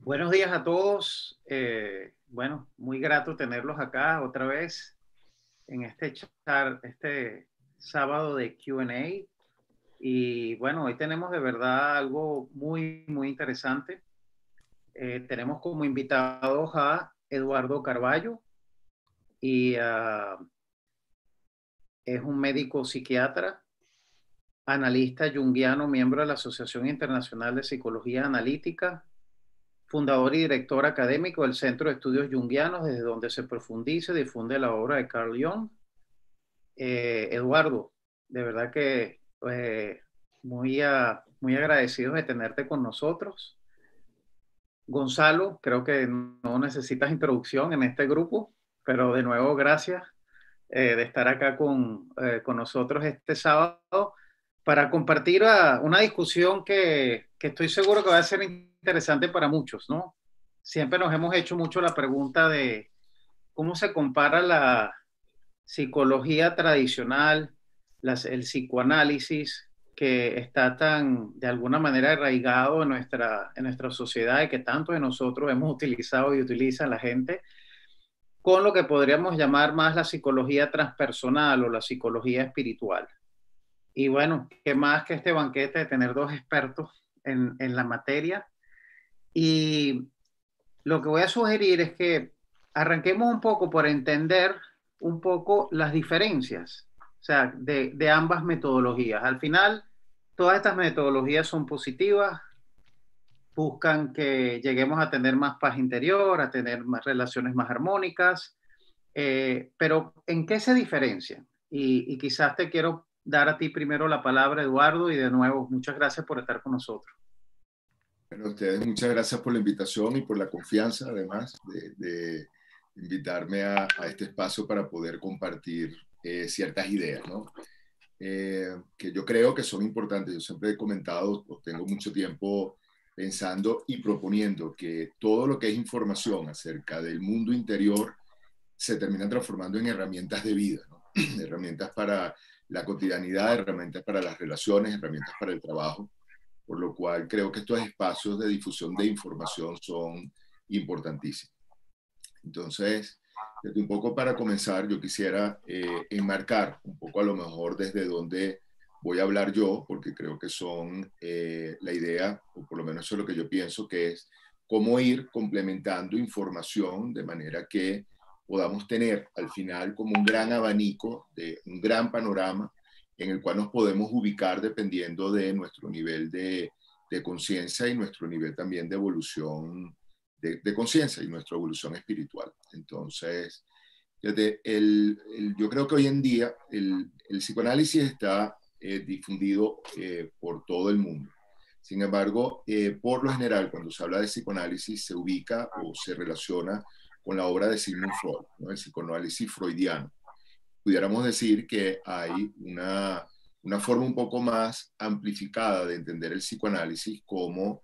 Buenos días a todos. Bueno, muy grato tenerlos acá otra vez en este chat, este sábado de Q&A. Y bueno, hoy tenemos de verdad algo muy interesante. Tenemos como invitados a Eduardo Carballo y es un médico psiquiatra, analista junguiano, miembro de la Asociación Internacional de Psicología Analítica, fundador y director académico del Centro de Estudios Junguianos, desde donde se profundiza y difunde la obra de Carl Jung. Eduardo, de verdad que muy agradecidos de tenerte con nosotros. Gonzalo, creo que no necesitas introducción en este grupo, pero de nuevo gracias de estar acá con nosotros este sábado para compartir una discusión que estoy seguro que va a ser interesante para muchos, ¿no? Siempre nos hemos hecho mucho la pregunta de cómo se compara la psicología tradicional, el psicoanálisis, que está tan, de alguna manera, arraigado en nuestra sociedad y que tantos de nosotros hemos utilizado y utiliza la gente, con lo que podríamos llamar más la psicología transpersonal o la psicología espiritual. Y bueno, qué más que este banquete de tener dos expertos en la materia. Y lo que voy a sugerir es que arranquemos un poco por entender un poco las diferencias, o sea, de ambas metodologías. Al final, todas estas metodologías son positivas, buscan que lleguemos a tener más paz interior, a tener más relaciones más armónicas, pero ¿en qué se diferencian? Y quizás te quiero dar a ti primero la palabra, Eduardo, y de nuevo, muchas gracias por estar con nosotros. Bueno, a ustedes muchas gracias por la invitación y por la confianza, además, de invitarme a este espacio para poder compartir ciertas ideas, ¿no? Que yo creo que son importantes. Yo siempre he comentado, o tengo mucho tiempo pensando y proponiendo que todo lo que es información acerca del mundo interior se termina transformando en herramientas de vida, ¿no? Herramientas para la cotidianidad, herramientas para las relaciones, herramientas para el trabajo, por lo cual creo que estos espacios de difusión de información son importantísimos. Entonces, desde un poco para comenzar, yo quisiera enmarcar un poco a lo mejor desde donde voy a hablar yo, porque creo que son la idea, o por lo menos eso es lo que yo pienso, que es cómo ir complementando información de manera que podamos tener al final como un gran abanico, de un gran panorama en el cual nos podemos ubicar dependiendo de nuestro nivel de conciencia y nuestro nivel también de evolución de conciencia y nuestra evolución espiritual. Entonces, yo creo que hoy en día el psicoanálisis está difundido por todo el mundo. Sin embargo, por lo general, cuando se habla de psicoanálisis, se ubica o se relaciona con la obra de Sigmund Freud, ¿no? El psicoanálisis freudiano. Pudiéramos decir que hay una forma un poco más amplificada de entender el psicoanálisis como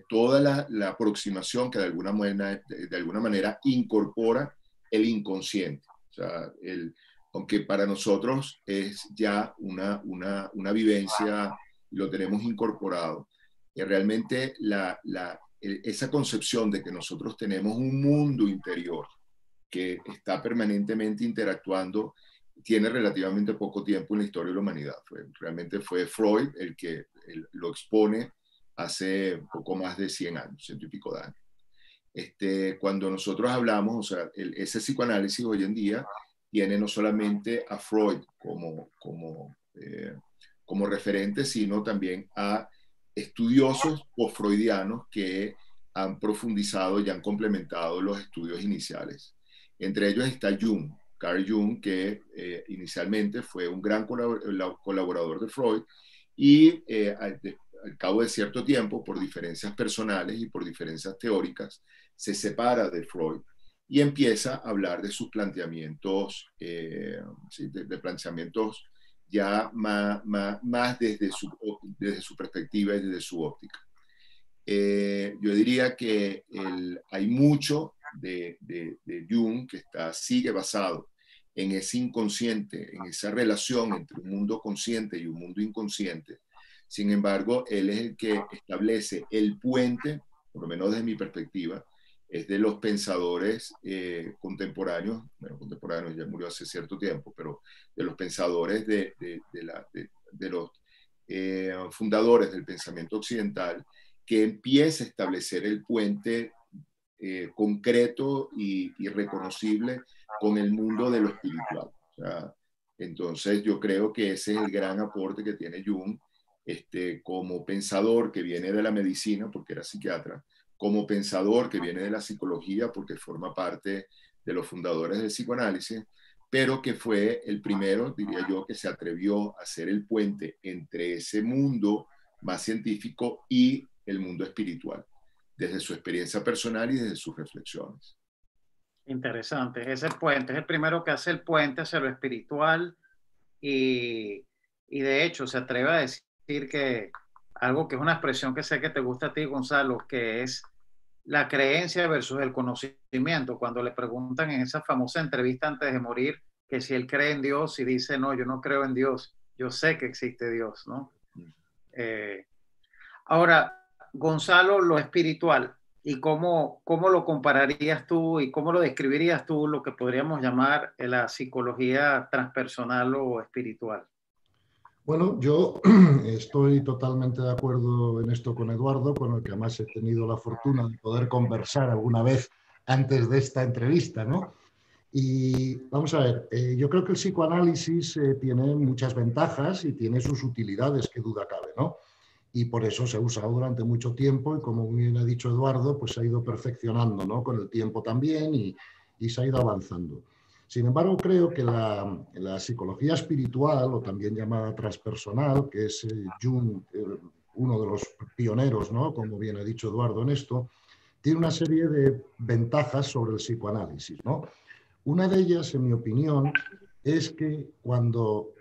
toda la aproximación que de alguna manera incorpora el inconsciente. O sea, aunque para nosotros es ya una vivencia, lo tenemos incorporado, y realmente esa concepción de que nosotros tenemos un mundo interior que está permanentemente interactuando, tiene relativamente poco tiempo en la historia de la humanidad. Realmente fue Freud el que lo expone hace poco más de 100 años, ciento y pico de años. Cuando nosotros hablamos, o sea, ese psicoanálisis hoy en día tiene no solamente a Freud como referente, sino también a estudiosos post-freudianos que han profundizado y han complementado los estudios iniciales. Entre ellos está Jung, Carl Jung, que inicialmente fue un gran colaborador de Freud y al cabo de cierto tiempo, por diferencias personales y por diferencias teóricas, se separa de Freud y empieza a hablar de sus planteamientos, ¿sí? de planteamientos ya más desde su perspectiva y desde su óptica. Yo diría que hay mucho de Jung que sigue basado en ese inconsciente, en esa relación entre un mundo consciente y un mundo inconsciente. Sin embargo, él es el que establece el puente por lo menos desde mi perspectiva, es de los pensadores contemporáneos, bueno, contemporáneos ya murió hace cierto tiempo, pero de los pensadores de los fundadores del pensamiento occidental, que empieza a establecer el puente concreto y reconocible con el mundo de lo espiritual. O sea, entonces yo creo que ese es el gran aporte que tiene Jung, como pensador que viene de la medicina, porque era psiquiatra, como pensador que viene de la psicología, porque forma parte de los fundadores del psicoanálisis, pero que fue el primero, diría yo, que se atrevió a hacer el puente entre ese mundo más científico y el mundo espiritual, desde su experiencia personal y desde sus reflexiones. Interesante, ese puente es el primero que hace el puente hacia lo espiritual y de hecho se atreve a decir que algo que es una expresión que sé que te gusta a ti, Gonzalo, que es la creencia versus el conocimiento. Cuando le preguntan en esa famosa entrevista antes de morir que si él cree en Dios y dice, no, yo no creo en Dios, yo sé que existe Dios, ¿no? Ahora, Gonzalo, lo espiritual, ¿y cómo lo compararías tú y cómo lo describirías tú, lo que podríamos llamar la psicología transpersonal o espiritual? Bueno, yo estoy totalmente de acuerdo en esto con Eduardo, con el que además he tenido la fortuna de poder conversar alguna vez antes de esta entrevista, ¿no? Y vamos a ver, yo creo que el psicoanálisis tiene muchas ventajas y tiene sus utilidades, que duda cabe, ¿no? Y por eso se ha usado durante mucho tiempo y, como bien ha dicho Eduardo, pues se ha ido perfeccionando, ¿no? Con el tiempo también y se ha ido avanzando. Sin embargo, creo que la psicología espiritual, o también llamada transpersonal, que es Jung, uno de los pioneros, ¿no? Como bien ha dicho Eduardo en esto, tiene una serie de ventajas sobre el psicoanálisis, ¿no? Una de ellas, en mi opinión, es que cuando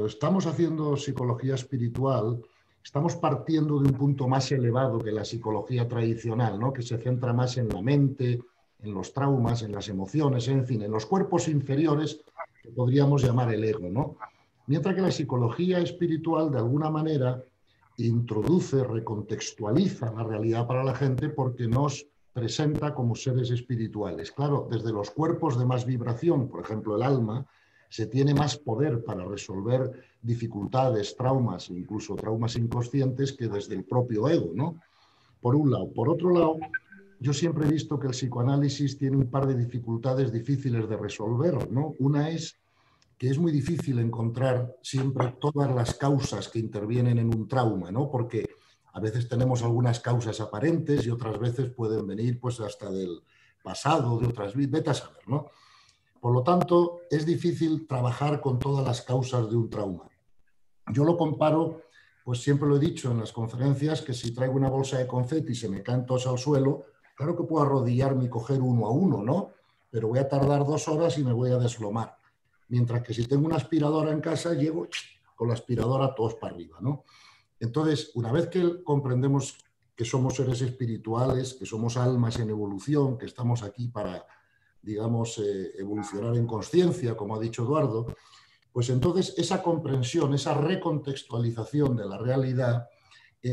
estamos haciendo psicología espiritual, estamos partiendo de un punto más elevado que la psicología tradicional, ¿no? Que se centra más en la mente, en los traumas, en las emociones, en fin, en los cuerpos inferiores que podríamos llamar el ego, ¿no? Mientras que la psicología espiritual, de alguna manera, introduce, recontextualiza la realidad para la gente porque nos presenta como seres espirituales. Claro, desde los cuerpos de más vibración, por ejemplo el alma, se tiene más poder para resolver dificultades, traumas, incluso traumas inconscientes, que desde el propio ego, ¿no? Por un lado. Por otro lado, yo siempre he visto que el psicoanálisis tiene un par de dificultades difíciles de resolver, ¿no? Una es que es muy difícil encontrar siempre todas las causas que intervienen en un trauma, ¿no? Porque a veces tenemos algunas causas aparentes y otras veces pueden venir pues hasta del pasado, de otras vidas, vete a saber, ¿no? Por lo tanto, es difícil trabajar con todas las causas de un trauma. Yo lo comparo, pues siempre lo he dicho en las conferencias, que si traigo una bolsa de confeti y se me caen todos al suelo, claro que puedo arrodillarme y coger uno a uno, ¿no? Pero voy a tardar 2 horas y me voy a deslomar. Mientras que si tengo una aspiradora en casa, llego con la aspiradora todos para arriba, ¿no? Entonces, una vez que comprendemos que somos seres espirituales, que somos almas en evolución, que estamos aquí para, digamos, evolucionar en conciencia, como ha dicho Eduardo, pues entonces esa comprensión, esa recontextualización de la realidad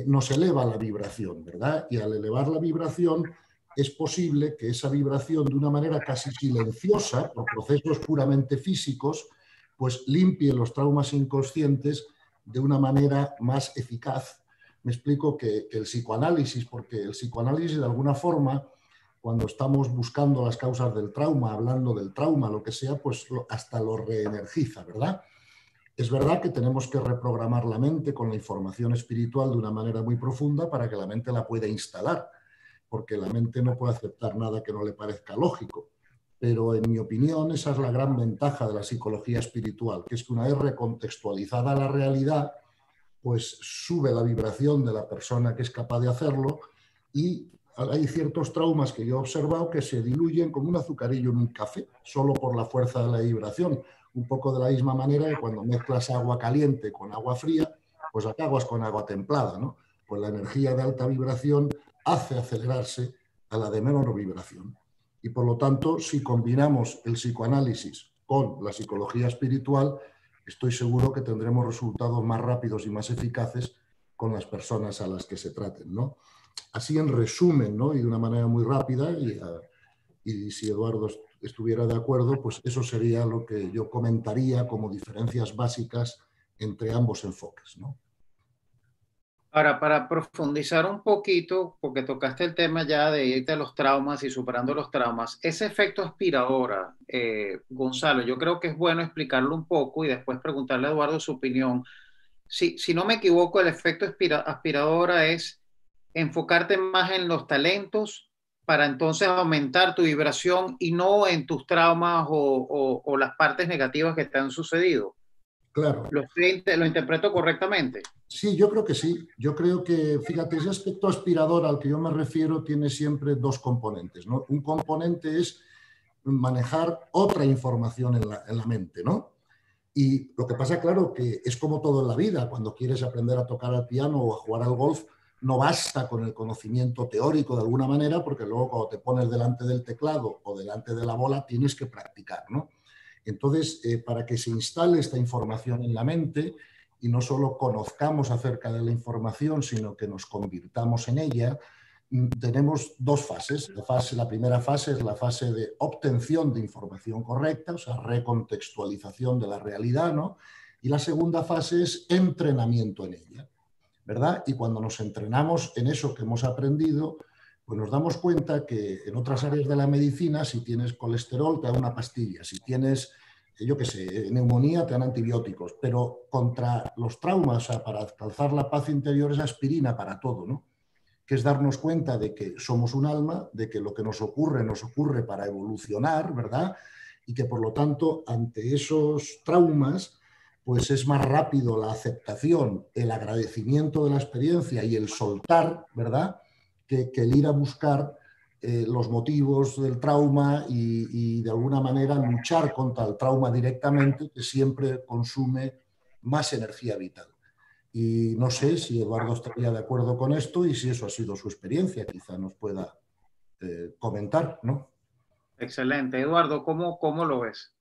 nos eleva la vibración, ¿verdad? Y al elevar la vibración es posible que esa vibración, de una manera casi silenciosa, por procesos puramente físicos, pues limpie los traumas inconscientes de una manera más eficaz. Me explico que el psicoanálisis, porque el psicoanálisis de alguna forma, cuando estamos buscando las causas del trauma, hablando del trauma, lo que sea, pues hasta lo reenergiza, ¿verdad? Es verdad que tenemos que reprogramar la mente con la información espiritual de una manera muy profunda para que la mente la pueda instalar, porque la mente no puede aceptar nada que no le parezca lógico. Pero en mi opinión esa es la gran ventaja de la psicología espiritual, que es que una vez recontextualizada la realidad, pues sube la vibración de la persona que es capaz de hacerlo y hay ciertos traumas que yo he observado que se diluyen como un azucarillo en un café, solo por la fuerza de la vibración. Un poco de la misma manera que cuando mezclas agua caliente con agua fría, pues acabas con agua templada, ¿no? Pues la energía de alta vibración hace acelerarse a la de menor vibración. Y por lo tanto, si combinamos el psicoanálisis con la psicología espiritual, estoy seguro que tendremos resultados más rápidos y más eficaces con las personas a las que se traten, ¿no? así en resumen, ¿no? Y de una manera muy rápida, y si Eduardo estuviera de acuerdo, pues eso sería lo que yo comentaría como diferencias básicas entre ambos enfoques, ¿no? Ahora, para profundizar un poquito, porque tocaste el tema ya de irte a los traumas y superando los traumas, ese efecto aspiradora, Gonzalo, yo creo que es bueno explicarlo un poco y después preguntarle a Eduardo su opinión. Si no me equivoco, el efecto aspiradora es enfocarte más en los talentos para entonces aumentar tu vibración y no en tus traumas o las partes negativas que te han sucedido. Claro. ¿Lo interpreto correctamente? Sí, yo creo que sí. Yo creo que, fíjate, ese aspecto aspirador al que yo me refiero tiene siempre dos componentes, ¿no? Un componente es manejar otra información en la mente, ¿no? Y lo que pasa, claro, que es como todo en la vida. Cuando quieres aprender a tocar el piano o a jugar al golf, no basta con el conocimiento teórico de alguna manera, porque luego cuando te pones delante del teclado o delante de la bola tienes que practicar, ¿no? Entonces, para que se instale esta información en la mente y no solo conozcamos acerca de la información, sino que nos convirtamos en ella, tenemos dos fases. La primera fase es la fase de obtención de información correcta, o sea, recontextualización de la realidad, ¿no? Y la segunda fase es entrenamiento en ella, ¿verdad? Y cuando nos entrenamos en eso que hemos aprendido, pues nos damos cuenta que en otras áreas de la medicina, si tienes colesterol, te dan una pastilla, si tienes, yo qué sé, neumonía, te dan antibióticos, pero contra los traumas, o sea, para alcanzar la paz interior es aspirina para todo, ¿no? Que es darnos cuenta de que somos un alma, de que lo que nos ocurre para evolucionar, ¿verdad? Y que por lo tanto, ante esos traumas, pues es más rápido la aceptación, el agradecimiento de la experiencia y el soltar, ¿verdad? Que el ir a buscar los motivos del trauma y de alguna manera luchar contra el trauma directamente, que siempre consume más energía vital. Y no sé si Eduardo estaría de acuerdo con esto y si eso ha sido su experiencia, quizá nos pueda comentar, ¿no? Excelente. Eduardo, ¿cómo lo ves?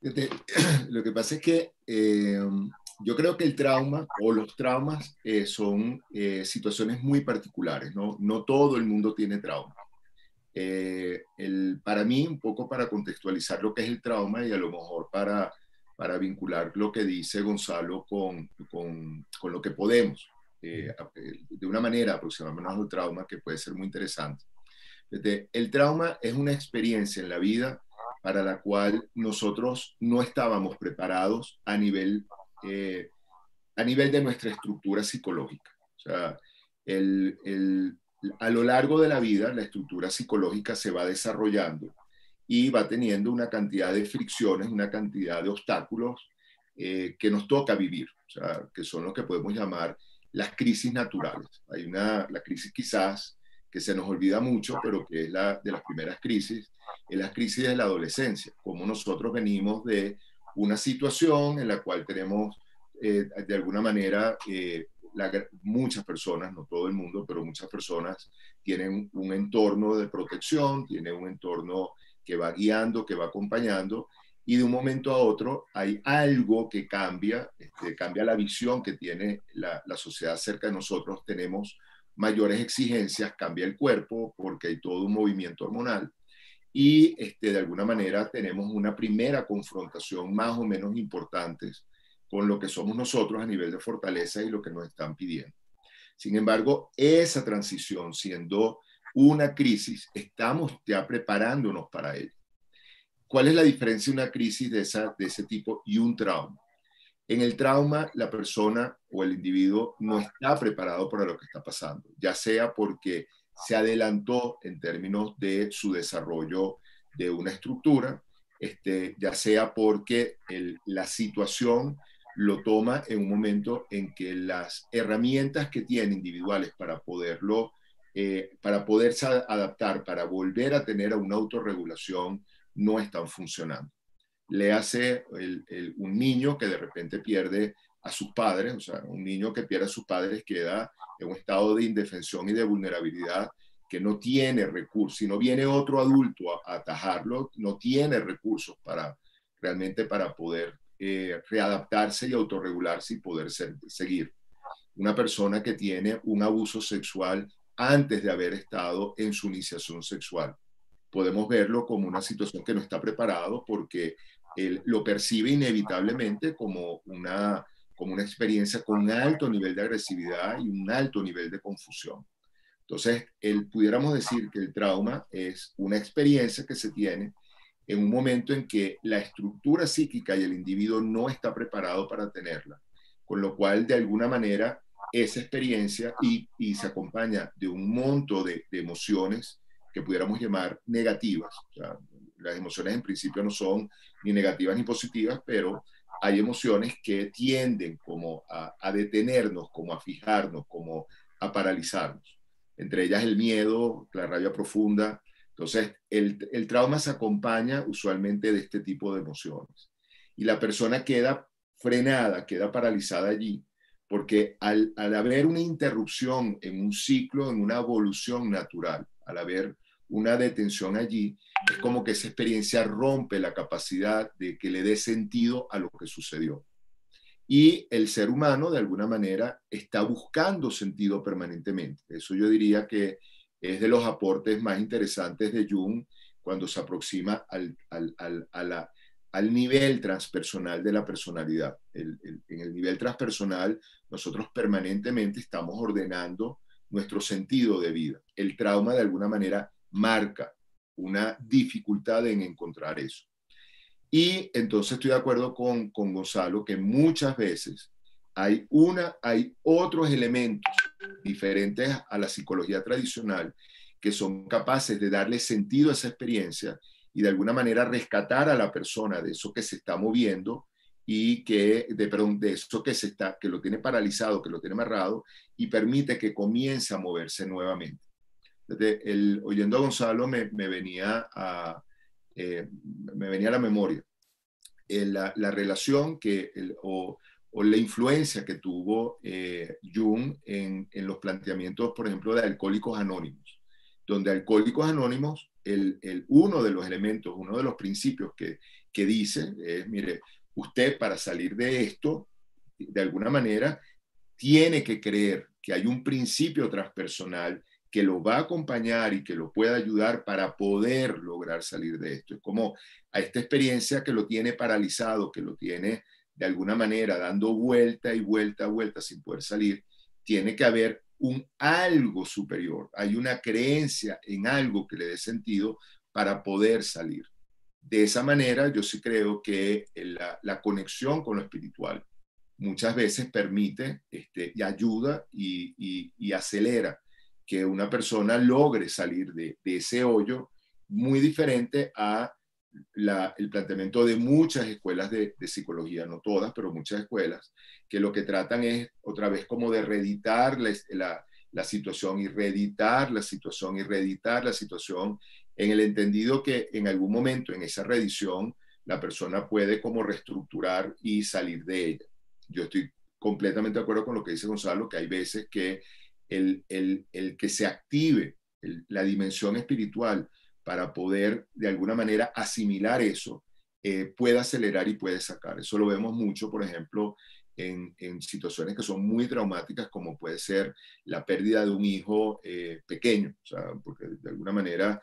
Lo que pasa es que yo creo que el trauma o los traumas son situaciones muy particulares, ¿no? No todo el mundo tiene trauma. Para mí, un poco para contextualizar lo que es el trauma y a lo mejor para vincular lo que dice Gonzalo con lo que podemos, de una manera aproximarnos al trauma que puede ser muy interesante. El trauma es una experiencia en la vida para la cual nosotros no estábamos preparados a nivel de nuestra estructura psicológica. O sea, a lo largo de la vida, la estructura psicológica se va desarrollando y va teniendo una cantidad de fricciones, una cantidad de obstáculos que nos toca vivir, o sea, que son lo que podemos llamar las crisis naturales. La crisis quizás que se nos olvida mucho, pero que es la de las primeras crisis, es la crisis de la adolescencia, como nosotros venimos de una situación en la cual tenemos de alguna manera muchas personas, no todo el mundo, pero muchas personas tienen un entorno de protección, tienen un entorno que va guiando, que va acompañando, y de un momento a otro hay algo que cambia, cambia la visión que tiene la sociedad acerca de nosotros, tenemos mayores exigencias, cambia el cuerpo porque hay todo un movimiento hormonal y de alguna manera tenemos una primera confrontación más o menos importante con lo que somos nosotros a nivel de fortaleza y lo que nos están pidiendo. Sin embargo, esa transición siendo una crisis, estamos ya preparándonos para ello. ¿Cuál es la diferencia de una crisis de ese tipo y un trauma? En el trauma, la persona o el individuo no está preparado para lo que está pasando, ya sea porque se adelantó en términos de su desarrollo de una estructura, ya sea porque la situación lo toma en un momento en que las herramientas que tiene individuales para poderse adaptar, para volver a tener una autorregulación, no están funcionando. Le hace un niño que de repente pierde a sus padres, o sea, un niño que pierde a sus padres queda en un estado de indefensión y de vulnerabilidad que no tiene recursos. Si no viene otro adulto a atajarlo, no tiene recursos realmente para poder readaptarse y autorregularse y poder seguir. Una persona que tiene un abuso sexual antes de haber estado en su iniciación sexual. Podemos verlo como una situación que no está preparado porque él lo percibe inevitablemente como una experiencia con un alto nivel de agresividad y un alto nivel de confusión. Entonces, pudiéramos decir que el trauma es una experiencia que se tiene en un momento en que la estructura psíquica y el individuo no está preparado para tenerla, con lo cual, de alguna manera, esa experiencia y se acompaña de un monto de emociones que pudiéramos llamar negativas. O sea, las emociones en principio no son ni negativas ni positivas, pero hay emociones que tienden como a detenernos, como a fijarnos, como a paralizarnos. Entre ellas el miedo, la rabia profunda. Entonces, el trauma se acompaña usualmente de este tipo de emociones. Y la persona queda frenada, queda paralizada allí, porque al haber una interrupción en un ciclo, en una evolución natural, al haber una detención allí, es como que esa experiencia rompe la capacidad de que le dé sentido a lo que sucedió. Y el ser humano, de alguna manera, está buscando sentido permanentemente. Eso yo diría que es de los aportes más interesantes de Jung cuando se aproxima al nivel transpersonal de la personalidad. En el nivel transpersonal, nosotros permanentemente estamos ordenando nuestro sentido de vida. El trauma, de alguna manera, marca una dificultad en encontrar eso. Y entonces estoy de acuerdo con Gonzalo que muchas veces hay otros elementos diferentes a la psicología tradicional que son capaces de darle sentido a esa experiencia y de alguna manera rescatar a la persona de eso que se está moviendo y de eso que lo tiene paralizado, que lo tiene amarrado y permite que comience a moverse nuevamente. Oyendo a Gonzalo me venía a la memoria la relación o la influencia que tuvo Jung en los planteamientos, por ejemplo, de Alcohólicos Anónimos, donde Alcohólicos Anónimos, uno de los elementos, uno de los principios que dice es, mire, usted para salir de esto, de alguna manera, tiene que creer que hay un principio transpersonal que lo va a acompañar y que lo pueda ayudar para poder lograr salir de esto. Es como a esta experiencia que lo tiene paralizado, que lo tiene de alguna manera dando vuelta y vuelta, vuelta sin poder salir, tiene que haber un algo superior. Hay una creencia en algo que le dé sentido para poder salir. De esa manera, yo sí creo que la conexión con lo espiritual muchas veces permite y ayuda y acelera que una persona logre salir de ese hoyo, muy diferente a el planteamiento de muchas escuelas de psicología, no todas, pero muchas escuelas, que lo que tratan es otra vez como de reeditar la situación y reeditar la situación y reeditar la situación, en el entendido que en algún momento en esa reedición la persona puede como reestructurar y salir de ella. Yo estoy completamente de acuerdo con lo que dice Gonzalo, que hay veces que el que se active la dimensión espiritual para poder de alguna manera asimilar eso, puede acelerar y puede sacar. Eso lo vemos mucho, por ejemplo, en situaciones que son muy traumáticas, como puede ser la pérdida de un hijo pequeño, o sea, porque de alguna manera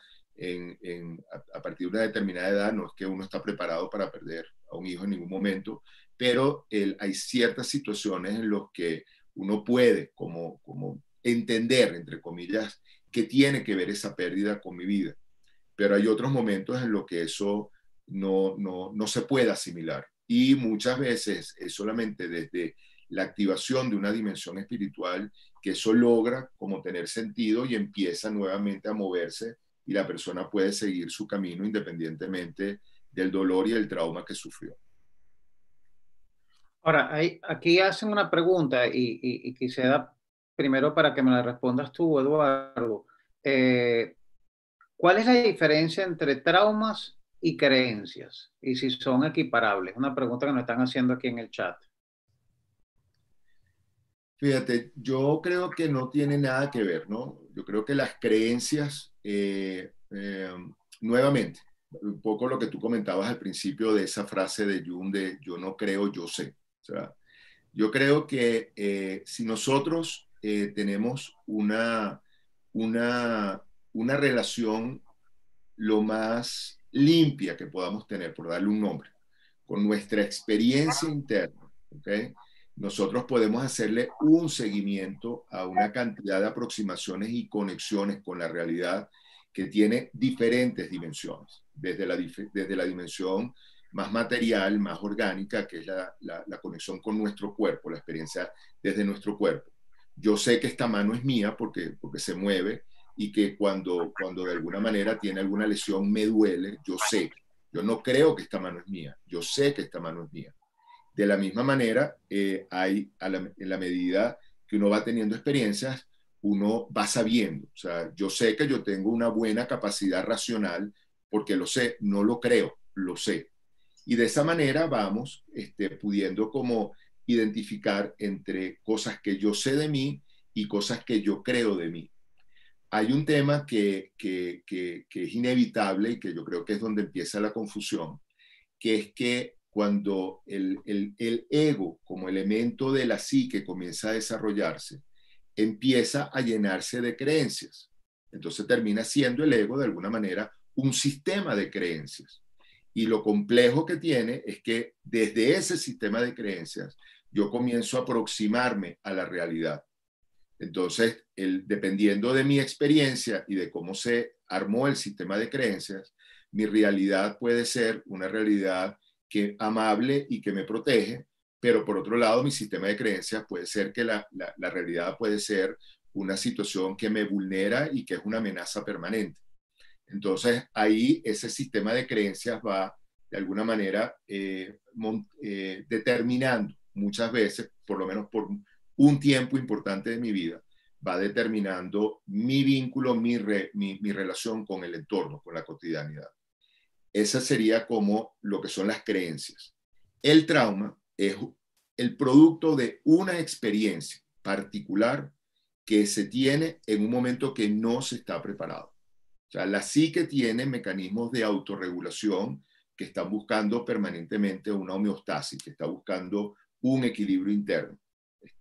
a partir de una determinada edad no es que uno está preparado para perder a un hijo en ningún momento, pero hay ciertas situaciones en las que uno puede como entender, entre comillas, que tiene que ver esa pérdida con mi vida. Pero hay otros momentos en los que eso no se puede asimilar. Y muchas veces es solamente desde la activación de una dimensión espiritual que eso logra como tener sentido y empieza nuevamente a moverse y la persona puede seguir su camino independientemente del dolor y el trauma que sufrió. Ahora, aquí hacen una pregunta y quisiera primero para que me la respondas tú, Eduardo. ¿Cuál es la diferencia entre traumas y creencias? Y si son equiparables. Una pregunta que nos están haciendo aquí en el chat. Fíjate, yo creo que no tiene nada que ver, ¿no? Yo creo que las creencias, nuevamente, un poco lo que tú comentabas al principio de esa frase de Jung de yo no creo, yo sé. O sea, yo creo que si nosotros tenemos una una relación lo más limpia que podamos tener, por darle un nombre, con nuestra experiencia interna, ¿ok? Nosotros podemos hacerle un seguimiento a una cantidad de aproximaciones y conexiones con la realidad que tiene diferentes dimensiones, desde la dimensión más material, más orgánica, que es la conexión con nuestro cuerpo, la experiencia desde nuestro cuerpo. Yo sé que esta mano es mía porque se mueve, y que cuando de alguna manera tiene alguna lesión me duele, yo sé. Yo no creo que esta mano es mía, yo sé que esta mano es mía. De la misma manera, en la medida que uno va teniendo experiencias, uno va sabiendo. O sea, yo sé que yo tengo una buena capacidad racional porque lo sé, no lo creo, lo sé. Y de esa manera vamos pudiendo como identificar entre cosas que yo sé de mí y cosas que yo creo de mí. Hay un tema que es inevitable y que yo creo que es donde empieza la confusión, que es que cuando el ego como elemento de la psique comienza a desarrollarse, empieza a llenarse de creencias. Entonces termina siendo el ego de alguna manera un sistema de creencias. Y lo complejo que tiene es que desde ese sistema de creencias yo comienzo a aproximarme a la realidad. Entonces, dependiendo de mi experiencia y de cómo se armó el sistema de creencias, mi realidad puede ser una realidad amable y que me protege, pero por otro lado, mi sistema de creencias puede ser que la realidad puede ser una situación que me vulnera y que es una amenaza permanente. Entonces, ahí ese sistema de creencias va, de alguna manera, determinando muchas veces, por lo menos por un tiempo importante de mi vida, va determinando mi vínculo, mi relación con el entorno, con la cotidianidad. Esa sería como lo que son las creencias. El trauma es el producto de una experiencia particular que se tiene en un momento que no se está preparado. O sea, la psique tiene mecanismos de autorregulación que están buscando permanentemente una homeostasis, que está buscando un equilibrio interno,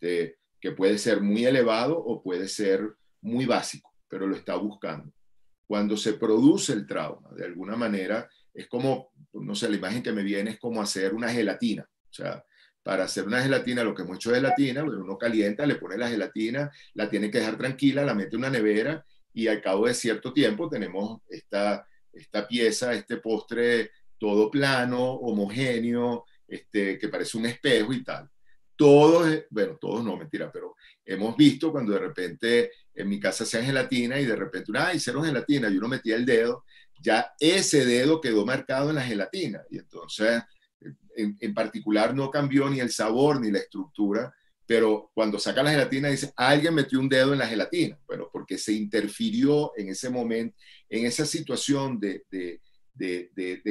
que puede ser muy elevado o puede ser muy básico, pero lo está buscando. Cuando se produce el trauma, de alguna manera, es como, no sé, la imagen que me viene es como hacer una gelatina. O sea, para hacer una gelatina, lo que hemos hecho de gelatina, uno calienta, le pone la gelatina, la tiene que dejar tranquila, la mete en una nevera, y al cabo de cierto tiempo tenemos esta pieza, este postre todo plano, homogéneo, que parece un espejo y tal. Todos, bueno, todos no, mentira, pero hemos visto cuando de repente en mi casa hacían gelatina y de repente, hicieron gelatina y uno metía el dedo, ya ese dedo quedó marcado en la gelatina. Y entonces, en particular, no cambió ni el sabor ni la estructura, pero cuando saca la gelatina dice, alguien metió un dedo en la gelatina. Bueno, porque se interfirió en ese momento, en esa situación de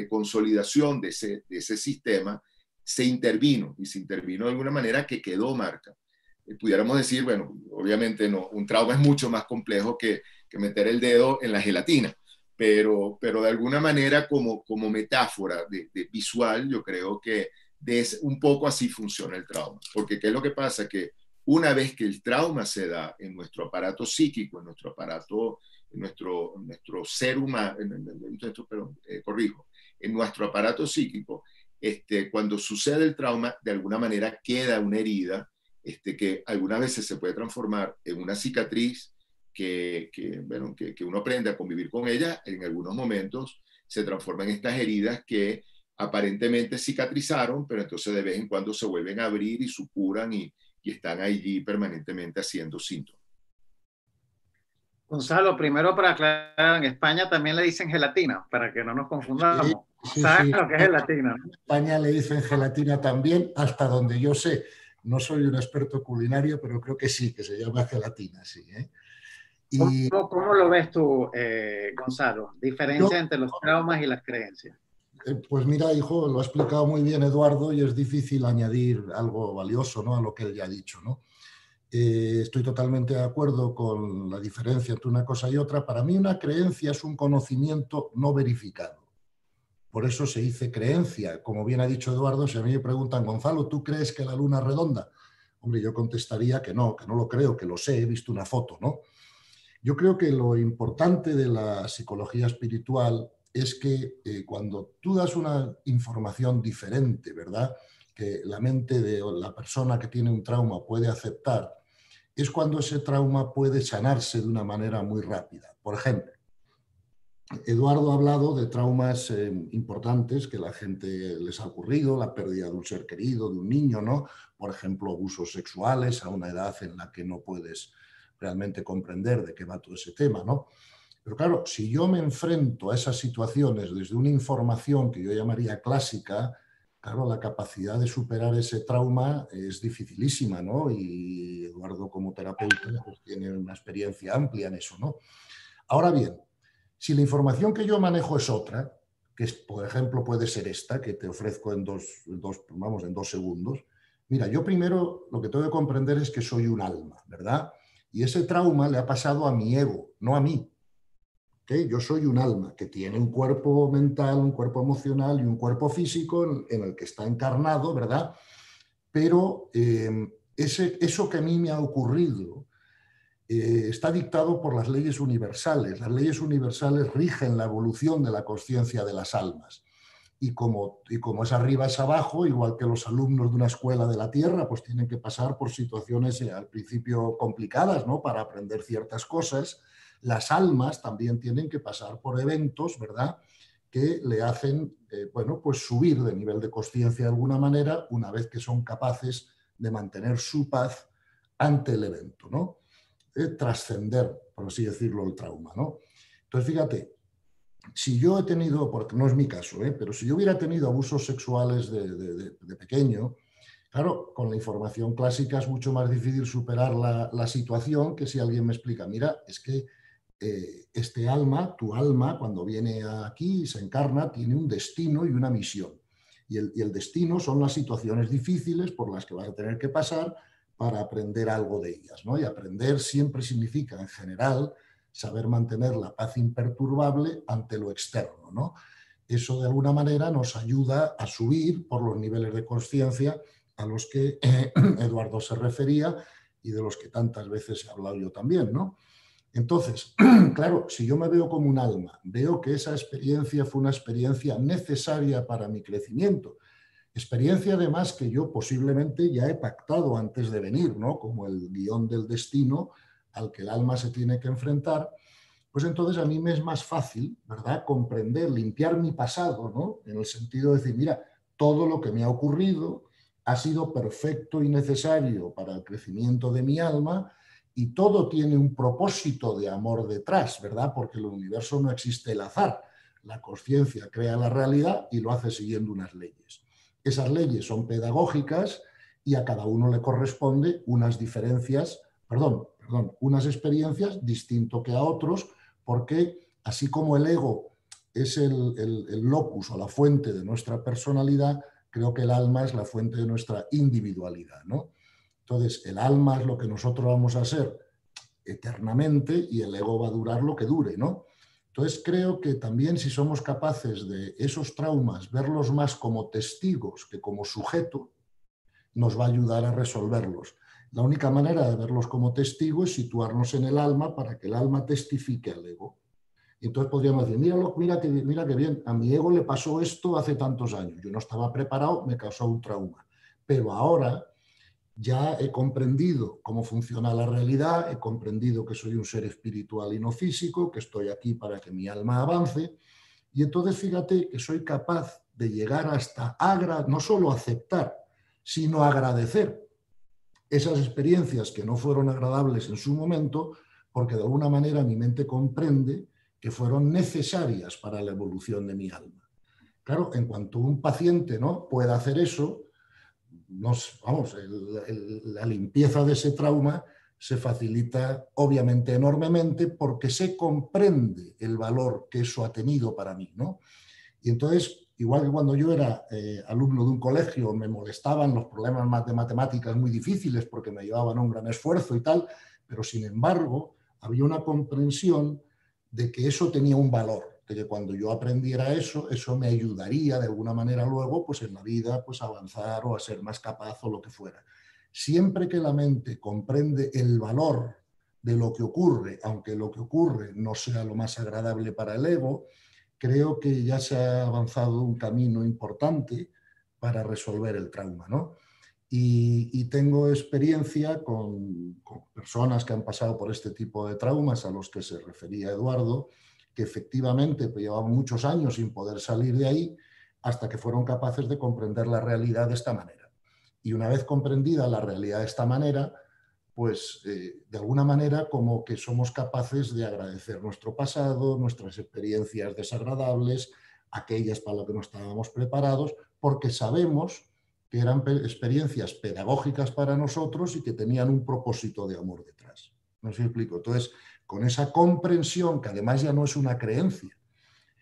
consolidación de ese sistema, se intervino, y se intervino de alguna manera que quedó marca. Pudiéramos decir, bueno, obviamente no, un trauma es mucho más complejo que meter el dedo en la gelatina, pero de alguna manera como metáfora visual, yo creo que un poco así funciona el trauma. Porque ¿qué es lo que pasa? Que una vez que el trauma se da en nuestro aparato psíquico, en nuestro aparato, en nuestro ser humano, en nuestro aparato psíquico, cuando sucede el trauma, de alguna manera queda una herida que algunas veces se puede transformar en una cicatriz que uno aprende a convivir con ella. En algunos momentos se transforman en estas heridas que aparentemente cicatrizaron, pero entonces de vez en cuando se vuelven a abrir y supuran y están allí permanentemente haciendo síntomas. Gonzalo, primero para aclarar, en España también le dicen gelatina, para que no nos confundamos. Sí, ¿Sabes sí. lo que es gelatina? En España le dicen gelatina también, hasta donde yo sé. No soy un experto culinario, pero creo que sí, que se llama gelatina, sí. Y... ¿Cómo lo ves tú, Gonzalo? Diferencia entre los traumas y las creencias. Pues mira, hijo, lo ha explicado muy bien Eduardo y es difícil añadir algo valioso, ¿no?, a lo que él ya ha dicho, ¿no? Estoy totalmente de acuerdo con la diferencia entre una cosa y otra. Para mí una creencia es un conocimiento no verificado. Por eso se dice creencia. Como bien ha dicho Eduardo, si a mí me preguntan, Gonzalo, ¿tú crees que la luna es redonda? Hombre, yo contestaría que no lo creo, que lo sé, he visto una foto, ¿no? Yo creo que lo importante de la psicología espiritual es que cuando tú das una información diferente, ¿verdad?, que la mente de la persona que tiene un trauma puede aceptar, es cuando ese trauma puede sanarse de una manera muy rápida. Por ejemplo, Eduardo ha hablado de traumas importantes que la gente les ha ocurrido, la pérdida de un ser querido, de un niño, ¿no? Por ejemplo, abusos sexuales a una edad en la que no puedes realmente comprender de qué va todo ese tema, ¿no? Pero claro, si yo me enfrento a esas situaciones desde una información que yo llamaría clásica, claro, la capacidad de superar ese trauma es dificilísima, ¿no? Y Eduardo, como terapeuta, pues tiene una experiencia amplia en eso, ¿no? Ahora bien, si la información que yo manejo es otra, que es, por ejemplo puede ser esta, que te ofrezco en dos segundos, mira, yo primero lo que tengo que comprender es que soy un alma, ¿verdad? Y ese trauma le ha pasado a mi ego, no a mí. ¿Okay? Yo soy un alma que tiene un cuerpo mental, un cuerpo emocional y un cuerpo físico en el que está encarnado, ¿verdad? Pero eso que a mí me ha ocurrido está dictado por las leyes universales. Las leyes universales rigen la evolución de la conciencia de las almas. Y como es arriba es abajo, igual que los alumnos de una escuela de la Tierra, pues tienen que pasar por situaciones al principio complicadas, ¿no?, para aprender ciertas cosas. Las almas también tienen que pasar por eventos, ¿verdad?, que le hacen, bueno, pues subir de nivel de conciencia de alguna manera una vez que son capaces de mantener su paz ante el evento, ¿no? Trascender, por así decirlo, el trauma, ¿no? Entonces, fíjate, si yo he tenido, porque no es mi caso, pero si yo hubiera tenido abusos sexuales de pequeño, claro, con la información clásica es mucho más difícil superar la situación que si alguien me explica, mira, es que este alma, tu alma, cuando viene aquí y se encarna, tiene un destino y una misión. Y el destino son las situaciones difíciles por las que vas a tener que pasar para aprender algo de ellas, ¿no? Y aprender siempre significa, en general, saber mantener la paz imperturbable ante lo externo, ¿no? Eso de alguna manera nos ayuda a subir por los niveles de conciencia a los que Eduardo se refería y de los que tantas veces he hablado yo también, ¿no? Entonces, claro, si yo me veo como un alma, veo que esa experiencia fue una experiencia necesaria para mi crecimiento, experiencia además que yo posiblemente ya he pactado antes de venir, ¿no?, como el guión del destino al que el alma se tiene que enfrentar, pues entonces a mí me es más fácil, ¿verdad?, comprender, limpiar mi pasado, ¿no?, en el sentido de decir, mira, todo lo que me ha ocurrido ha sido perfecto y necesario para el crecimiento de mi alma y todo tiene un propósito de amor detrás, ¿verdad?, porque en el universo no existe el azar. La conciencia crea la realidad y lo hace siguiendo unas leyes. Esas leyes son pedagógicas y a cada uno le corresponde unas experiencias distinto que a otros, porque así como el ego es el locus o la fuente de nuestra personalidad, creo que el alma es la fuente de nuestra individualidad, ¿no? Entonces, el alma es lo que nosotros vamos a ser eternamente y el ego va a durar lo que dure, ¿no? Entonces, creo que también si somos capaces de esos traumas verlos más como testigos que como sujeto, nos va a ayudar a resolverlos. La única manera de verlos como testigos es situarnos en el alma para que el alma testifique al ego. Y entonces podríamos decir, mira que bien, a mi ego le pasó esto hace tantos años, yo no estaba preparado, me causó un trauma. Pero ahora ya he comprendido cómo funciona la realidad, he comprendido que soy un ser espiritual y no físico, que estoy aquí para que mi alma avance. Y entonces fíjate que soy capaz de llegar hasta no solo aceptar, sino agradecer esas experiencias que no fueron agradables en su momento, porque de alguna manera mi mente comprende que fueron necesarias para la evolución de mi alma. Claro, en cuanto un paciente, ¿no?, pueda hacer eso, la limpieza de ese trauma se facilita obviamente enormemente porque se comprende el valor que eso ha tenido para mí, ¿no? Y entonces, igual que cuando yo era alumno de un colegio, me molestaban los problemas de matemáticas muy difíciles porque me llevaban a un gran esfuerzo y tal, pero sin embargo había una comprensión de que eso tenía un valor, de que cuando yo aprendiera eso, eso me ayudaría de alguna manera luego pues en la vida pues a avanzar o a ser más capaz o lo que fuera. Siempre que la mente comprende el valor de lo que ocurre, aunque lo que ocurre no sea lo más agradable para el ego, creo que ya se ha avanzado un camino importante para resolver el trauma, ¿no? Y tengo experiencia con personas que han pasado por este tipo de traumas a los que se refería Eduardo, que efectivamente pues, llevaban muchos años sin poder salir de ahí hasta que fueron capaces de comprender la realidad de esta manera. Y una vez comprendida la realidad de esta manera, pues de alguna manera como que somos capaces de agradecer nuestro pasado, nuestras experiencias desagradables, aquellas para las que no estábamos preparados, porque sabemos que eran experiencias pedagógicas para nosotros y que tenían un propósito de amor detrás. ¿No sé si explico? Entonces, con esa comprensión, que además ya no es una creencia,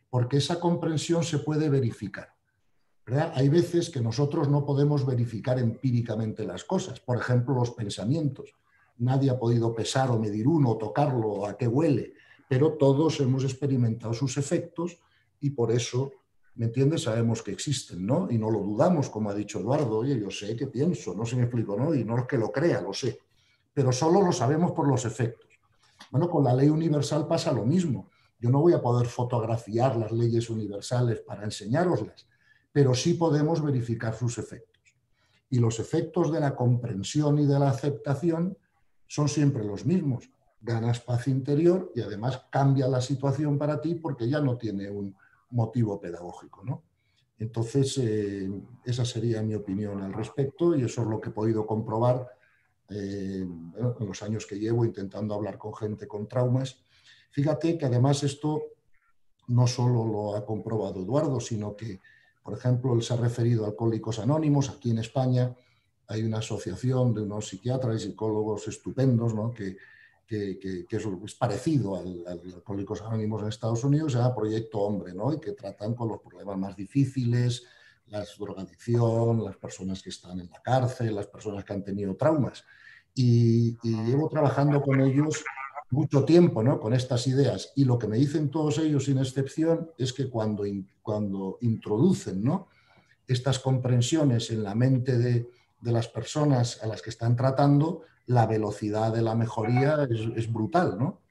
porque esa comprensión se puede verificar, ¿verdad? Hay veces que nosotros no podemos verificar empíricamente las cosas, por ejemplo, los pensamientos. Nadie ha podido pesar o medir uno, o tocarlo, a qué huele, pero todos hemos experimentado sus efectos y por eso, ¿me entiendes? Sabemos que existen, ¿no? Y no lo dudamos, como ha dicho Eduardo. Oye, yo sé que pienso, no se me explico, ¿no? Y no es que lo crea, lo sé, pero solo lo sabemos por los efectos. Bueno, con la ley universal pasa lo mismo. Yo no voy a poder fotografiar las leyes universales para enseñároslas, pero sí podemos verificar sus efectos. Y los efectos de la comprensión y de la aceptación son siempre los mismos. Ganas paz interior y además cambia la situación para ti porque ya no tiene un motivo pedagógico, ¿no? Entonces, esa sería mi opinión al respecto y eso es lo que he podido comprobar en los años que llevo intentando hablar con gente con traumas. Fíjate que además esto no solo lo ha comprobado Eduardo, sino que, por ejemplo, él se ha referido a Alcohólicos Anónimos. Aquí en España hay una asociación de unos psiquiatras y psicólogos estupendos, ¿no? que es parecido al Alcohólicos Anónimos en Estados Unidos, se llama Proyecto Hombre, ¿no? Y que tratan con los problemas más difíciles, la drogadicción, las personas que están en la cárcel, las personas que han tenido traumas. Y llevo trabajando con ellos mucho tiempo, ¿no? Con estas ideas. Y lo que me dicen todos ellos, sin excepción, es que cuando introducen, ¿no? estas comprensiones en la mente de las personas a las que están tratando, la velocidad de la mejoría es brutal, ¿no?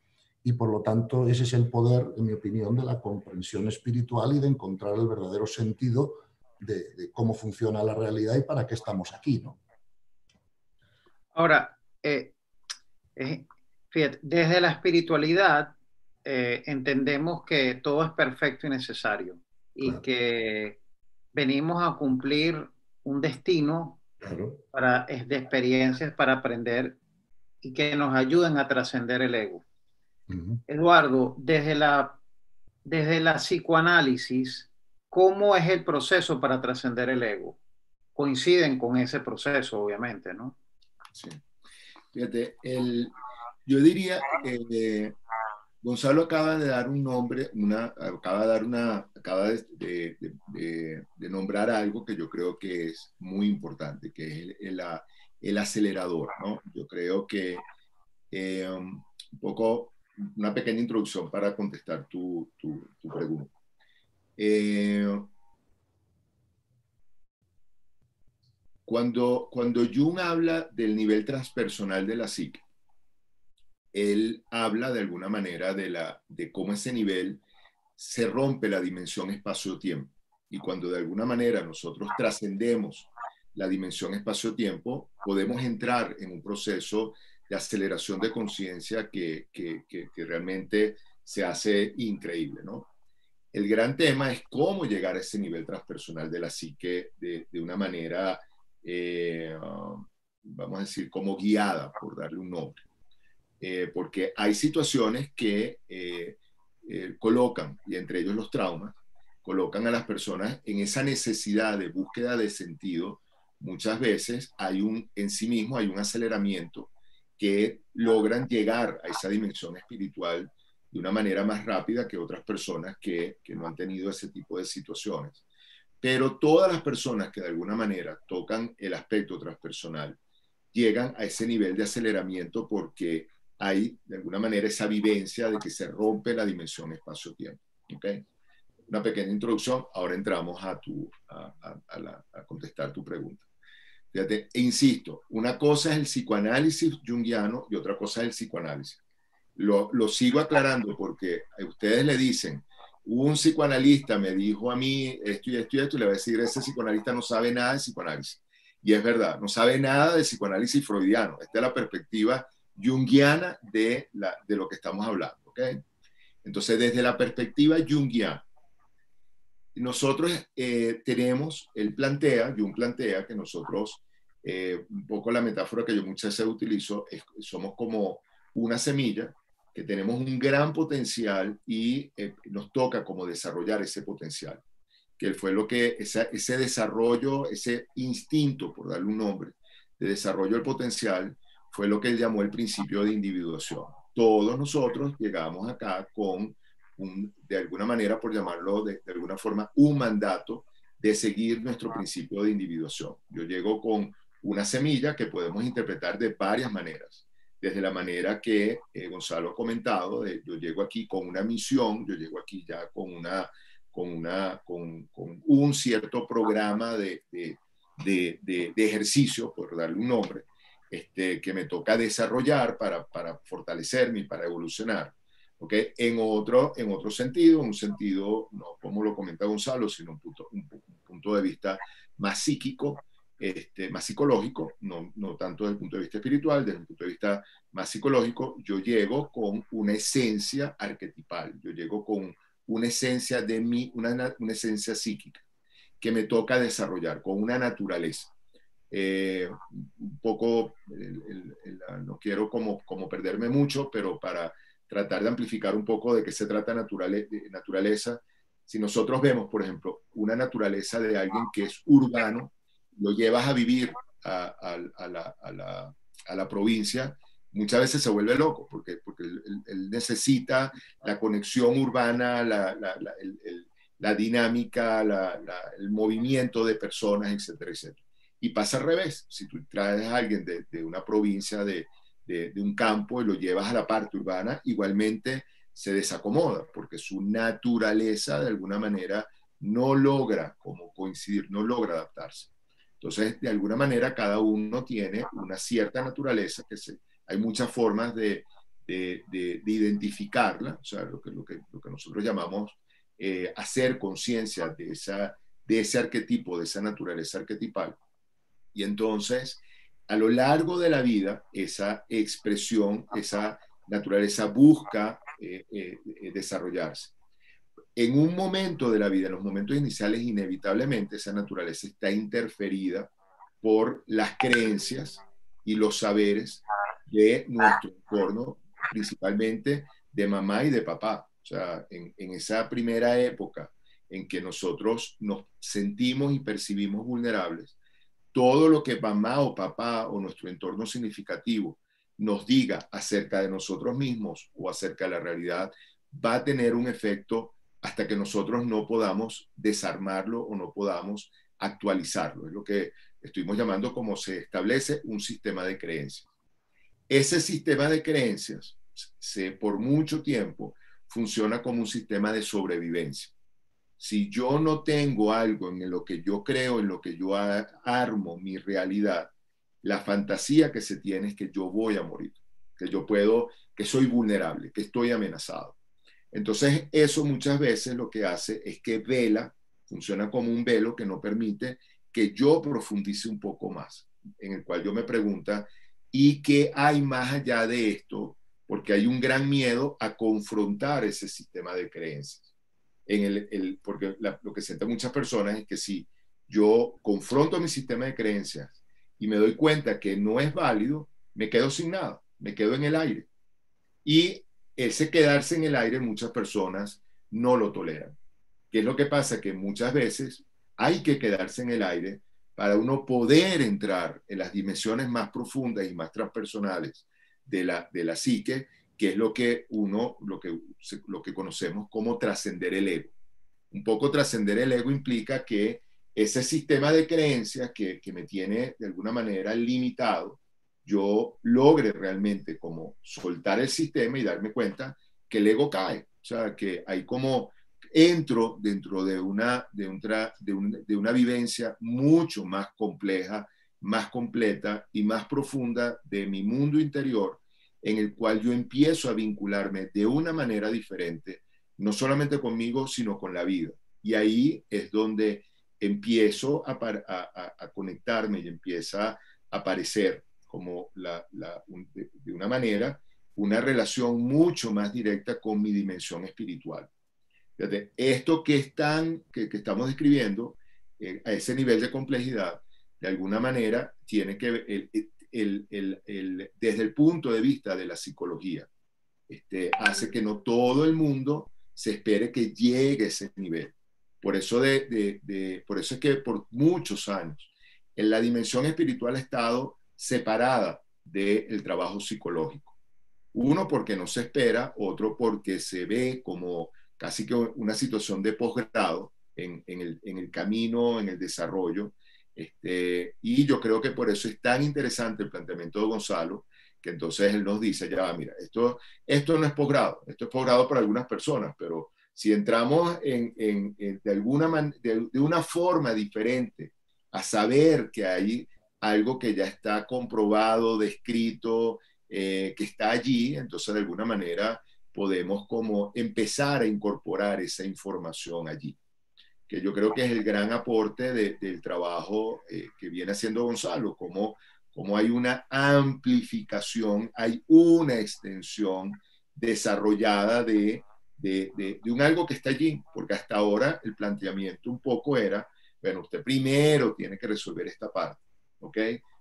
Y por lo tanto, ese es el poder, en mi opinión, de la comprensión espiritual y de encontrar el verdadero sentido de cómo funciona la realidad y para qué estamos aquí, ¿no? Ahora, fíjate, desde la espiritualidad entendemos que todo es perfecto y necesario y Claro, que venimos a cumplir un destino claro. de experiencias para aprender y que nos ayuden a trascender el ego. Uh-huh. Eduardo, desde la psicoanálisis, ¿cómo es el proceso para trascender el ego? Coinciden con ese proceso, obviamente, ¿no? Sí. Fíjate, yo diría, Gonzalo acaba de dar un nombre, acaba de nombrar algo que yo creo que es muy importante, que es el acelerador, ¿no? Yo creo que un poco, una pequeña introducción para contestar tu pregunta. Cuando Jung habla del nivel transpersonal de la psique, él habla de alguna manera de cómo ese nivel se rompe la dimensión espacio-tiempo. Y cuando de alguna manera nosotros trascendemos la dimensión espacio-tiempo, podemos entrar en un proceso de aceleración de conciencia que realmente se hace increíble, ¿no? El gran tema es cómo llegar a ese nivel transpersonal de la psique de una manera, vamos a decir, como guiada, por darle un nombre. Porque hay situaciones que colocan, y entre ellos los traumas, colocan a las personas en esa necesidad de búsqueda de sentido. Muchas veces en sí mismo hay un aceleramiento que logran llegar a esa dimensión espiritual de una manera más rápida que otras personas que no han tenido ese tipo de situaciones. Pero todas las personas que de alguna manera tocan el aspecto transpersonal llegan a ese nivel de aceleramiento porque hay de alguna manera esa vivencia de que se rompe la dimensión espacio-tiempo. ¿Okay? Una pequeña introducción, ahora entramos a contestar tu pregunta. Fíjate, e insisto, una cosa es el psicoanálisis junguiano y otra cosa es el psicoanálisis. Lo sigo aclarando porque a ustedes le dicen, un psicoanalista me dijo a mí esto y esto y esto, y le va a decir, ese psicoanalista no sabe nada de psicoanálisis. Y es verdad, no sabe nada de psicoanálisis freudiano. Esta es la perspectiva junguiana de lo que estamos hablando. ¿Okay? Entonces, desde la perspectiva junguiana, nosotros tenemos, Jung plantea que nosotros, un poco la metáfora que yo muchas veces utilizo, somos como una semilla que tenemos un gran potencial y nos toca como desarrollar ese potencial, que fue lo que ese desarrollo, ese instinto, por darle un nombre, de desarrollo del potencial, fue lo que él llamó el principio de individuación. Todos nosotros llegamos acá con de alguna manera, por llamarlo de alguna forma, un mandato de seguir nuestro principio de individuación. Yo llego con una semilla que podemos interpretar de varias maneras. Desde la manera que Gonzalo ha comentado, yo llego aquí con una misión, yo llego aquí ya con un cierto programa de ejercicio, por darle un nombre, que me toca desarrollar para fortalecerme y para evolucionar. ¿Okay? En otro sentido, un sentido, no como lo comenta Gonzalo, sino un punto de vista más psíquico, más psicológico, no tanto desde el punto de vista espiritual, desde el punto de vista más psicológico, yo llego con una esencia arquetipal, yo llego con una esencia de mí, una esencia psíquica, que me toca desarrollar, con una naturaleza. Un poco, no quiero como perderme mucho, pero para tratar de amplificar un poco de qué se trata naturaleza. Si nosotros vemos, por ejemplo, una naturaleza de alguien que es urbano, lo llevas a vivir a la provincia, muchas veces se vuelve loco, porque él necesita la conexión urbana, la dinámica, el movimiento de personas, etcétera, etcétera. Y pasa al revés, si tú traes a alguien de una provincia, de un campo y lo llevas a la parte urbana, igualmente se desacomoda porque su naturaleza de alguna manera no logra como coincidir, no logra adaptarse. Entonces, de alguna manera, cada uno tiene una cierta naturaleza hay muchas formas de identificarla, o sea, lo que nosotros llamamos hacer conciencia de ese arquetipo, de esa naturaleza arquetipal. Y entonces, a lo largo de la vida, esa expresión, esa naturaleza busca desarrollarse. En un momento de la vida, en los momentos iniciales, inevitablemente esa naturaleza está interferida por las creencias y los saberes de nuestro entorno, principalmente de mamá y de papá. O sea, en esa primera época en que nosotros nos sentimos y percibimos vulnerables, todo lo que mamá o papá o nuestro entorno significativo nos diga acerca de nosotros mismos o acerca de la realidad va a tener un efecto hasta que nosotros no podamos desarmarlo o no podamos actualizarlo. Es lo que estuvimos llamando como se establece un sistema de creencias. Ese sistema de creencias por mucho tiempo funciona como un sistema de sobrevivencia. Si yo no tengo algo en lo que yo creo, en lo que yo armo mi realidad, la fantasía que se tiene es que yo voy a morir, que soy vulnerable, que estoy amenazado. Entonces, eso muchas veces lo que hace es que funciona como un velo que no permite que yo profundice un poco más, en el cual yo me pregunto, ¿y qué hay más allá de esto? Porque hay un gran miedo a confrontar ese sistema de creencias. Porque lo que sienten muchas personas es que si yo confronto mi sistema de creencias y me doy cuenta que no es válido, me quedo sin nada, me quedo en el aire. Y ese quedarse en el aire muchas personas no lo toleran. ¿Qué es lo que pasa? Que muchas veces hay que quedarse en el aire para uno poder entrar en las dimensiones más profundas y más transpersonales de la psique, que es lo que conocemos como trascender el ego. Un poco trascender el ego implica que ese sistema de creencias que me tiene de alguna manera limitado, yo logre realmente como soltar el sistema y darme cuenta que el ego cae. O sea, que hay como entro dentro de una vivencia mucho más compleja más completa y más profunda de mi mundo interior, en el cual yo empiezo a vincularme de una manera diferente, no solamente conmigo, sino con la vida. Y ahí es donde empiezo a conectarme y empieza a aparecer como de una manera una relación mucho más directa con mi dimensión espiritual. Fíjate, esto que estamos describiendo, a ese nivel de complejidad, de alguna manera tiene que ver desde el punto de vista de la psicología, hace que no todo el mundo se espere que llegue a ese nivel. Por eso, por eso es que por muchos años en la dimensión espiritual ha estado separada del trabajo psicológico. Uno, porque no se espera; otro, porque se ve como casi que una situación de posgrado en el camino, en el desarrollo. Y yo creo que por eso es tan interesante el planteamiento de Gonzalo, que entonces él nos dice, ya, mira, esto no es posgrado, esto es posgrado para algunas personas, pero si entramos de una forma diferente a saber que hay algo que ya está comprobado, descrito, que está allí, entonces de alguna manera podemos como empezar a incorporar esa información allí, que yo creo que es el gran aporte del trabajo que viene haciendo Gonzalo, como hay una amplificación, hay una extensión desarrollada de un algo que está allí, porque hasta ahora el planteamiento un poco era, bueno, usted primero tiene que resolver esta parte, ¿ok?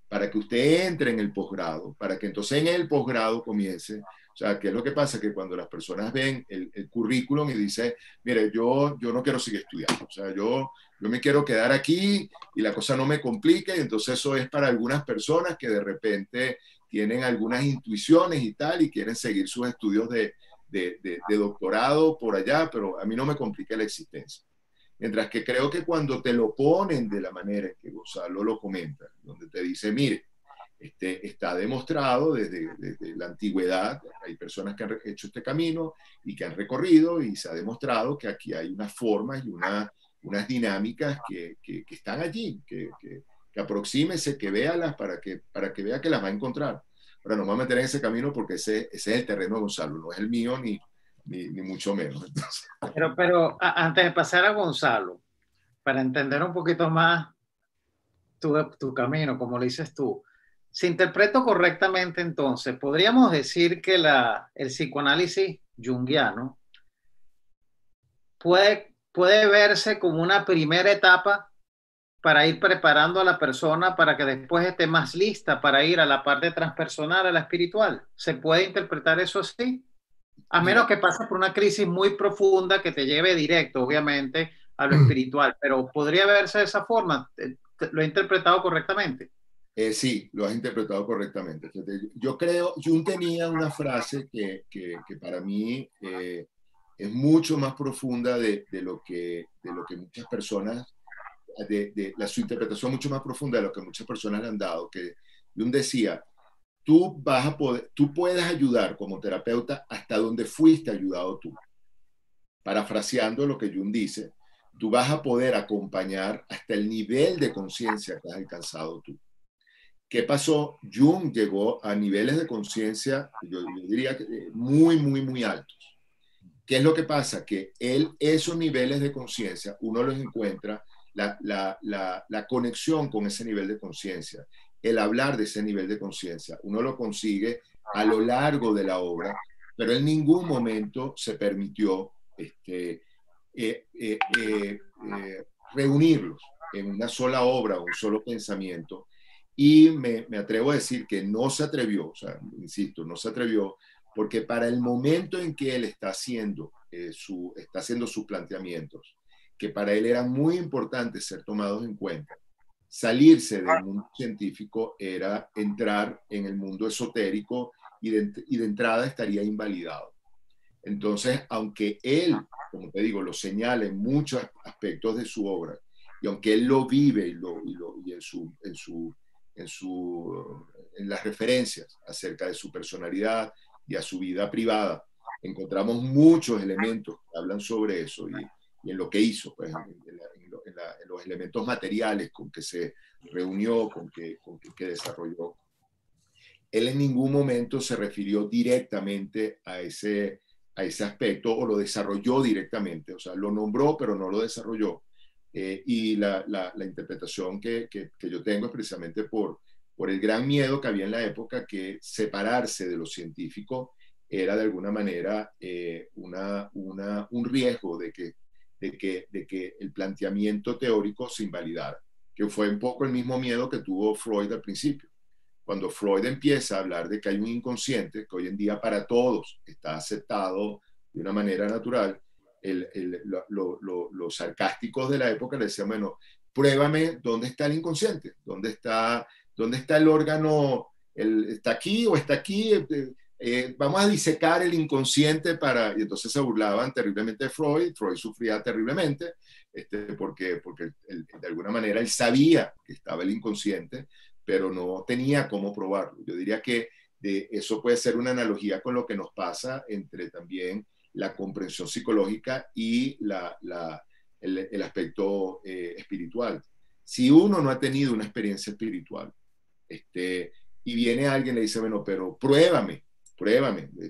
Para que usted entre en el posgrado, para que entonces en el posgrado comience. O sea, ¿qué es lo que pasa? Que cuando las personas ven el currículum y dicen, mire, yo no quiero seguir estudiando, o sea, yo me quiero quedar aquí y la cosa no me complica, y entonces eso es para algunas personas que de repente tienen algunas intuiciones y tal, y quieren seguir sus estudios de doctorado por allá, pero a mí no me complica la existencia. Mientras que creo que cuando te lo ponen de la manera en que Gonzalo lo comenta, donde te dice, mire, está demostrado desde la antigüedad, hay personas que han hecho este camino y que han recorrido, y se ha demostrado que aquí hay unas formas y unas dinámicas que están allí, que aproxímese, que véalas para que vea que las va a encontrar. Ahora, no me voy a meter en ese camino porque ese es el terreno de Gonzalo, no es el mío ni mucho menos. Entonces. Pero antes de pasar a Gonzalo, para entender un poquito más tu camino, como lo dices tú, si interpreto correctamente, entonces, podríamos decir que el psicoanálisis junguiano puede verse como una primera etapa para ir preparando a la persona para que después esté más lista para ir a la parte transpersonal, a la espiritual. ¿Se puede interpretar eso así? A menos que pases por una crisis muy profunda que te lleve directo, obviamente, a lo espiritual, pero podría verse de esa forma. ¿Lo he interpretado correctamente? Sí, lo has interpretado correctamente. Yo creo, Jung tenía una frase que para mí es mucho más profunda de lo que muchas personas, su interpretación mucho más profunda de lo que muchas personas le han dado, que Jung decía, tú puedes ayudar como terapeuta hasta donde fuiste ayudado tú. Parafraseando lo que Jung dice, tú vas a poder acompañar hasta el nivel de conciencia que has alcanzado tú. ¿Qué pasó? Jung llegó a niveles de conciencia, yo diría que muy, muy, muy altos. ¿Qué es lo que pasa? Que esos niveles de conciencia, uno los encuentra, la conexión con ese nivel de conciencia, el hablar de ese nivel de conciencia, uno lo consigue a lo largo de la obra, pero en ningún momento se permitió reunirlos en una sola obra, un solo pensamiento. Y me atrevo a decir que no se atrevió, o sea, insisto, no se atrevió, porque para el momento en que él está haciendo sus planteamientos, que para él era muy importante ser tomados en cuenta, salirse del mundo científico era entrar en el mundo esotérico, y de entrada estaría invalidado. Entonces, aunque él, como te digo, lo señala en muchos aspectos de su obra, y aunque él lo vive y en las referencias acerca de su personalidad y a su vida privada, encontramos muchos elementos que hablan sobre eso, y en lo que hizo, pues, en los elementos materiales con que se reunió, que desarrolló, él en ningún momento se refirió directamente a ese aspecto o lo desarrolló directamente, o sea, lo nombró pero no lo desarrolló. Y la interpretación que yo tengo es precisamente por el gran miedo que había en la época, que separarse de lo científico era de alguna manera un riesgo de que el planteamiento teórico se invalidara, que fue un poco el mismo miedo que tuvo Freud al principio. Cuando Freud empieza a hablar de que hay un inconsciente, que hoy en día para todos está aceptado de una manera natural, los sarcásticos de la época le decían, bueno, pruébame dónde está el inconsciente, dónde está el órgano, está aquí o está aquí, vamos a disecar el inconsciente para... Y entonces se burlaban terriblemente de Freud. Freud sufría terriblemente, porque de alguna manera él sabía que estaba el inconsciente, pero no tenía cómo probarlo. Yo diría que eso puede ser una analogía con lo que nos pasa entre también la comprensión psicológica y el aspecto espiritual. Si uno no ha tenido una experiencia espiritual, y viene alguien y le dice, bueno, pero pruébame,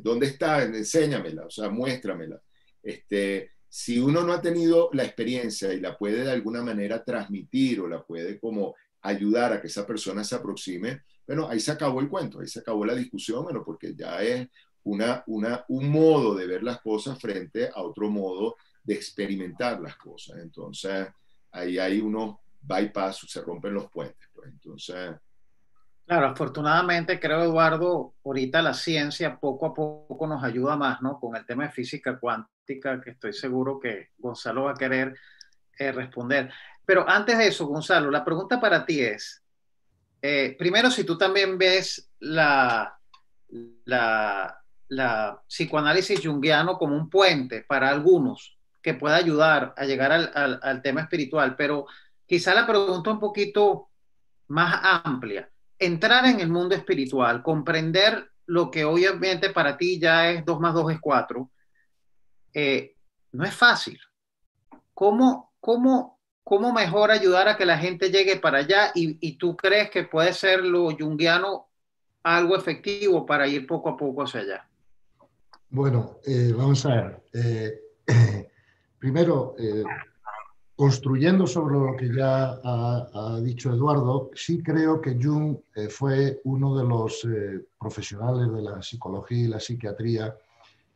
¿dónde está? Enséñamela, o sea, muéstramela. Si uno no ha tenido la experiencia y la puede de alguna manera transmitir o la puede como ayudar a que esa persona se aproxime, bueno, ahí se acabó el cuento, ahí se acabó la discusión, bueno, porque ya es un modo de ver las cosas frente a otro modo de experimentar las cosas. Entonces, ahí hay unos bypass, se rompen los puentes. Pues. Entonces... Claro, afortunadamente creo, Eduardo, ahorita la ciencia poco a poco nos ayuda más, ¿no? Con el tema de física cuántica, que estoy seguro que Gonzalo va a querer responder. Pero antes de eso, Gonzalo, la pregunta para ti es, primero, si tú también ves la psicoanálisis junguiano como un puente para algunos que pueda ayudar a llegar al tema espiritual, pero quizá la pregunta un poquito más amplia. Entrar en el mundo espiritual, comprender lo que obviamente para ti ya es 2 más 2 es 4, no es fácil. ¿Cómo mejor ayudar a que la gente llegue para allá y tú crees que puede ser lo junguiano algo efectivo para ir poco a poco hacia allá? Bueno, vamos a ver. Primero, construyendo sobre lo que ya ha dicho Eduardo, sí creo que Jung fue uno de los profesionales de la psicología y la psiquiatría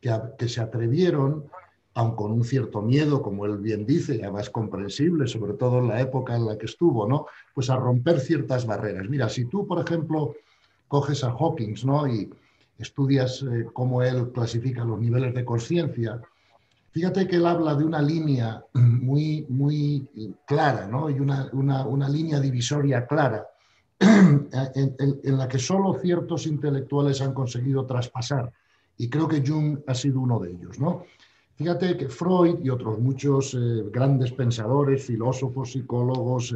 que se atrevieron, aun con un cierto miedo, como él bien dice, y además comprensible, sobre todo en la época en la que estuvo, ¿no? Pues a romper ciertas barreras. Mira, si tú, por ejemplo, coges a Hawking, ¿no? Y estudias cómo él clasifica los niveles de conciencia, fíjate que él habla de una línea muy clara, ¿no? Y una línea divisoria clara en la que solo ciertos intelectuales han conseguido traspasar. Y creo que Jung ha sido uno de ellos, ¿no? Fíjate que Freud y otros muchos grandes pensadores, filósofos, psicólogos,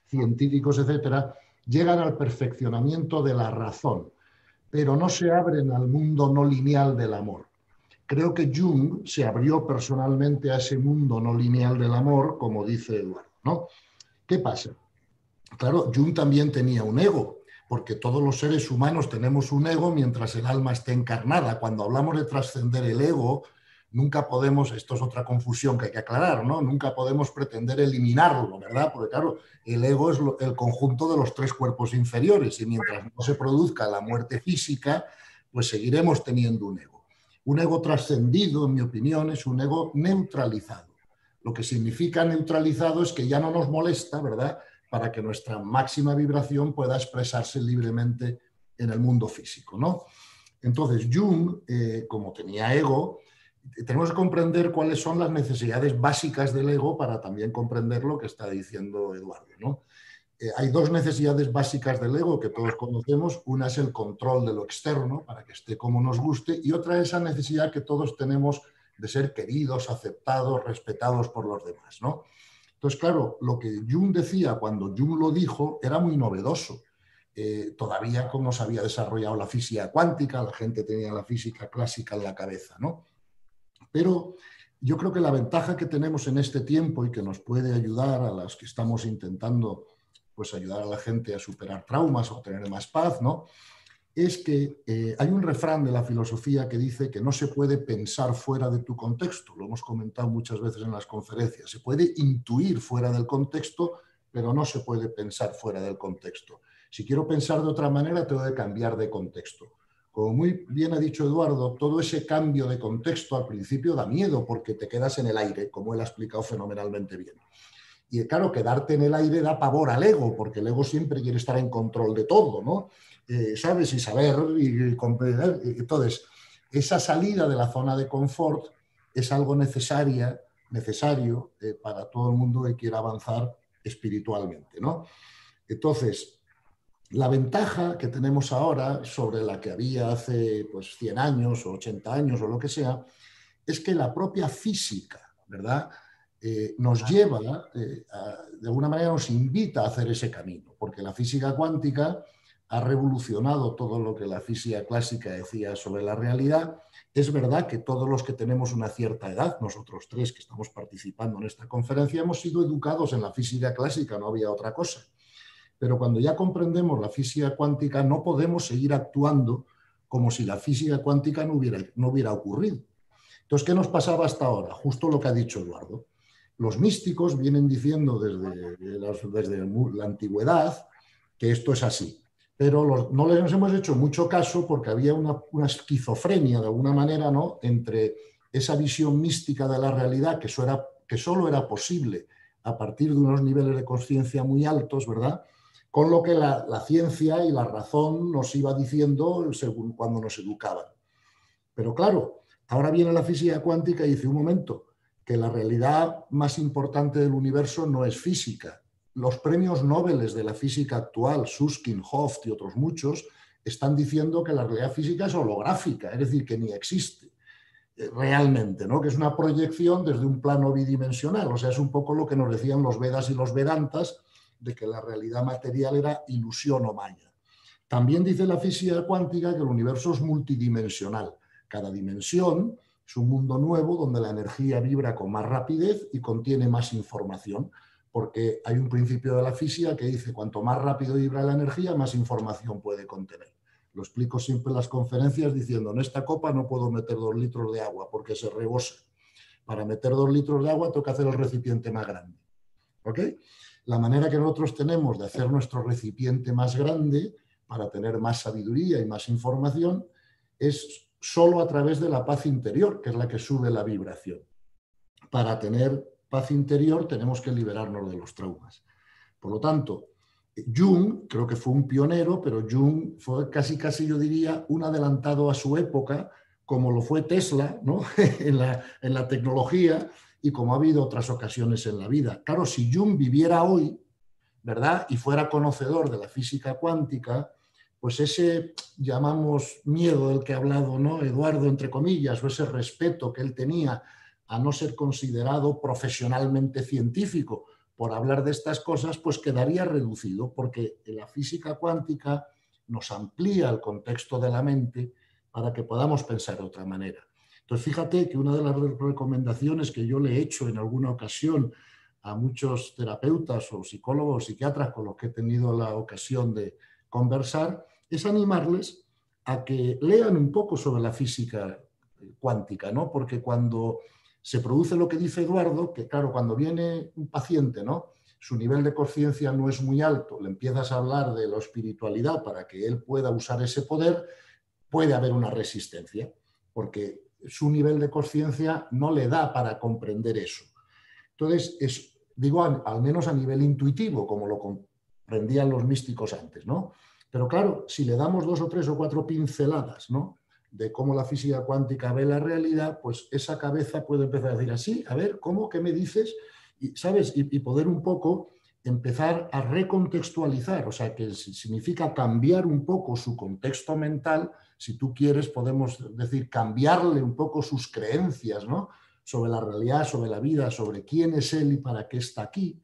científicos, etcétera, llegan al perfeccionamiento de la razón, pero no se abren al mundo no lineal del amor. Creo que Jung se abrió personalmente a ese mundo no lineal del amor, como dice Eduardo, ¿no? ¿Qué pasa? Claro, Jung también tenía un ego, porque todos los seres humanos tenemos un ego mientras el alma esté encarnada. Cuando hablamos de trascender el ego, nunca podemos, esto es otra confusión que hay que aclarar, ¿no? Nunca podemos pretender eliminarlo, ¿verdad? Porque claro, el ego es el conjunto de los 3 cuerpos inferiores y mientras no se produzca la muerte física, pues seguiremos teniendo un ego. Un ego trascendido, en mi opinión, es un ego neutralizado. Lo que significa neutralizado es que ya no nos molesta, ¿verdad?, para que nuestra máxima vibración pueda expresarse libremente en el mundo físico, ¿no? Entonces, Jung, como tenía ego, tenemos que comprender cuáles son las necesidades básicas del ego para también comprender lo que está diciendo Eduardo, ¿no? Hay 2 necesidades básicas del ego que todos conocemos. Una es el control de lo externo, para que esté como nos guste, y otra es esa necesidad que todos tenemos de ser queridos, aceptados, respetados por los demás, ¿no? Entonces, claro, lo que Jung decía cuando Jung lo dijo era muy novedoso. Todavía como se había desarrollado la física cuántica, la gente tenía la física clásica en la cabeza, ¿no? Pero yo creo que la ventaja que tenemos en este tiempo y que nos puede ayudar a los que estamos intentando pues, ayudar a la gente a superar traumas o tener más paz, ¿no? Es que hay un refrán de la filosofía que dice que no se puede pensar fuera de tu contexto. Lo hemos comentado muchas veces en las conferencias. Se puede intuir fuera del contexto, pero no se puede pensar fuera del contexto. Si quiero pensar de otra manera, tengo que cambiar de contexto. Como muy bien ha dicho Eduardo, todo ese cambio de contexto al principio da miedo porque te quedas en el aire, como él ha explicado fenomenalmente bien. Y claro, quedarte en el aire da pavor al ego, porque el ego siempre quiere estar en control de todo, ¿no? ¿Sabes? Y saber y comprender. Entonces, esa salida de la zona de confort es algo necesario para todo el mundo que quiera avanzar espiritualmente, ¿no? Entonces, la ventaja que tenemos ahora sobre la que había hace pues, 100 años o 80 años o lo que sea, es que la propia física, ¿verdad? Nos lleva, de alguna manera nos invita a hacer ese camino, porque la física cuántica ha revolucionado todo lo que la física clásica decía sobre la realidad. Es verdad que todos los que tenemos una cierta edad, nosotros tres que estamos participando en esta conferencia, hemos sido educados en la física clásica, no había otra cosa. Pero cuando ya comprendemos la física cuántica, no podemos seguir actuando como si la física cuántica no hubiera ocurrido. Entonces, ¿qué nos pasaba hasta ahora? Justo lo que ha dicho Eduardo. Los místicos vienen diciendo desde la antigüedad que esto es así, pero no les hemos hecho mucho caso porque había una esquizofrenia, de alguna manera, ¿no?, entre esa visión mística de la realidad que solo era posible a partir de unos niveles de conciencia muy altos, ¿verdad?, con lo que la ciencia y la razón nos iba diciendo según cuando nos educaban. Pero claro, ahora viene la física cuántica y dice, un momento, que la realidad más importante del universo no es física. Los premios Nobel de la física actual, Susskind, Hooft y otros muchos, están diciendo que la realidad física es holográfica, es decir, que ni existe realmente, ¿no?, que es una proyección desde un plano bidimensional. O sea, es un poco lo que nos decían los Vedas y los Vedantas, de que la realidad material era ilusión o maya. También dice la física cuántica que el universo es multidimensional. Cada dimensión es un mundo nuevo donde la energía vibra con más rapidez y contiene más información, porque hay un principio de la física que dice cuanto más rápido vibra la energía, más información puede contener. Lo explico siempre en las conferencias diciendo, en esta copa no puedo meter 2 litros de agua porque se rebosa. Para meter 2 litros de agua tengo que hacer el recipiente más grande. ¿Ok? La manera que nosotros tenemos de hacer nuestro recipiente más grande para tener más sabiduría y más información es solo a través de la paz interior, que es la que sube la vibración. Para tener paz interior tenemos que liberarnos de los traumas. Por lo tanto, Jung creo que fue un pionero, pero Jung fue casi yo diría un adelantado a su época, como lo fue Tesla, ¿no?, en la tecnología, y como ha habido otras ocasiones en la vida. Claro, si Jung viviera hoy, ¿verdad?, y fuera conocedor de la física cuántica, pues ese, llamamos miedo del que ha hablado, ¿no?, Eduardo, entre comillas, o ese respeto que él tenía a no ser considerado profesionalmente científico por hablar de estas cosas, pues quedaría reducido, porque la física cuántica nos amplía el contexto de la mente para que podamos pensar de otra manera. Entonces, fíjate que una de las recomendaciones que yo le he hecho en alguna ocasión a muchos terapeutas o psicólogos o psiquiatras con los que he tenido la ocasión de conversar es animarles a que lean un poco sobre la física cuántica, ¿no? Porque cuando se produce lo que dice Eduardo, que claro, cuando viene un paciente, ¿no?, su nivel de conciencia no es muy alto, le empiezas a hablar de la espiritualidad para que él pueda usar ese poder, puede haber una resistencia, porque su nivel de conciencia no le da para comprender eso. Entonces, digo, al menos a nivel intuitivo, como lo comprendían los místicos antes, ¿no? Pero claro, si le damos 2 o 3 o 4 pinceladas, ¿no?, de cómo la física cuántica ve la realidad, pues esa cabeza puede empezar a decir así, a ver, ¿cómo? ¿Qué me dices? Y, ¿sabes? Y poder un poco empezar a recontextualizar, o sea, que significa cambiar un poco su contexto mental, si tú quieres, podemos decir, cambiarle un poco sus creencias, ¿no?, sobre la realidad, sobre la vida, sobre quién es él y para qué está aquí,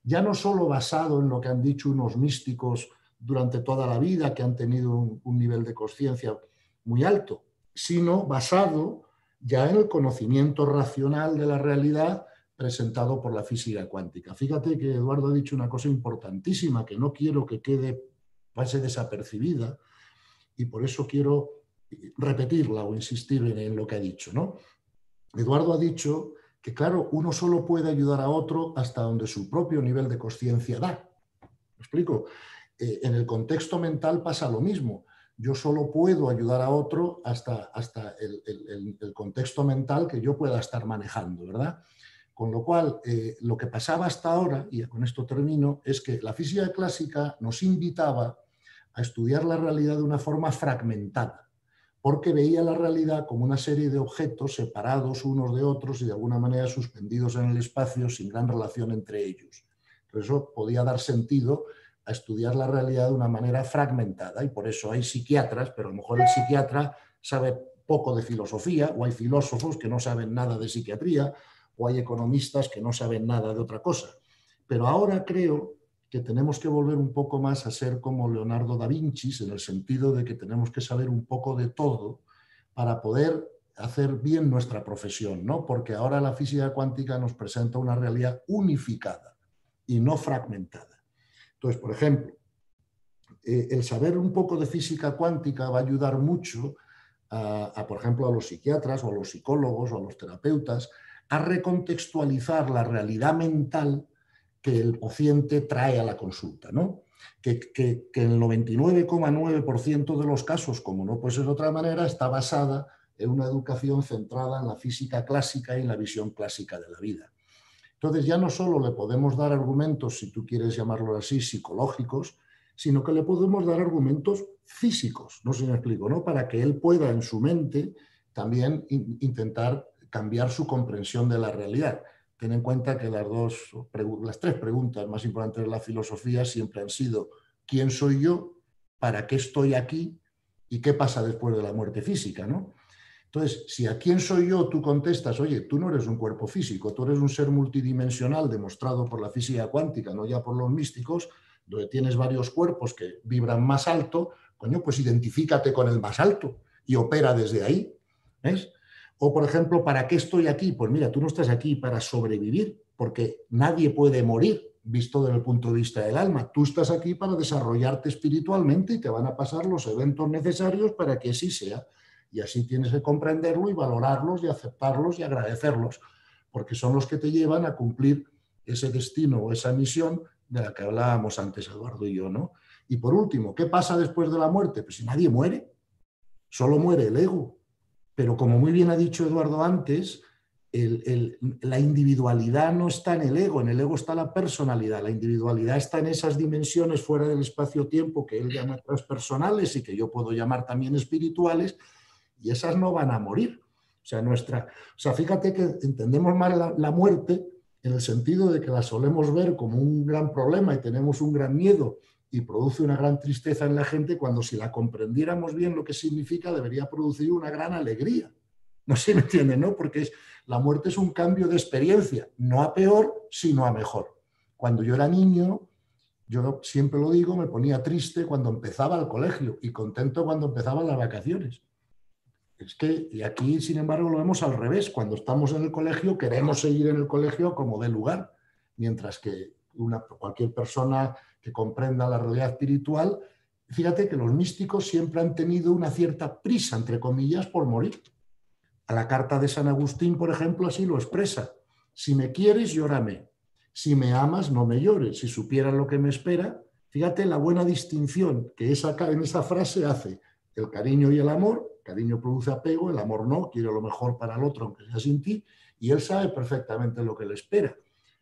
ya no solo basado en lo que han dicho unos místicos durante toda la vida, que han tenido un nivel de conciencia muy alto, sino basado ya en el conocimiento racional de la realidad presentado por la física cuántica. Fíjate que Eduardo ha dicho una cosa importantísima que no quiero que pase desapercibida, y por eso quiero repetirla o insistir en lo que ha dicho, ¿no? Eduardo ha dicho que, claro, uno solo puede ayudar a otro hasta donde su propio nivel de consciencia da. ¿Me explico? En el contexto mental pasa lo mismo. Yo solo puedo ayudar a otro hasta el contexto mental que yo pueda estar manejando, ¿verdad? Con lo cual, lo que pasaba hasta ahora, y con esto termino, es que la física clásica nos invitaba a estudiar la realidad de una forma fragmentada, porque veía la realidad como una serie de objetos separados unos de otros y de alguna manera suspendidos en el espacio sin gran relación entre ellos. Por eso podía dar sentido a estudiar la realidad de una manera fragmentada, y por eso hay psiquiatras, pero a lo mejor el psiquiatra sabe poco de filosofía, o hay filósofos que no saben nada de psiquiatría, o hay economistas que no saben nada de otra cosa. Pero ahora creo que tenemos que volver un poco más a ser como Leonardo da Vinci, en el sentido de que tenemos que saber un poco de todo para poder hacer bien nuestra profesión, ¿no? Porque ahora la física cuántica nos presenta una realidad unificada y no fragmentada. Entonces, por ejemplo, el saber un poco de física cuántica va a ayudar mucho por ejemplo, a los psiquiatras o a los psicólogos o a los terapeutas a recontextualizar la realidad mental que el paciente trae a la consulta, ¿no? Que en el 99,9% de los casos, como no puede ser de otra manera, está basada en una educación centrada en la física clásica y en la visión clásica de la vida. Entonces ya no solo le podemos dar argumentos, si tú quieres llamarlo así, psicológicos, sino que le podemos dar argumentos físicos, no sé si me explico, ¿no? Para que él pueda en su mente también intentar cambiar su comprensión de la realidad. Ten en cuenta que las tres preguntas más importantes de la filosofía siempre han sido: ¿quién soy yo? ¿Para qué estoy aquí? ¿Y qué pasa después de la muerte física, ¿no? Entonces, si a quién soy yo tú contestas, oye, tú no eres un cuerpo físico, tú eres un ser multidimensional demostrado por la física cuántica, no ya por los místicos, donde tienes varios cuerpos que vibran más alto, coño, pues identifícate con el más alto y opera desde ahí, ¿ves? O, por ejemplo, ¿para qué estoy aquí? Pues mira, tú no estás aquí para sobrevivir, porque nadie puede morir visto desde el punto de vista del alma. Tú estás aquí para desarrollarte espiritualmente y te van a pasar los eventos necesarios para que así sea. Y así tienes que comprenderlo y valorarlos y aceptarlos y agradecerlos, porque son los que te llevan a cumplir ese destino o esa misión de la que hablábamos antes Eduardo y yo, ¿no? Y por último, ¿qué pasa después de la muerte? Pues si nadie muere, solo muere el ego. Pero como muy bien ha dicho Eduardo antes, la individualidad no está en el ego está la personalidad, la individualidad está en esas dimensiones fuera del espacio-tiempo que él llama transpersonales y que yo puedo llamar también espirituales, y esas no van a morir. O sea, fíjate que entendemos mal la muerte en el sentido de que la solemos ver como un gran problema y tenemos un gran miedo y produce una gran tristeza en la gente, cuando si la comprendiéramos bien lo que significa, debería producir una gran alegría. No sé si me entienden, ¿no? Porque la muerte es un cambio de experiencia, no a peor, sino a mejor. Cuando yo era niño, yo siempre lo digo, me ponía triste cuando empezaba el colegio y contento cuando empezaban las vacaciones. Y aquí, sin embargo, lo vemos al revés. Cuando estamos en el colegio, queremos seguir en el colegio como dé lugar, mientras que cualquier persona que comprenda la realidad espiritual, fíjate que los místicos siempre han tenido una cierta prisa, entre comillas, por morir. A la carta de San Agustín, por ejemplo, así lo expresa: si me quieres, llórame; si me amas, no me llores; si supieras lo que me espera. Fíjate la buena distinción que en esa frase hace el cariño y el amor. El cariño produce apego, el amor no, quiere lo mejor para el otro aunque sea sin ti, y él sabe perfectamente lo que le espera.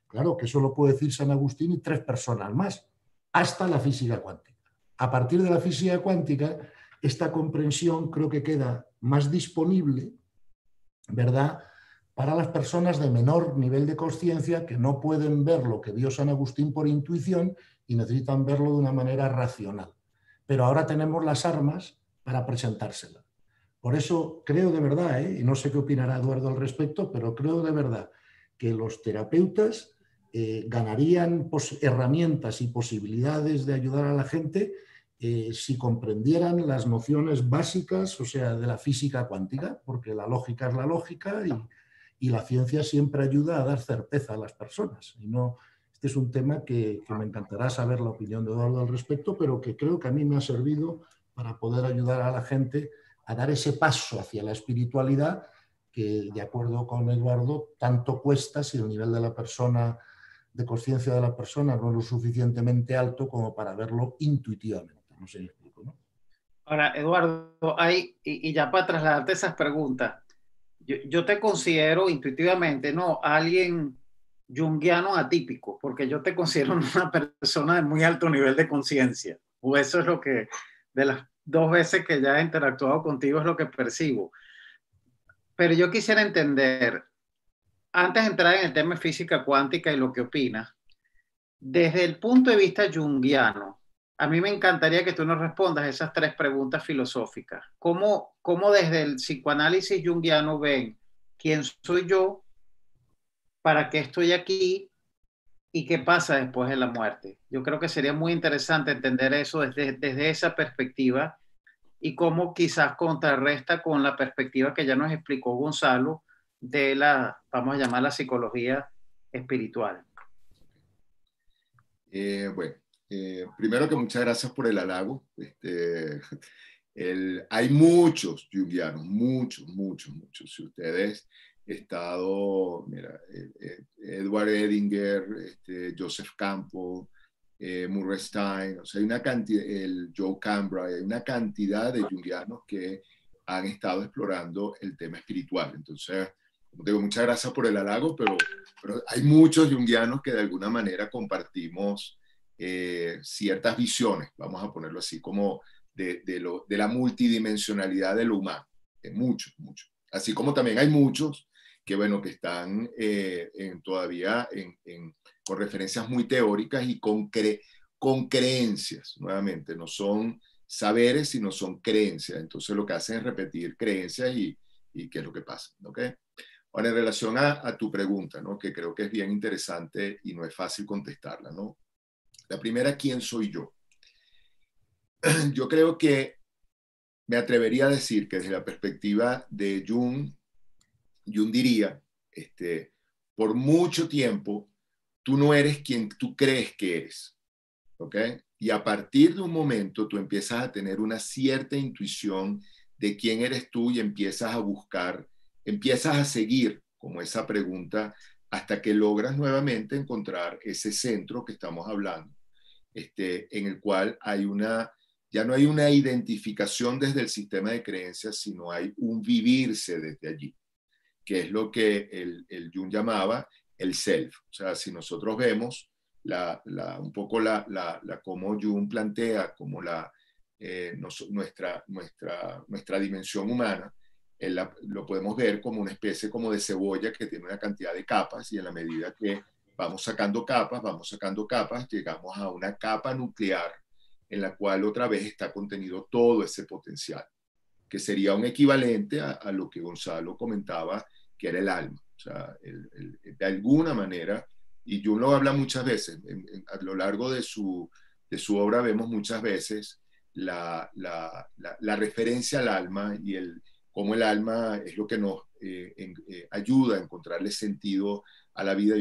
Claro que eso lo puede decir San Agustín y tres personas más, hasta la física cuántica. A partir de la física cuántica, esta comprensión creo que queda más disponible, ¿verdad?, para las personas de menor nivel de consciencia, que no pueden ver lo que vio San Agustín por intuición y necesitan verlo de una manera racional. Pero ahora tenemos las armas para presentársela. Por eso creo de verdad, y no sé qué opinará Eduardo al respecto, pero creo de verdad que los terapeutas ganarían herramientas y posibilidades de ayudar a la gente si comprendieran las nociones básicas, o sea, de la física cuántica, porque la lógica es la lógica y la ciencia siempre ayuda a dar certeza a las personas. Y no, este es un tema que me encantará saber la opinión de Eduardo al respecto, pero que creo que a mí me ha servido para poder ayudar a la gente a dar ese paso hacia la espiritualidad que, de acuerdo con Eduardo, tanto cuesta si el nivel de la persona, de conciencia de la persona, no es lo suficientemente alto como para verlo intuitivamente. No sé si me explico, ¿no? Ahora, Eduardo, y ya para trasladarte esas preguntas, yo te considero intuitivamente, ¿no? Alguien junguiano atípico, porque yo te considero una persona de muy alto nivel de conciencia. O eso es lo que, de las 2 veces que ya he interactuado contigo, es lo que percibo. Pero yo quisiera entender, antes de entrar en el tema de física cuántica y lo que opinas, desde el punto de vista junguiano, a mí me encantaría que tú nos respondas esas 3 preguntas filosóficas. ¿Cómo desde el psicoanálisis junguiano ven quién soy yo, para qué estoy aquí y qué pasa después de la muerte? Yo creo que sería muy interesante entender eso desde esa perspectiva y cómo quizás contrarresta con la perspectiva que ya nos explicó Gonzalo de la, vamos a llamar la psicología espiritual. Bueno, primero que muchas gracias por el halago. Hay muchos junguianos, muchos. Si ustedes han estado, mira, Edward Edinger, Joseph Campbell, Murray Stein, o sea, hay una cantidad, el Joe Cambray, hay una cantidad de junguianos que han estado explorando el tema espiritual. Entonces, como te digo, muchas gracias por el halago, pero hay muchos junguianos que de alguna manera compartimos ciertas visiones, vamos a ponerlo así, como de la multidimensionalidad de lo humano. Muchos. Así como también hay muchos que, bueno, que están todavía con referencias muy teóricas y con creencias, nuevamente, no son saberes, sino son creencias. Entonces lo que hacen es repetir creencias y qué es lo que pasa, ¿ok? Ahora, en relación a tu pregunta, ¿no? Que creo que es bien interesante y no es fácil contestarla, ¿no? La primera, ¿quién soy yo? Yo creo que me atrevería a decir que desde la perspectiva de Jung diría, por mucho tiempo, tú no eres quien tú crees que eres, ¿ok? Y a partir de un momento tú empiezas a tener una cierta intuición de quién eres tú y empiezas a buscar, empiezas a seguir como esa pregunta hasta que logras nuevamente encontrar ese centro que estamos hablando, en el cual ya no hay una identificación desde el sistema de creencias, sino hay un vivirse desde allí, que es lo que el Jung llamaba el self. O sea, si nosotros vemos un poco cómo Jung plantea como nuestra dimensión humana, lo podemos ver como una especie como de cebolla que tiene una cantidad de capas, y en la medida que vamos sacando capas, llegamos a una capa nuclear en la cual otra vez está contenido todo ese potencial, que sería un equivalente a lo que Gonzalo comentaba, que era el alma. O sea, de alguna manera, y Jung lo habla muchas veces, a lo largo de su obra vemos muchas veces la referencia al alma y cómo el alma es lo que nos ayuda a encontrarle sentido a la vida,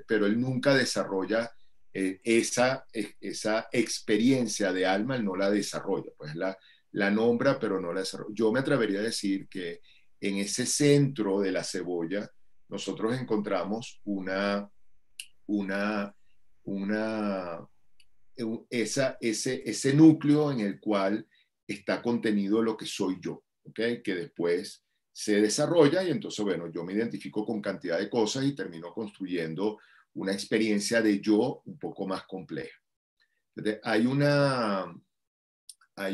pero él nunca desarrolla esa experiencia de alma, él no la desarrolla, pues la nombra, pero no la desarrolla. Yo me atrevería a decir que en ese centro de la cebolla nosotros encontramos ese núcleo en el cual está contenido lo que soy yo, ¿okay? Que después se desarrolla y entonces, bueno, yo me identifico con cantidad de cosas y termino construyendo una experiencia de yo un poco más compleja. Entonces, hay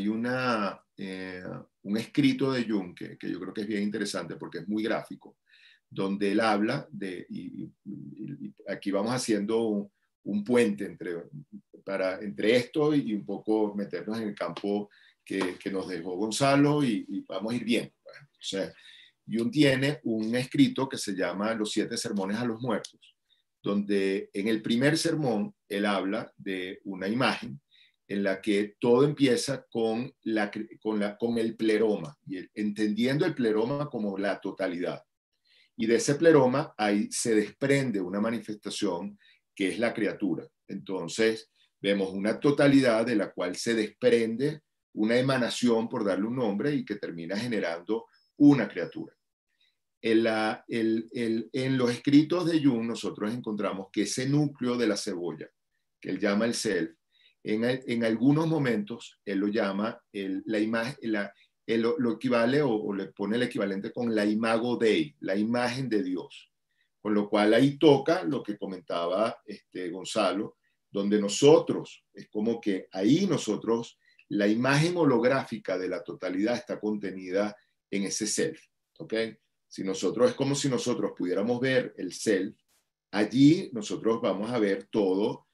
un escrito de Jung que yo creo que es bien interesante porque es muy gráfico, donde él habla y aquí vamos haciendo un puente entre esto y un poco meternos en el campo que nos dejó Gonzalo y vamos a ir bien. O sea, Jung tiene un escrito que se llama Los 7 sermones a los muertos, donde en el primer sermón él habla de una imagen en la que todo empieza con el pleroma, entendiendo el pleroma como la totalidad. Y de ese pleroma ahí se desprende una manifestación que es la criatura. Entonces vemos una totalidad de la cual se desprende una emanación, por darle un nombre, y que termina generando una criatura. En los escritos de Jung nosotros encontramos que ese núcleo de la cebolla, que él llama el self, en algunos momentos él lo llama la imagen, lo equivale o le pone el equivalente con la imago Dei, la imagen de Dios. Con lo cual ahí toca lo que comentaba Gonzalo, donde nosotros, es como que ahí nosotros, la imagen holográfica de la totalidad está contenida en ese self, ¿ok? Si nosotros, es como si nosotros pudiéramos ver el self, allí nosotros vamos a ver todo,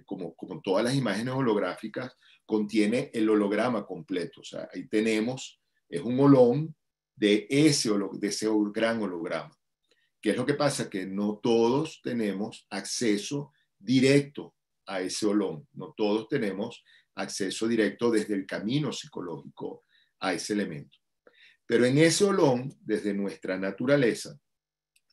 como todas las imágenes holográficas, contiene el holograma completo. O sea, ahí tenemos, es un holón de ese gran holograma. ¿Qué es lo que pasa? Que no todos tenemos acceso directo a ese holón. No todos tenemos acceso directo desde el camino psicológico a ese elemento. Pero en ese holón, desde nuestra naturaleza,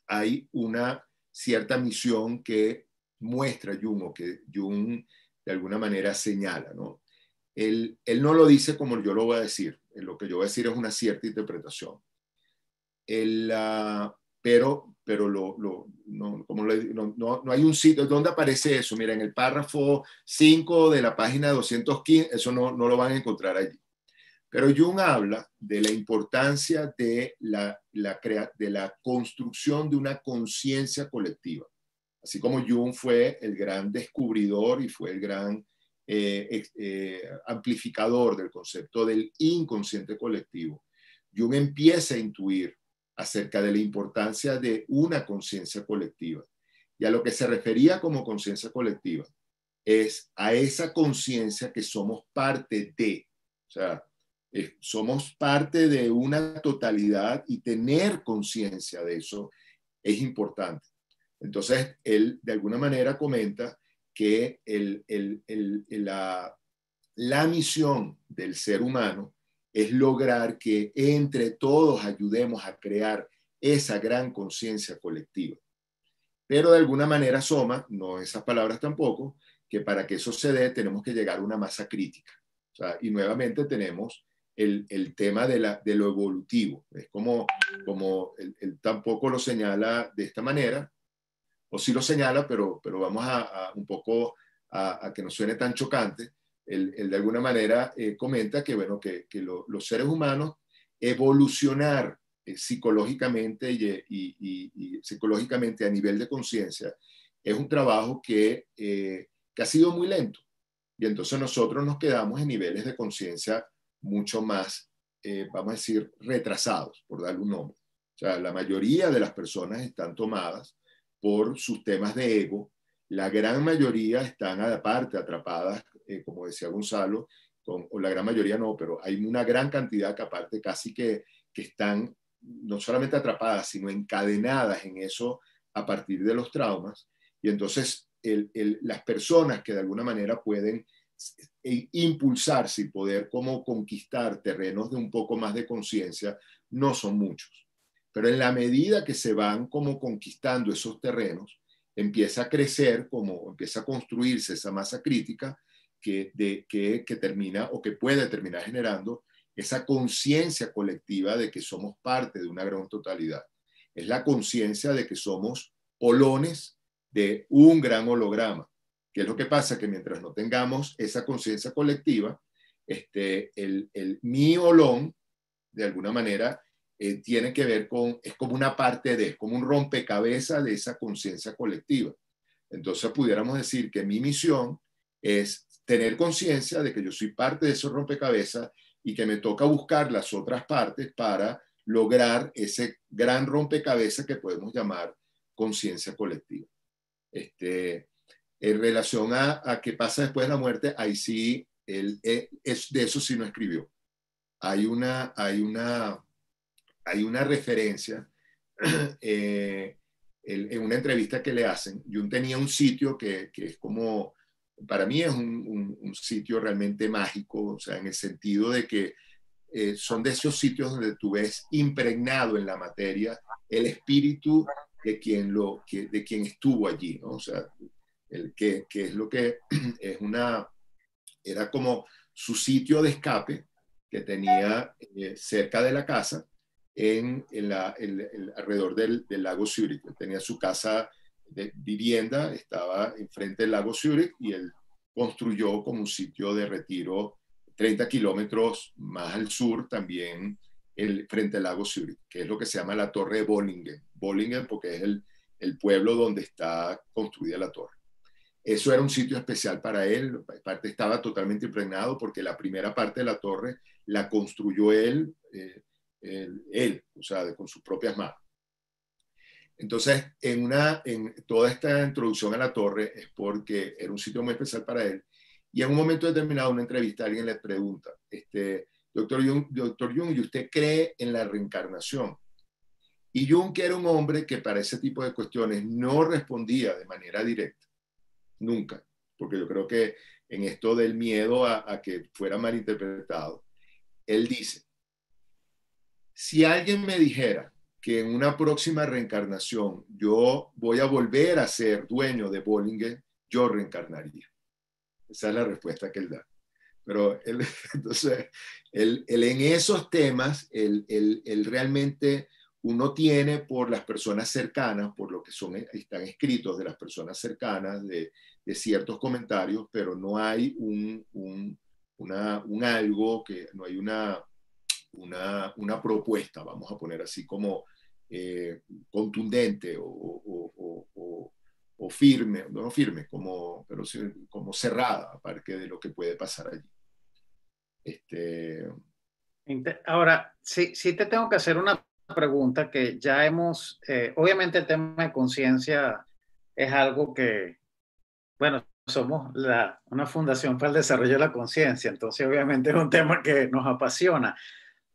hay una cierta misión que muestra Jung, o que Jung de alguna manera señala, ¿no? Él no lo dice como yo lo voy a decir. Lo que yo voy a decir es una cierta interpretación. Pero no hay un sitio donde aparece eso. Mira, en el párrafo 5 de la página 215, eso no lo van a encontrar allí. Pero Jung habla de la importancia de la construcción de una conciencia colectiva. Así como Jung fue el gran descubridor y fue el gran amplificador del concepto del inconsciente colectivo, Jung empieza a intuir acerca de la importancia de una conciencia colectiva. Y a lo que se refería como conciencia colectiva es a esa conciencia que somos parte de. O sea, somos parte de una totalidad, y tener conciencia de eso es importante. Entonces, él de alguna manera comenta que la misión del ser humano es lograr que entre todos ayudemos a crear esa gran conciencia colectiva. Pero de alguna manera asoma, no esas palabras tampoco, que para que eso se dé tenemos que llegar a una masa crítica. O sea, y nuevamente tenemos el tema de lo evolutivo. Es como él tampoco lo señala de esta manera, o sí lo señala, pero vamos a un poco a que no suene tan chocante. Él de alguna manera comenta que, bueno, que los seres humanos evolucionar psicológicamente y psicológicamente a nivel de conciencia es un trabajo que ha sido muy lento. Y entonces nosotros nos quedamos en niveles de conciencia mucho más, vamos a decir, retrasados, por darle un nombre. O sea, la mayoría de las personas están tomadas por sus temas de ego. La gran mayoría están aparte atrapadas, como decía Gonzalo, o la gran mayoría no, pero hay una gran cantidad que aparte casi que están no solamente atrapadas, sino encadenadas en eso a partir de los traumas. Y entonces las personas que de alguna manera pueden impulsarse y poder como conquistar terrenos de un poco más de conciencia no son muchos. Pero en la medida que se van como conquistando esos terrenos, empieza a crecer, como empieza a construirse esa masa crítica que termina o que puede terminar generando esa conciencia colectiva de que somos parte de una gran totalidad. Es la conciencia de que somos holones de un gran holograma. ¿Qué es lo que pasa? Que mientras no tengamos esa conciencia colectiva, mi holón, de alguna manera, tiene que ver con, es como una parte de, es como un rompecabezas de esa conciencia colectiva. Entonces pudiéramos decir que mi misión es tener conciencia de que yo soy parte de esos rompecabezas y que me toca buscar las otras partes para lograr ese gran rompecabezas que podemos llamar conciencia colectiva. En relación a qué pasa después de la muerte, ahí sí, de eso sí no escribió. Hay una referencia en una entrevista que le hacen. Jung tenía un sitio que es como para mí es un sitio realmente mágico, o sea, en el sentido de que son de esos sitios donde tú ves impregnado en la materia el espíritu de quien estuvo allí, ¿no? O sea, que es lo que es era como su sitio de escape que tenía cerca de la casa, alrededor del lago Zurich. Él tenía su casa de vivienda, estaba enfrente del lago Zurich, y él construyó como un sitio de retiro 30 kilómetros más al sur también, frente al lago Zurich, que es lo que se llama la Torre de Bollingen. Bollingen porque es el pueblo donde está construida la torre. Eso era un sitio especial para él. Aparte estaba totalmente impregnado porque la primera parte de la torre la construyó él, o sea, con sus propias manos. Entonces, en toda esta introducción a la torre es porque era un sitio muy especial para él. Y en un momento determinado, en una entrevista, alguien le pregunta, doctor Jung, ¿y usted cree en la reencarnación? Y Jung, que era un hombre que para ese tipo de cuestiones no respondía de manera directa, nunca, porque yo creo que en esto del miedo a que fuera malinterpretado, él dice, si alguien me dijera que en una próxima reencarnación yo voy a volver a ser dueño de Bollingen, yo reencarnaría. Esa es la respuesta que él da. Pero entonces, él en esos temas, él realmente, uno tiene por las personas cercanas, por lo que están escritos de las personas cercanas, de ciertos comentarios, pero no hay un algo, no hay una propuesta, vamos a poner así, como contundente o firme, no firme, pero sí, como cerrada, aparte de lo que puede pasar allí. Ahora, sí te tengo que hacer una pregunta que ya hemos, obviamente el tema de conciencia es algo que, bueno, somos una fundación para el desarrollo de la conciencia, entonces obviamente es un tema que nos apasiona,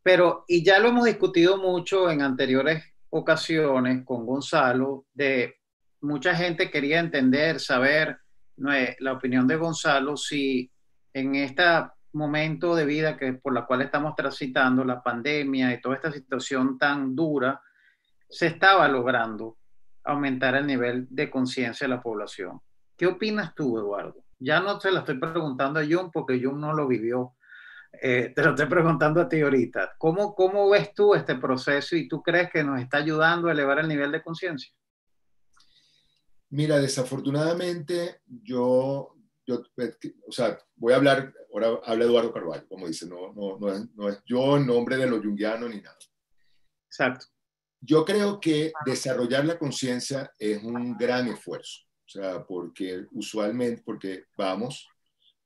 pero, y ya lo hemos discutido mucho en anteriores ocasiones con Gonzalo, de mucha gente quería entender, saber la opinión de Gonzalo, si en este momento de vida por la cual estamos transitando, la pandemia y toda esta situación tan dura, se estaba logrando aumentar el nivel de conciencia de la población. ¿Qué opinas tú, Eduardo? Ya no te la estoy preguntando a Jung porque Jung no lo vivió. Te lo estoy preguntando a ti ahorita. ¿Cómo ves tú este proceso y tú crees que nos está ayudando a elevar el nivel de conciencia? Mira, desafortunadamente o sea, voy a hablar, ahora habla Eduardo Carvalho, como dice, no es yo en nombre de los junguianos ni nada. Exacto. Yo creo que desarrollar la conciencia es un gran esfuerzo, o sea, porque vamos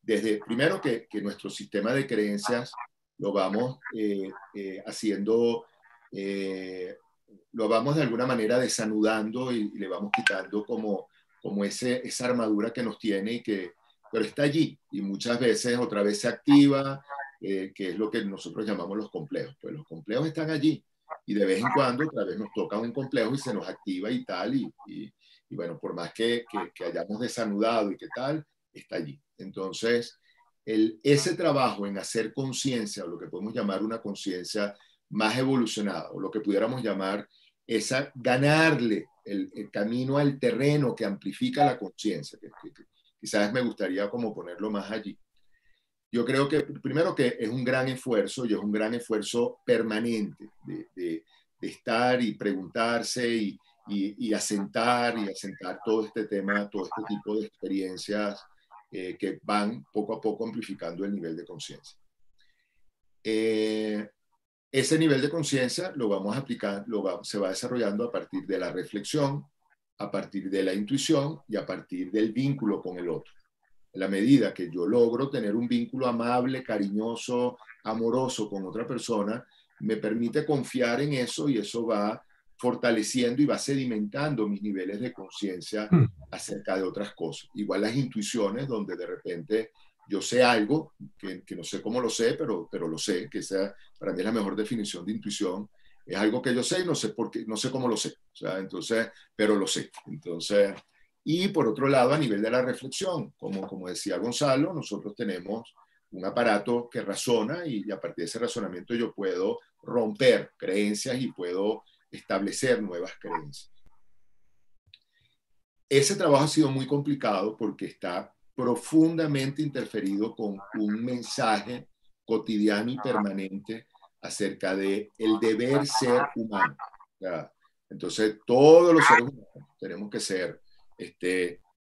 desde, primero que nuestro sistema de creencias lo vamos haciendo, lo vamos de alguna manera desanudando y le vamos quitando como esa armadura que nos tiene pero está allí y muchas veces otra vez se activa, que es lo que nosotros llamamos los complejos. Pues los complejos están allí y de vez en cuando otra vez nos toca un complejo y se nos activa y tal, y bueno, por más que hayamos desanudado y qué tal, está allí. Entonces, ese trabajo en hacer conciencia, o lo que podemos llamar una conciencia más evolucionada, o lo que pudiéramos llamar ganarle el camino al terreno que amplifica la conciencia, que quizás me gustaría como ponerlo más allí. Yo creo que primero que es un gran esfuerzo y es un gran esfuerzo permanente de estar y preguntarse y asentar todo este tema, todo este tipo de experiencias que van poco a poco amplificando el nivel de conciencia. Ese nivel de conciencia lo vamos a aplicar, se va desarrollando a partir de la reflexión, a partir de la intuición y a partir del vínculo con el otro. En la medida que yo logro tener un vínculo amable, cariñoso, amoroso con otra persona, me permite confiar en eso y eso va fortaleciendo y va sedimentando mis niveles de conciencia acerca de otras cosas. Igual las intuiciones, donde de repente yo sé algo, que no sé cómo lo sé, pero lo sé, que esa para mí es la mejor definición de intuición. Es algo que yo sé y no sé por qué, no sé cómo lo sé. O sea, entonces, pero lo sé. Entonces, Y por otro lado, a nivel de la reflexión, como decía Gonzalo, nosotros tenemos un aparato que razona y a partir de ese razonamiento yo puedo romper creencias y puedo establecer nuevas creencias. Ese trabajo ha sido muy complicado porque está profundamente interferido con un mensaje cotidiano y permanente acerca de el deber ser humano. Entonces, todos los seres humanos tenemos que ser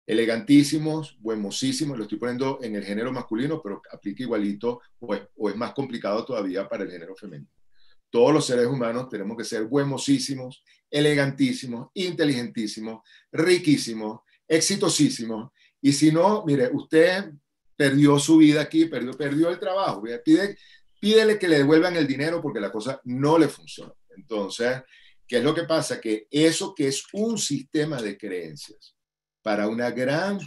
elegantísimos, buenmosísimos, lo estoy poniendo en el género masculino, pero aplica igualito o es más complicado todavía para el género femenino. Todos los seres humanos tenemos que ser buenmosísimos, elegantísimos, inteligentísimos, riquísimos, exitosísimos. Y si no, mire, usted perdió su vida aquí, perdió el trabajo. Pídele que le devuelvan el dinero porque la cosa no le funciona. Entonces, ¿qué es lo que pasa? Que eso que es un sistema de creencias para un gran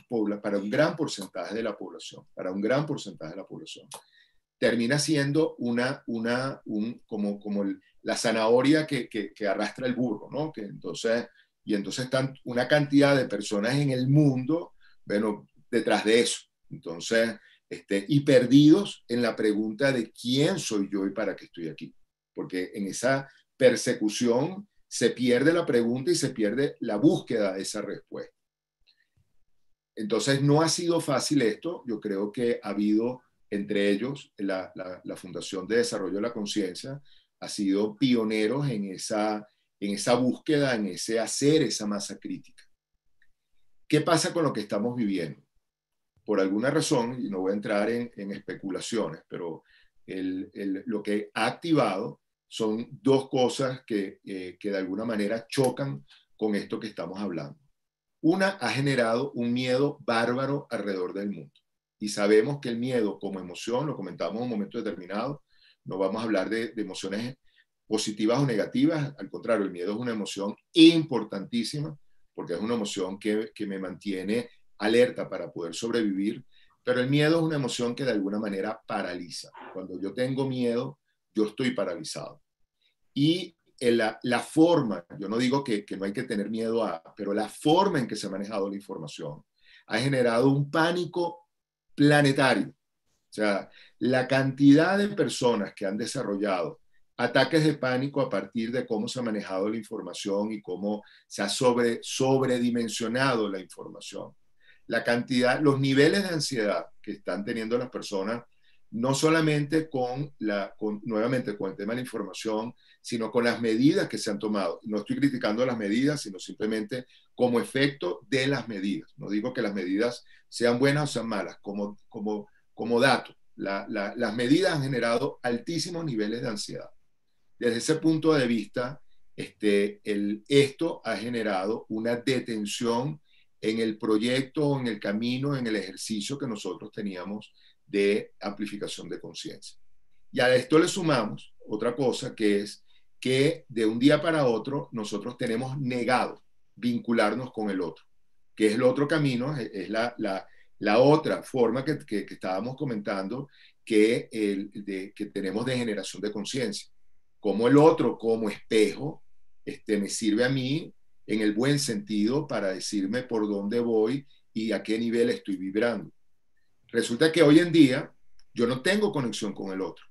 porcentaje de la población, termina siendo como la zanahoria que arrastra el burro, ¿no? Entonces están una cantidad de personas en el mundo, bueno, detrás de eso. Entonces, y perdidos en la pregunta de quién soy yo y para qué estoy aquí. Porque en esa persecución se pierde la pregunta y se pierde la búsqueda de esa respuesta. Entonces, no ha sido fácil esto. Yo creo que ha habido, entre ellos, la Fundación de Desarrollo de la Conciencia, ha sido pioneros en esa búsqueda, en ese hacer esa masa crítica. ¿Qué pasa con lo que estamos viviendo? Por alguna razón, y no voy a entrar en especulaciones, pero lo que ha activado son dos cosas que de alguna manera chocan con esto que estamos hablando. Una, ha generado un miedo bárbaro alrededor del mundo. Y sabemos que el miedo como emoción, lo comentamos en un momento determinado, no vamos a hablar de emociones positivas o negativas, al contrario, el miedo es una emoción importantísima, porque es una emoción que me mantiene alerta para poder sobrevivir, pero el miedo es una emoción que de alguna manera paraliza. Cuando yo tengo miedo, yo estoy paralizado. Y la forma, yo no digo que no hay que tener miedo pero la forma en que se ha manejado la información ha generado un pánico planetario. O sea, la cantidad de personas que han desarrollado ataques de pánico a partir de cómo se ha manejado la información y cómo se ha sobredimensionado la información. La cantidad, los niveles de ansiedad que están teniendo las personas, no solamente nuevamente con el tema de la información, sino con las medidas que se han tomado. No estoy criticando las medidas, sino simplemente como efecto de las medidas. No digo que las medidas sean buenas o sean malas, como dato. Las medidas han generado altísimos niveles de ansiedad. Desde ese punto de vista, esto ha generado una detención en el proyecto, en el camino, en el ejercicio que nosotros teníamos de amplificación de conciencia. Y a esto le sumamos otra cosa, que es que de un día para otro nosotros tenemos negado vincularnos con el otro, que es el otro camino, es la otra forma que estábamos comentando que tenemos de generación de conciencia. Como el otro, como espejo, me sirve a mí en el buen sentido para decirme por dónde voy y a qué nivel estoy vibrando. Resulta que hoy en día yo no tengo conexión con el otro,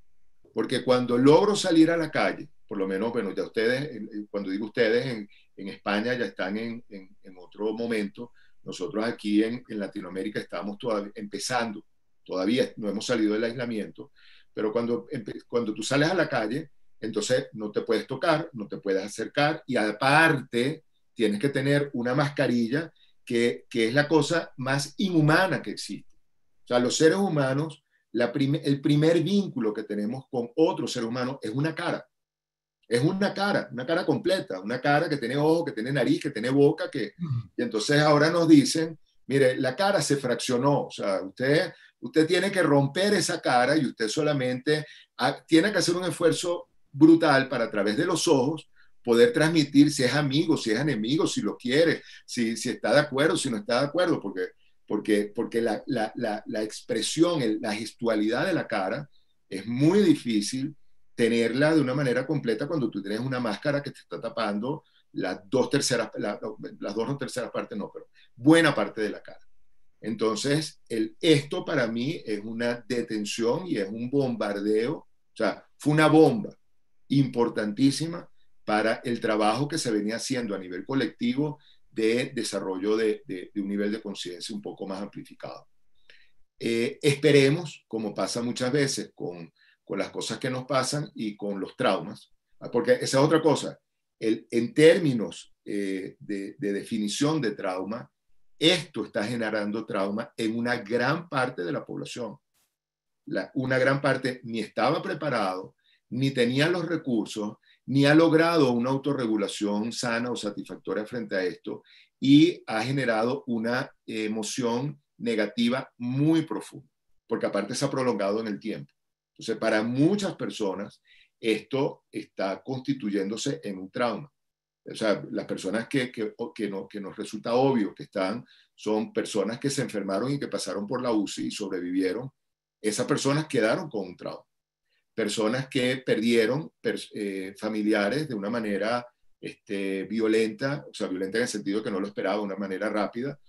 porque cuando logro salir a la calle, por lo menos, bueno, ya ustedes, cuando digo ustedes, en España ya están en otro momento, nosotros aquí en Latinoamérica estamos empezando, todavía no hemos salido del aislamiento, pero cuando tú sales a la calle, entonces no te puedes tocar, no te puedes acercar y aparte tienes que tener una mascarilla que es la cosa más inhumana que existe. O sea, los seres humanos, el primer vínculo que tenemos con otro ser humano es una cara. Es una cara completa, una cara que tiene ojo, que tiene nariz, que tiene boca, y entonces ahora nos dicen, mire, la cara se fraccionó, o sea, usted tiene que romper esa cara y usted solamente tiene que hacer un esfuerzo brutal para a través de los ojos poder transmitir si es amigo, si es enemigo, si lo quiere, si está de acuerdo, si no está de acuerdo, porque la expresión, la gestualidad de la cara es muy difícil tenerla de una manera completa cuando tú tienes una máscara que te está tapando las dos no terceras partes no, pero buena parte de la cara. Entonces, esto para mí es una detención y es un bombardeo, o sea, fue una bomba importantísima para el trabajo que se venía haciendo a nivel colectivo de desarrollo de un nivel de conciencia un poco más amplificado. Esperemos, como pasa muchas veces con las cosas que nos pasan y con los traumas, porque esa es otra cosa, en términos de definición de trauma, esto está generando trauma en una gran parte de la población. Una gran parte ni estaba preparado, ni tenía los recursos, ni ha logrado una autorregulación sana o satisfactoria frente a esto, y ha generado una emoción negativa muy profunda, porque aparte se ha prolongado en el tiempo. Entonces, para muchas personas, esto está constituyéndose en un trauma. O sea, las personas que nos resulta obvio que son personas que se enfermaron y que pasaron por la UCI y sobrevivieron. Esas personas quedaron con un trauma. Personas que perdieron familiares de una manera violenta, o sea, violenta en el sentido que no lo esperaba, de una manera rápida,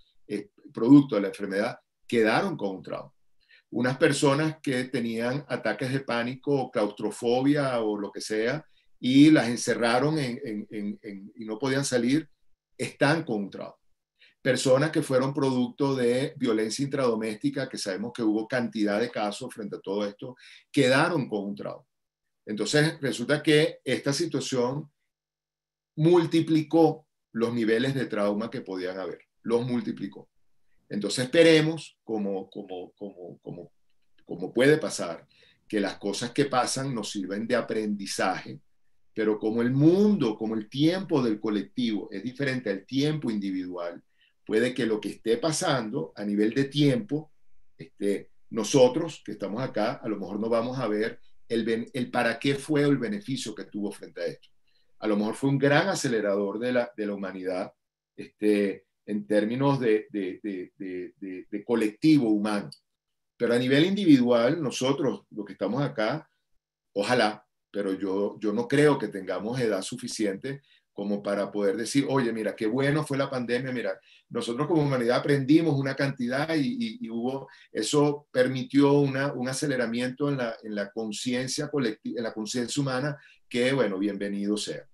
producto de la enfermedad, quedaron con un trauma. Unas personas que tenían ataques de pánico o claustrofobia o lo que sea, y las encerraron y no podían salir, están con un trauma. Personas que fueron producto de violencia intradoméstica, que sabemos que hubo cantidad de casos frente a todo esto, quedaron con un trauma. Entonces, resulta que esta situación multiplicó los niveles de trauma que podían haber, los multiplicó. Entonces, esperemos, como puede pasar, que las cosas que pasan nos sirven de aprendizaje, pero como el mundo, como el tiempo del colectivo es diferente al tiempo individual, puede que lo que esté pasando a nivel de tiempo, nosotros que estamos acá, a lo mejor no vamos a ver el para qué fue el beneficio que tuvo frente a esto. A lo mejor fue un gran acelerador de la humanidad en términos de colectivo humano. Pero a nivel individual, nosotros, los que estamos acá, ojalá, pero yo no creo que tengamos edad suficiente como para poder decir, oye, mira, qué bueno fue la pandemia, mira, nosotros como humanidad aprendimos una cantidad y eso permitió un aceleramiento en la conciencia colectiva, en la conciencia humana, que, bueno, bienvenido sea.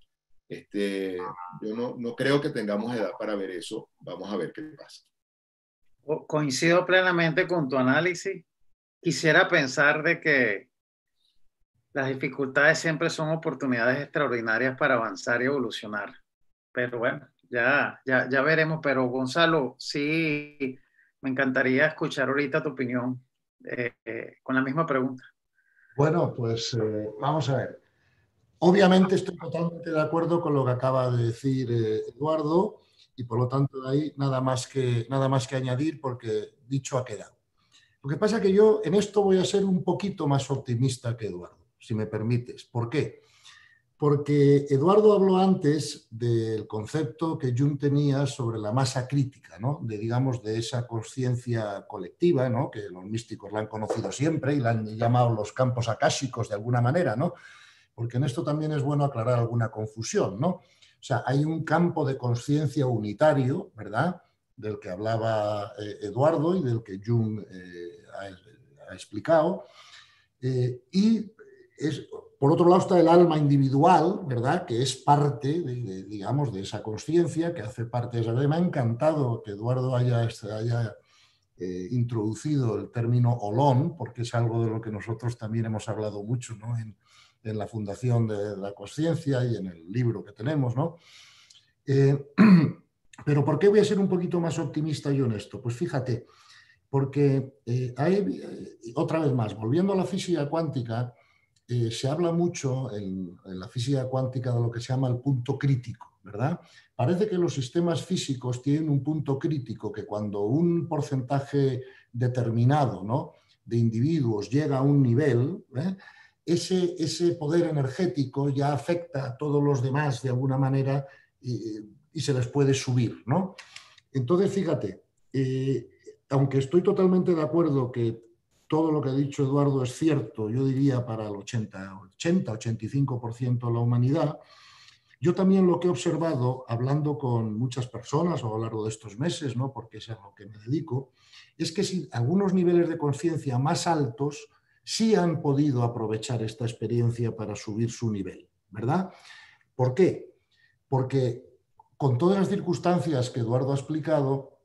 Yo no creo que tengamos edad para ver eso, vamos a ver qué pasa. Coincido plenamente con tu análisis. Quisiera pensar de que las dificultades siempre son oportunidades extraordinarias para avanzar y evolucionar. Pero bueno, ya veremos. Pero Gonzalo, sí, me encantaría escuchar ahorita tu opinión con la misma pregunta. Bueno, pues vamos a ver. Obviamente estoy totalmente de acuerdo con lo que acaba de decir Eduardo, y por lo tanto de ahí nada más que añadir, porque dicho ha quedado. Lo que pasa es que yo en esto voy a ser un poquito más optimista que Eduardo, si me permites. ¿Por qué? Porque Eduardo habló antes del concepto que Jung tenía sobre la masa crítica, ¿no? Digamos, de esa conciencia colectiva, ¿no? Que los místicos la han conocido siempre y la han llamado los campos akáshicos de alguna manera, ¿no? Porque en esto también es bueno aclarar alguna confusión, ¿no? O sea, hay un campo de conciencia unitario, ¿verdad?, del que hablaba Eduardo y del que Jung ha explicado. Y por otro lado está el alma individual, ¿verdad?, que es parte, digamos, de esa conciencia, que hace parte de esa. Me ha encantado que Eduardo haya introducido el término olón, porque es algo de lo que nosotros también hemos hablado mucho, ¿no?, en la Fundación de la Conciencia y en el libro que tenemos, ¿no? Pero ¿por qué voy a ser un poquito más optimista y honesto? Pues fíjate, porque otra vez más, volviendo a la física cuántica, se habla mucho en la física cuántica de lo que se llama el punto crítico, ¿verdad? Parece que los sistemas físicos tienen un punto crítico, que cuando un porcentaje determinado, ¿no?, de individuos llega a un nivel, ese poder energético ya afecta a todos los demás de alguna manera y se les puede subir, ¿no? Entonces, fíjate, aunque estoy totalmente de acuerdo que todo lo que ha dicho Eduardo es cierto, yo diría para el 80-85% de la humanidad, Yo también lo que he observado, hablando con muchas personas a lo largo de estos meses, ¿no? Porque es a lo que me dedico, es que si algunos niveles de conciencia más altos sí han podido aprovechar esta experiencia para subir su nivel, ¿verdad? ¿Por qué? Porque con todas las circunstancias que Eduardo ha explicado,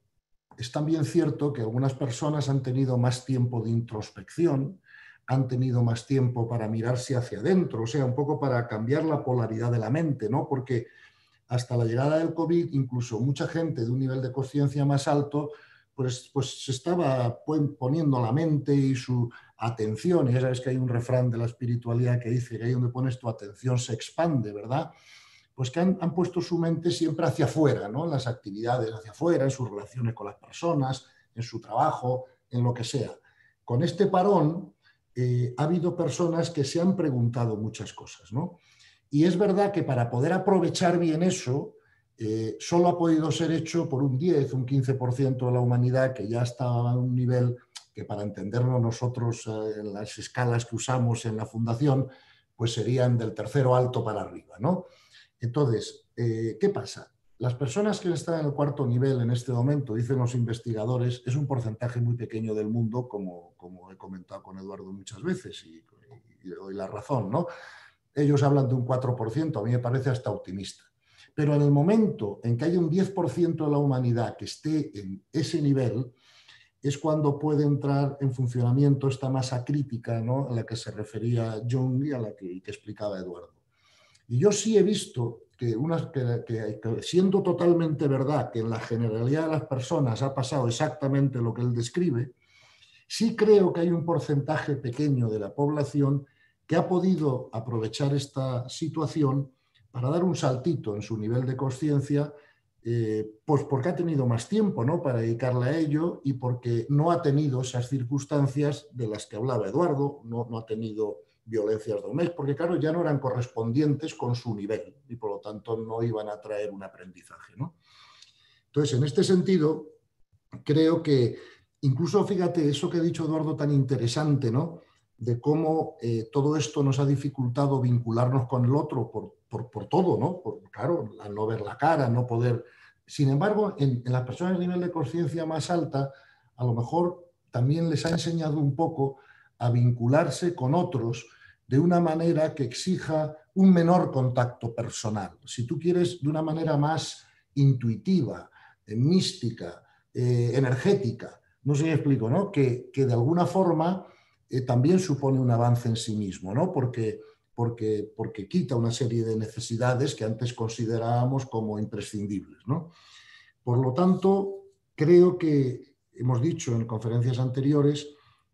es también cierto que algunas personas han tenido más tiempo de introspección, han tenido más tiempo para mirarse hacia adentro, o sea, un poco para cambiar la polaridad de la mente, ¿no? Porque hasta la llegada del COVID, incluso mucha gente de un nivel de conciencia más alto, pues se estaba poniendo la mente y su atención, y ya sabes que hay un refrán de la espiritualidad que dice que ahí donde pones tu atención se expande, ¿verdad? Pues que han puesto su mente siempre hacia afuera, ¿no? En las actividades hacia afuera, en sus relaciones con las personas, en su trabajo, en lo que sea. Con este parón ha habido personas que se han preguntado muchas cosas, ¿no? Y es verdad que para poder aprovechar bien eso, solo ha podido ser hecho por un 10, un 15% de la humanidad que ya estaba a un nivel que para entendernos nosotros en las escalas que usamos en la fundación, pues serían del tercero alto para arriba, ¿no? Entonces, ¿qué pasa? Las personas que están en el cuarto nivel en este momento, dicen los investigadores, es un porcentaje muy pequeño del mundo, como he comentado con Eduardo muchas veces, y le doy la razón, ¿no? Ellos hablan de un 4%, a mí me parece hasta optimista. Pero en el momento en que haya un 10% de la humanidad que esté en ese nivel, es cuando puede entrar en funcionamiento esta masa crítica, ¿no? A la que se refería Jung y a la que explicaba Eduardo. Y yo sí he visto que siendo totalmente verdad que en la generalidad de las personas ha pasado exactamente lo que él describe, sí creo que hay un porcentaje pequeño de la población que ha podido aprovechar esta situación para dar un saltito en su nivel de conciencia, pues porque ha tenido más tiempo, ¿no?, para dedicarle a ello y porque no ha tenido esas circunstancias de las que hablaba Eduardo, no ha tenido violencias domésticas, porque claro, ya no eran correspondientes con su nivel y por lo tanto no iban a traer un aprendizaje, ¿no? Entonces, en este sentido, creo que incluso, fíjate, eso que ha dicho Eduardo tan interesante, ¿no?, de cómo todo esto nos ha dificultado vincularnos con el otro por todo, ¿no? Claro, al no ver la cara, no poder... Sin embargo, en las personas de nivel de conciencia más alta, a lo mejor también les ha enseñado un poco a vincularse con otros de una manera que exija un menor contacto personal. Si tú quieres, de una manera más intuitiva, mística, energética. No sé si me explico, ¿no? Que de alguna forma también supone un avance en sí mismo, ¿no? Porque quita una serie de necesidades que antes considerábamos como imprescindibles, ¿no? Por lo tanto, creo que hemos dicho en conferencias anteriores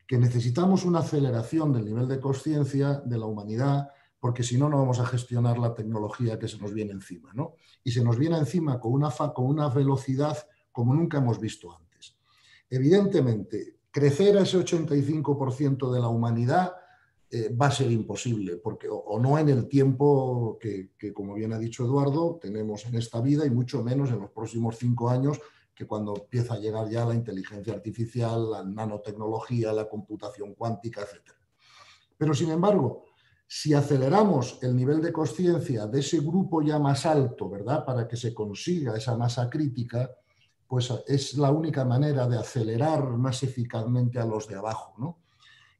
que necesitamos una aceleración del nivel de conciencia de la humanidad, porque si no, no vamos a gestionar la tecnología que se nos viene encima, ¿no? Y se nos viene encima con una velocidad como nunca hemos visto antes. Evidentemente, crecer a ese 85% de la humanidad va a ser imposible, porque o no en el tiempo que, como bien ha dicho Eduardo, tenemos en esta vida y mucho menos en los próximos 5 años, que cuando empieza a llegar ya la inteligencia artificial, la nanotecnología, la computación cuántica, etc. Pero, sin embargo, si aceleramos el nivel de conciencia de ese grupo ya más alto, ¿verdad?, para que se consiga esa masa crítica, pues es la única manera de acelerar más eficazmente a los de abajo, ¿no?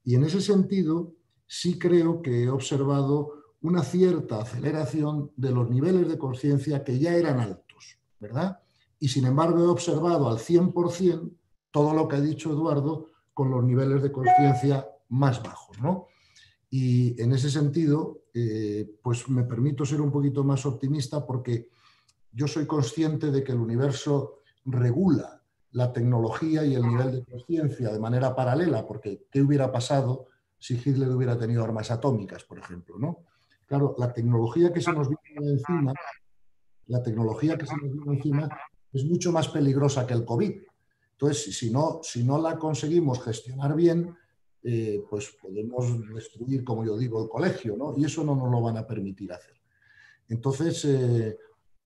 Y en ese sentido, sí creo que he observado una cierta aceleración de los niveles de conciencia que ya eran altos, ¿verdad? Y sin embargo he observado al 100% todo lo que ha dicho Eduardo con los niveles de conciencia más bajos, ¿no? Y en ese sentido, pues me permito ser un poquito más optimista porque yo soy consciente de que el universo regula la tecnología y el nivel de conciencia de manera paralela, porque ¿qué hubiera pasado si Hitler hubiera tenido armas atómicas, por ejemplo, ¿no? Claro, la tecnología que se nos viene encima, es mucho más peligrosa que el COVID. Entonces, si no la conseguimos gestionar bien, pues podemos destruir, como yo digo, el colegio, ¿no? Y eso no nos lo van a permitir hacer. Entonces,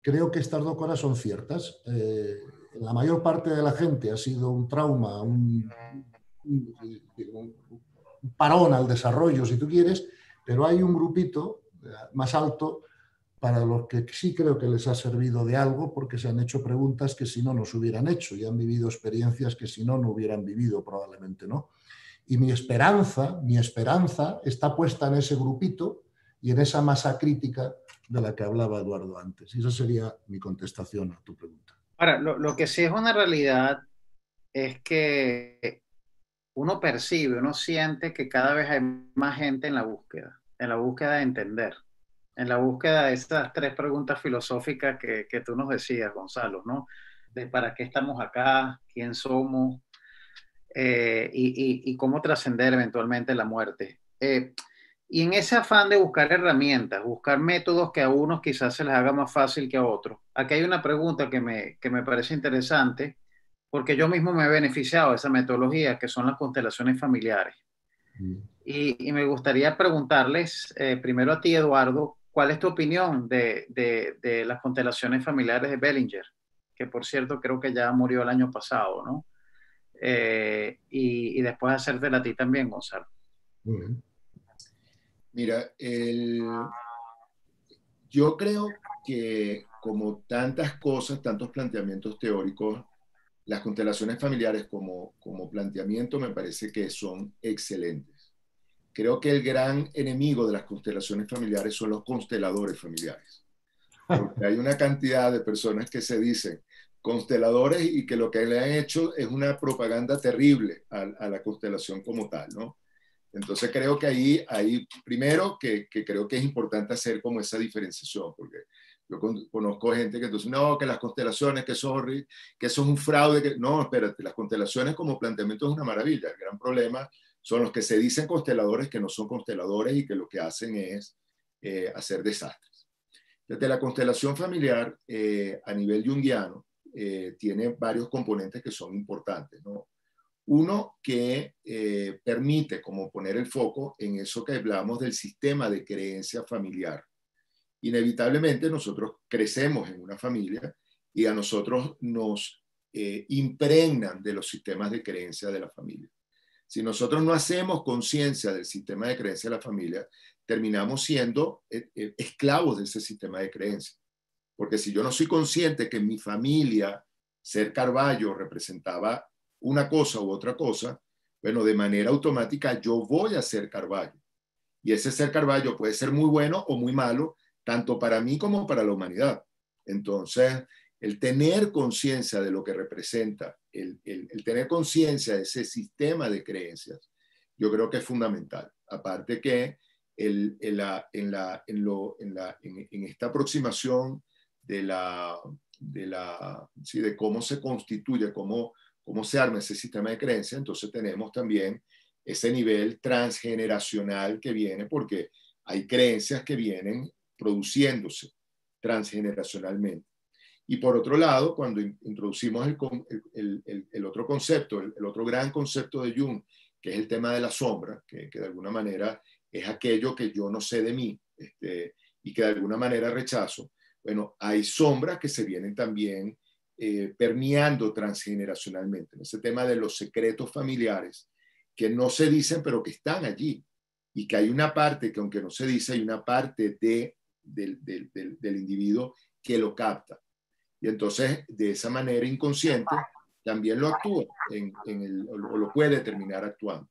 creo que estas 2 cosas son ciertas. La mayor parte de la gente ha sido un trauma, un parón al desarrollo, si tú quieres, pero hay un grupito más alto para los que sí creo que les ha servido de algo, porque se han hecho preguntas que si no nos hubieran hecho y han vivido experiencias que si no, no hubieran vivido probablemente, ¿no? Y mi esperanza está puesta en ese grupito y en esa masa crítica de la que hablaba Eduardo antes. Y esa sería mi contestación a tu pregunta. Ahora, lo que sí es una realidad es que uno percibe, uno siente que cada vez hay más gente en la búsqueda de entender, en la búsqueda de esas tres preguntas filosóficas que tú nos decías, Gonzalo, ¿no? De para qué estamos acá, quién somos, y cómo trascender eventualmente la muerte. Y en ese afán de buscar herramientas, buscar métodos que a unos quizás se les haga más fácil que a otros, aquí hay una pregunta que me parece interesante, porque yo mismo me he beneficiado de esa metodología, que son las constelaciones familiares. Y me gustaría preguntarles, primero a ti, Eduardo, ¿cuál es tu opinión de las constelaciones familiares de Bellinger? Que por cierto creo que ya murió el año pasado, ¿no? Y después hacértela a ti también, Gonzalo. Mira, yo creo que como tantas cosas, tantos planteamientos teóricos, las constelaciones familiares como planteamiento me parece que son excelentes. Creo que el gran enemigo de las constelaciones familiares son los consteladores familiares. Porque hay una cantidad de personas que se dicen consteladores y que lo que le han hecho es una propaganda terrible a la constelación como tal, ¿no? Entonces creo que ahí primero que creo que es importante hacer como esa diferenciación, porque yo conozco gente que entonces, no, que las constelaciones, que eso es un fraude, que no, espérate, las constelaciones como planteamiento es una maravilla. El gran problema son los que se dicen consteladores que no son consteladores y que lo que hacen es hacer desastres. Desde la constelación familiar, a nivel junguiano, tiene varios componentes que son importantes, ¿no? Uno que permite como poner el foco en eso que hablamos del sistema de creencia familiar. Inevitablemente nosotros crecemos en una familia y a nosotros nos impregnan de los sistemas de creencia de la familia. Si nosotros no hacemos conciencia del sistema de creencia de la familia, terminamos siendo esclavos de ese sistema de creencia. Porque si yo no soy consciente que en mi familia ser Carballo representaba una cosa u otra cosa, bueno, de manera automática yo voy a ser Carballo. Y ese ser Carballo puede ser muy bueno o muy malo, tanto para mí como para la humanidad. Entonces, el tener conciencia de lo que representa, el tener conciencia de ese sistema de creencias, yo creo que es fundamental. Aparte que en esta aproximación de cómo se constituye, cómo se arma ese sistema de creencias, entonces tenemos también ese nivel transgeneracional que viene, porque hay creencias que vienen produciéndose transgeneracionalmente. Y por otro lado, cuando introducimos el otro concepto, el otro gran concepto de Jung, que es el tema de la sombra, que de alguna manera es aquello que yo no sé de mí, y que de alguna manera rechazo, bueno, hay sombras que se vienen también permeando transgeneracionalmente. Ese tema de los secretos familiares que no se dicen, pero que están allí. Y que hay una parte que, aunque no se dice, hay una parte del individuo que lo capta. Y entonces, de esa manera inconsciente, también lo actúa o lo puede terminar actuando.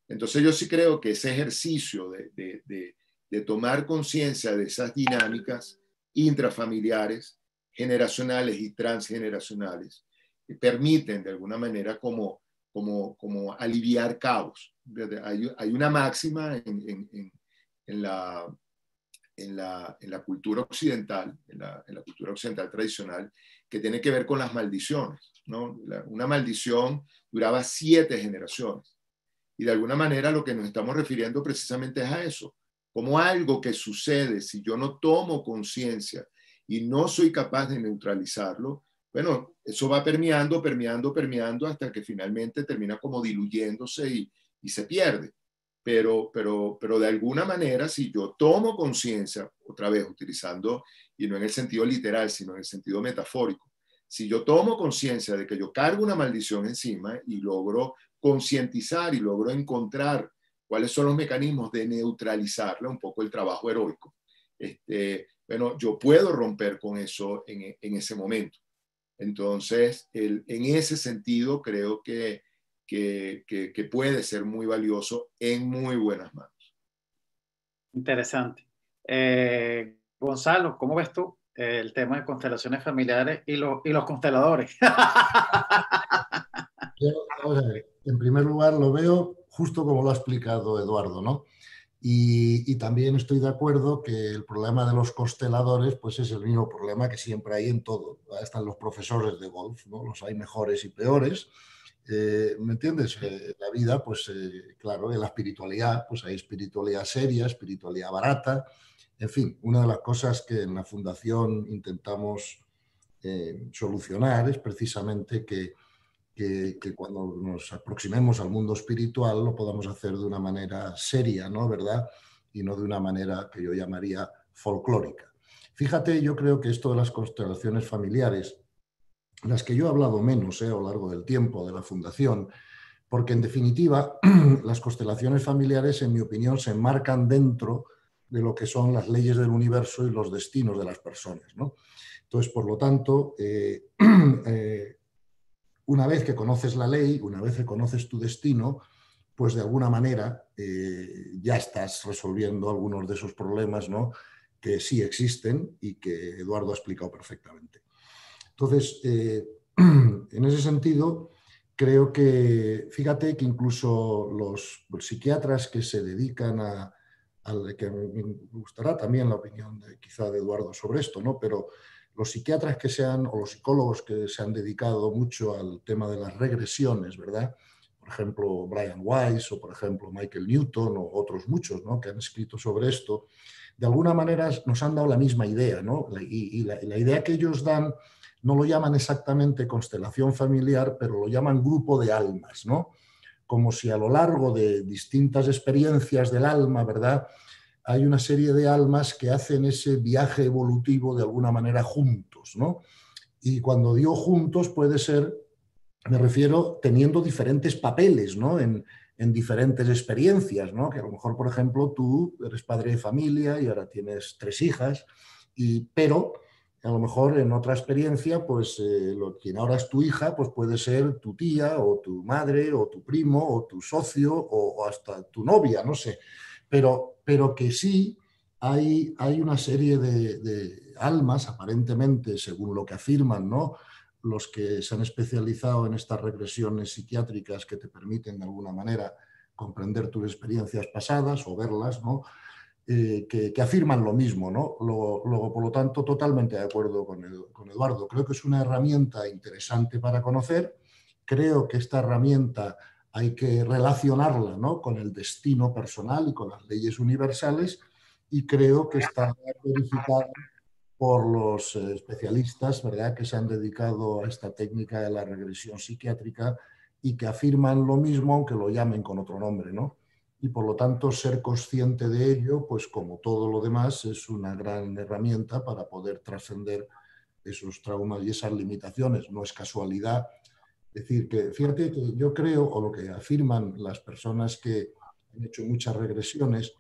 Entonces, yo sí creo que ese ejercicio de tomar conciencia de esas dinámicas intrafamiliares, generacionales y transgeneracionales, que permiten de alguna manera como aliviar cabos. Hay una máxima en la cultura occidental, en la cultura occidental tradicional, que tiene que ver con las maldiciones, ¿no? Una maldición duraba 7 generaciones. Y de alguna manera lo que nos estamos refiriendo precisamente es a eso. Como algo que sucede si yo no tomo conciencia y no soy capaz de neutralizarlo, bueno, eso va permeando hasta que finalmente termina como diluyéndose y se pierde. Pero de alguna manera, si yo tomo conciencia, otra vez utilizando, y no en el sentido literal, sino en el sentido metafórico, si yo tomo conciencia de que yo cargo una maldición encima y logro concientizar y logro encontrar cuáles son los mecanismos de neutralizarla, un poco el trabajo heroico, bueno, yo puedo romper con eso en ese momento. Entonces, en ese sentido, creo que puede ser muy valioso en muy buenas manos. Interesante. Gonzalo, ¿cómo ves tú el tema de constelaciones familiares y los consteladores? Yo, vamos a ver, en primer lugar, lo veo justo como lo ha explicado Eduardo, ¿no? Y también estoy de acuerdo que el problema de los consteladores pues es el mismo problema que siempre hay en todo. Ahí están los profesores de golf, ¿no? Los hay mejores y peores. ¿Me entiendes? La vida, pues claro, en la espiritualidad, pues hay espiritualidad seria, espiritualidad barata. En fin, una de las cosas que en la Fundación intentamos solucionar es precisamente que cuando nos aproximemos al mundo espiritual lo podamos hacer de una manera seria, ¿no? ¿Verdad? Y no de una manera que yo llamaría folclórica. Fíjate, yo creo que esto de las constelaciones familiares, las que yo he hablado menos a lo largo del tiempo de la Fundación, porque en definitiva las constelaciones familiares, en mi opinión, se enmarcan dentro de lo que son las leyes del universo y los destinos de las personas, ¿no? Entonces, por lo tanto, una vez que conoces la ley, una vez que conoces tu destino, pues de alguna manera ya estás resolviendo algunos de esos problemas, ¿no? Que sí existen y que Eduardo ha explicado perfectamente. Entonces, en ese sentido, creo que, fíjate que incluso los psiquiatras que se dedican que me gustará también la opinión quizá de Eduardo sobre esto, ¿no? Pero los psiquiatras o los psicólogos que se han dedicado mucho al tema de las regresiones, ¿verdad? Por ejemplo, Brian Weiss o por ejemplo Michael Newton o otros muchos, ¿no? Que han escrito sobre esto, de alguna manera nos han dado la misma idea, ¿no? Y la idea que ellos dan no lo llaman exactamente constelación familiar, pero lo llaman grupo de almas, ¿no? Como si a lo largo de distintas experiencias del alma, ¿verdad?, hay una serie de almas que hacen ese viaje evolutivo de alguna manera juntos, ¿no? Y cuando digo juntos puede ser, me refiero teniendo diferentes papeles, ¿no? En diferentes experiencias, ¿no? Que a lo mejor, por ejemplo, tú eres padre de familia y ahora tienes 3 hijas, pero a lo mejor en otra experiencia, pues quien ahora es tu hija, pues puede ser tu tía o tu madre o tu primo o tu socio o hasta tu novia, no sé. Pero que sí hay una serie de almas, aparentemente, según lo que afirman, ¿no?, los que se han especializado en estas regresiones psiquiátricas que te permiten de alguna manera comprender tus experiencias pasadas o verlas, ¿no? Que afirman lo mismo, ¿no? Luego, por lo tanto, totalmente de acuerdo con Eduardo. Creo que es una herramienta interesante para conocer. Creo que esta herramienta hay que relacionarla, ¿no?, con el destino personal y con las leyes universales, y creo que está verificada por los especialistas, ¿verdad?, que se han dedicado a esta técnica de la regresión psiquiátrica y que afirman lo mismo, aunque lo llamen con otro nombre, ¿no? Y por lo tanto, ser consciente de ello, pues como todo lo demás, es una gran herramienta para poder trascender esos traumas y esas limitaciones. No es casualidad. Es decir, que fíjate que yo creo, o lo que afirman las personas que han hecho muchas regresiones,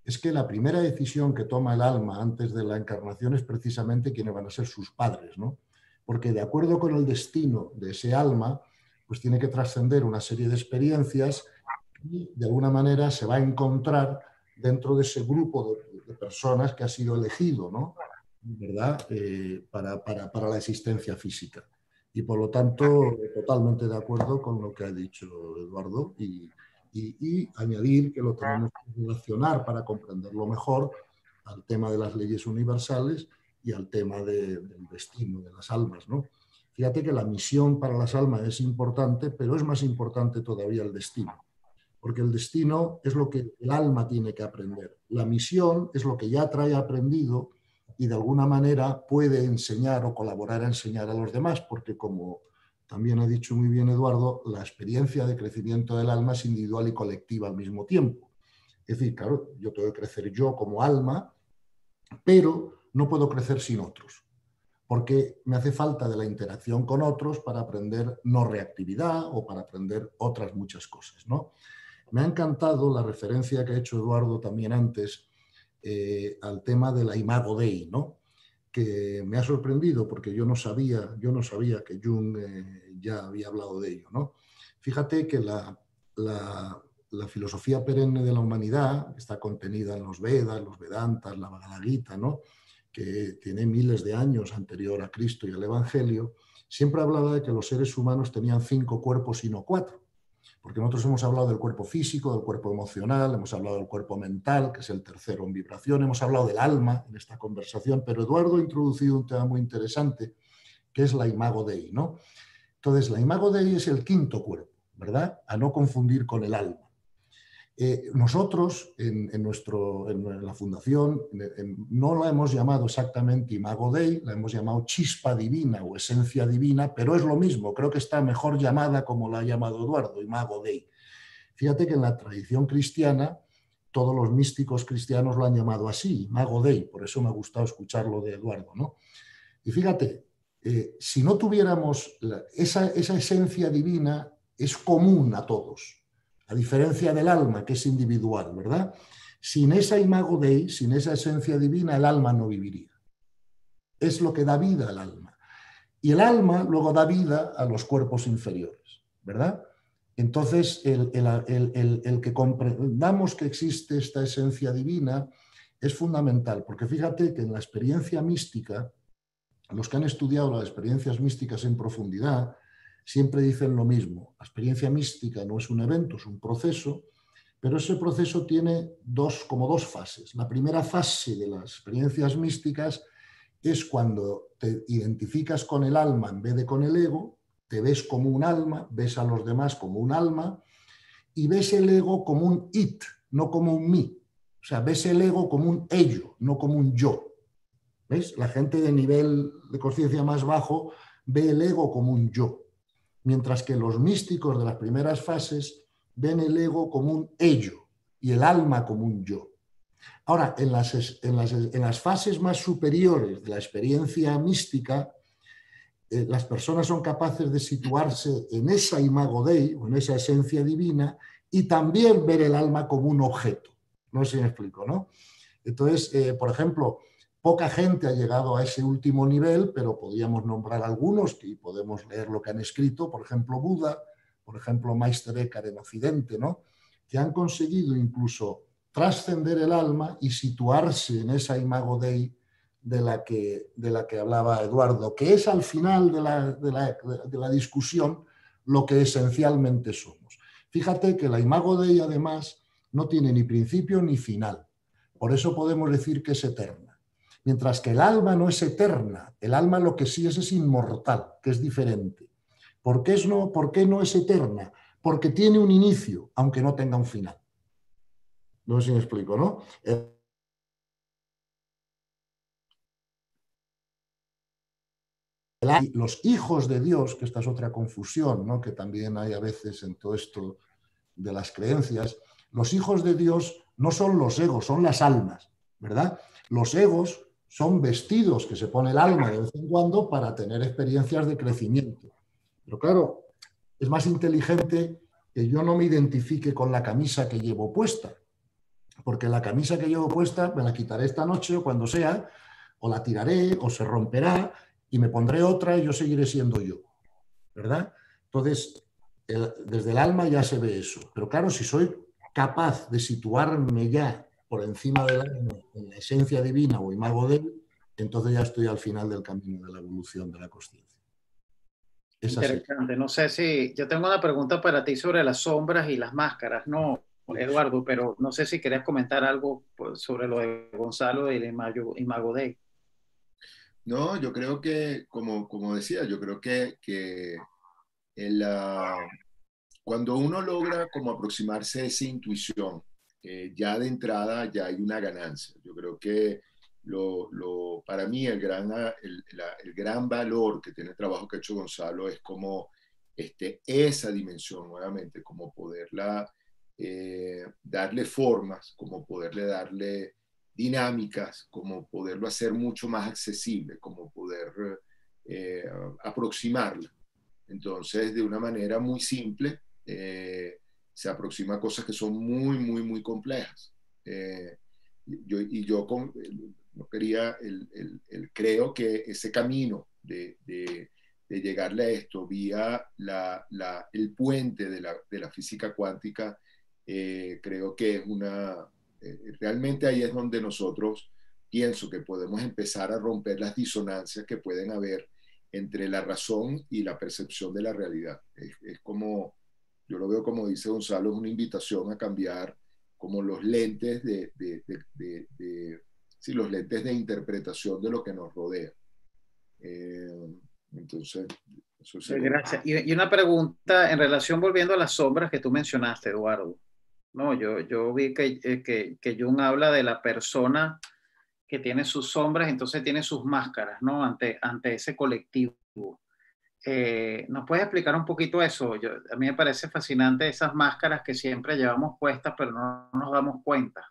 es que la primera decisión que toma el alma antes de la encarnación es precisamente quiénes van a ser sus padres, ¿no? Porque de acuerdo con el destino de ese alma, pues tiene que trascender una serie de experiencias y de alguna manera se va a encontrar dentro de ese grupo de personas que ha sido elegido, ¿no?, ¿verdad?, para la existencia física. Y por lo tanto, totalmente de acuerdo con lo que ha dicho Eduardo y añadir que lo tenemos que relacionar para comprenderlo mejor al tema de las leyes universales y al tema del destino de las almas, ¿no? Fíjate que la misión para las almas es importante, pero es más importante todavía el destino, porque el destino es lo que el alma tiene que aprender. La misión es lo que ya trae aprendido y de alguna manera puede enseñar o colaborar a enseñar a los demás, porque como también ha dicho muy bien Eduardo, la experiencia de crecimiento del alma es individual y colectiva al mismo tiempo. Es decir, claro, yo tengo que crecer yo como alma, pero no puedo crecer sin otros, porque me hace falta de la interacción con otros para aprender no reactividad o para aprender otras muchas cosas, ¿no? Me ha encantado la referencia que ha hecho Eduardo también antes al tema de la Imago Dei, ¿no? Que me ha sorprendido porque yo no sabía que Jung ya había hablado de ello, ¿no? Fíjate que la filosofía perenne de la humanidad está contenida en los Vedas, los Vedantas, la Bhagavad Gita, ¿no? Que tiene miles de años anterior a Cristo y al Evangelio, siempre hablaba de que los seres humanos tenían 5 cuerpos y no 4. Porque nosotros hemos hablado del cuerpo físico, del cuerpo emocional, hemos hablado del cuerpo mental, que es el tercero en vibración, hemos hablado del alma en esta conversación, pero Eduardo ha introducido un tema muy interesante, que es la Imago Dei, ¿no? Entonces, la Imago Dei es el 5.º cuerpo, ¿verdad? A no confundir con el alma. Nosotros en la fundación no la hemos llamado exactamente Imago Dei, la hemos llamado chispa divina o esencia divina, pero es lo mismo, creo que está mejor llamada como la ha llamado Eduardo, Imago Dei. Fíjate que en la tradición cristiana todos los místicos cristianos lo han llamado así, Imago Dei, por eso me ha gustado escucharlo de Eduardo, ¿no? Y fíjate, si no tuviéramos esa esencia divina, es común a todos, a diferencia del alma, que es individual, ¿verdad? Sin esa Imago Dei, sin esa esencia divina, el alma no viviría. Es lo que da vida al alma. Y el alma luego da vida a los cuerpos inferiores, ¿verdad? Entonces, el que comprendamos que existe esta esencia divina es fundamental, porque fíjate que en la experiencia mística, los que han estudiado las experiencias místicas en profundidad, siempre dicen lo mismo. La experiencia mística no es un evento, es un proceso, pero ese proceso tiene como dos fases. La primera fase de las experiencias místicas es cuando te identificas con el alma en vez de con el ego, te ves como un alma, ves a los demás como un alma y ves el ego como un it, no como un mí. O sea, ves el ego como un ello, no como un yo. ¿Ves? La gente de nivel de conciencia más bajo ve el ego como un yo, mientras que los místicos de las primeras fases ven el ego como un ello y el alma como un yo. Ahora, en las fases más superiores de la experiencia mística, las personas son capaces de situarse en esa Imago Dei, o en esa esencia divina, y también ver el alma como un objeto. No sé si me explico, ¿no? Entonces, por ejemplo, poca gente ha llegado a ese último nivel, pero podríamos nombrar algunos y podemos leer lo que han escrito, por ejemplo, Buda, por ejemplo, Meister Eckhart en Occidente, ¿no? Que han conseguido incluso trascender el alma y situarse en esa Imago Dei de la que hablaba Eduardo, que es al final de la discusión lo que esencialmente somos. Fíjate que la Imago Dei, además, no tiene ni principio ni final. Por eso podemos decir que es eterna. Mientras que el alma no es eterna, el alma lo que sí es inmortal, que es diferente. ¿Por qué no es eterna? Porque tiene un inicio, aunque no tenga un final. No sé si me explico, ¿no? Los hijos de Dios, que esta es otra confusión, ¿no? Que también hay a veces en todo esto de las creencias, los hijos de Dios no son los egos, son las almas, ¿verdad? Los egos son vestidos que se pone el alma de vez en cuando para tener experiencias de crecimiento. Pero claro, es más inteligente que yo no me identifique con la camisa que llevo puesta, porque la camisa que llevo puesta me la quitaré esta noche o cuando sea, o la tiraré o se romperá y me pondré otra y yo seguiré siendo yo, ¿verdad? Entonces, desde el alma ya se ve eso. Pero claro, si soy capaz de situarme ya por encima del alma en la esencia divina o Imago Dei, entonces ya estoy al final del camino de la evolución de la consciencia. Interesante. No sé si yo tengo una pregunta para ti sobre las sombras y las máscaras, no, Eduardo, pero no sé si querías comentar algo pues, sobre lo de Gonzalo y el Imago Dei. No, yo creo que, como decía, yo creo que cuando uno logra como aproximarse a esa intuición, ya de entrada ya hay una ganancia. Yo creo que para mí el gran valor que tiene el trabajo que ha hecho Gonzalo es como esa dimensión nuevamente, como poderla darle formas, como poderle darle dinámicas, como poderlo hacer mucho más accesible, como poder aproximarla. Entonces, de una manera muy simple, se aproxima a cosas que son muy, muy, muy complejas. no quería, creo que ese camino de llegarle a esto vía el puente de la física cuántica, creo que es realmente ahí es donde nosotros pienso que podemos empezar a romper las disonancias que pueden haber entre la razón y la percepción de la realidad. Es como, yo lo veo como dice Gonzalo, es una invitación a cambiar como los lentes sí, los lentes de interpretación de lo que nos rodea. Entonces, eso sería. Gracias. Y una pregunta en relación, volviendo a las sombras que tú mencionaste, Eduardo. No, yo vi que Jung habla de la persona que tiene sus sombras, entonces tiene sus máscaras, ¿no? Ante ese colectivo. ¿Nos puedes explicar un poquito eso? A mí me parece fascinante esas máscaras que siempre llevamos puestas, pero no nos damos cuenta.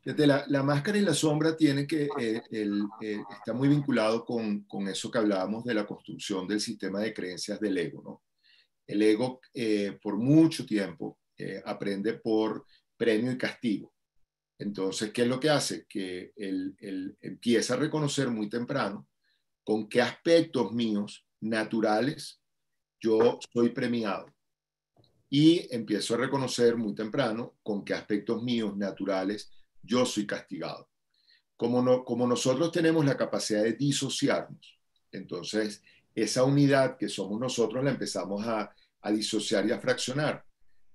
La máscara y la sombra tiene que, está muy vinculado con eso que hablábamos de la construcción del sistema de creencias del ego, ¿no? El ego por mucho tiempo aprende por premio y castigo. Entonces, ¿qué es lo que hace? Que él empieza a reconocer muy temprano con qué aspectos míos naturales yo soy premiado. Y empiezo a reconocer muy temprano con qué aspectos míos naturales yo soy castigado. Como nosotros tenemos la capacidad de disociarnos, entonces esa unidad que somos nosotros la empezamos a disociar y a fraccionar.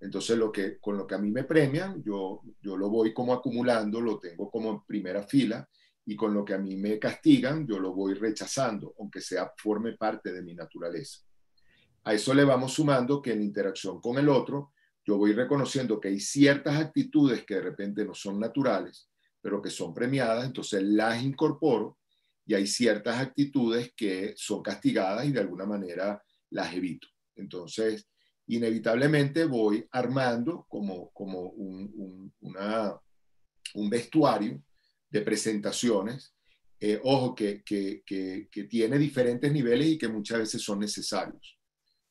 Entonces con lo que a mí me premian, yo lo voy como acumulando, lo tengo como en primera fila, y con lo que a mí me castigan, yo lo voy rechazando, aunque forme parte de mi naturaleza. A eso le vamos sumando que en interacción con el otro, yo voy reconociendo que hay ciertas actitudes que de repente no son naturales, pero que son premiadas, entonces las incorporo, y hay ciertas actitudes que son castigadas y de alguna manera las evito. Entonces, inevitablemente voy armando como un vestuario de presentaciones, ojo, que tiene diferentes niveles y que muchas veces son necesarios.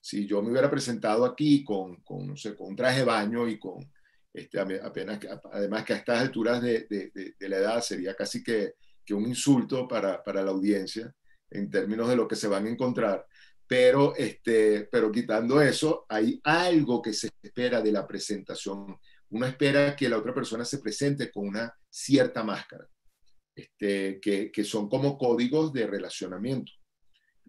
Si yo me hubiera presentado aquí no sé, con un traje de baño y con además que a estas alturas de la edad sería casi que un insulto para la audiencia en términos de lo que se van a encontrar. Pero quitando eso, hay algo que se espera de la presentación. Uno espera que la otra persona se presente con una cierta máscara, que son como códigos de relacionamiento.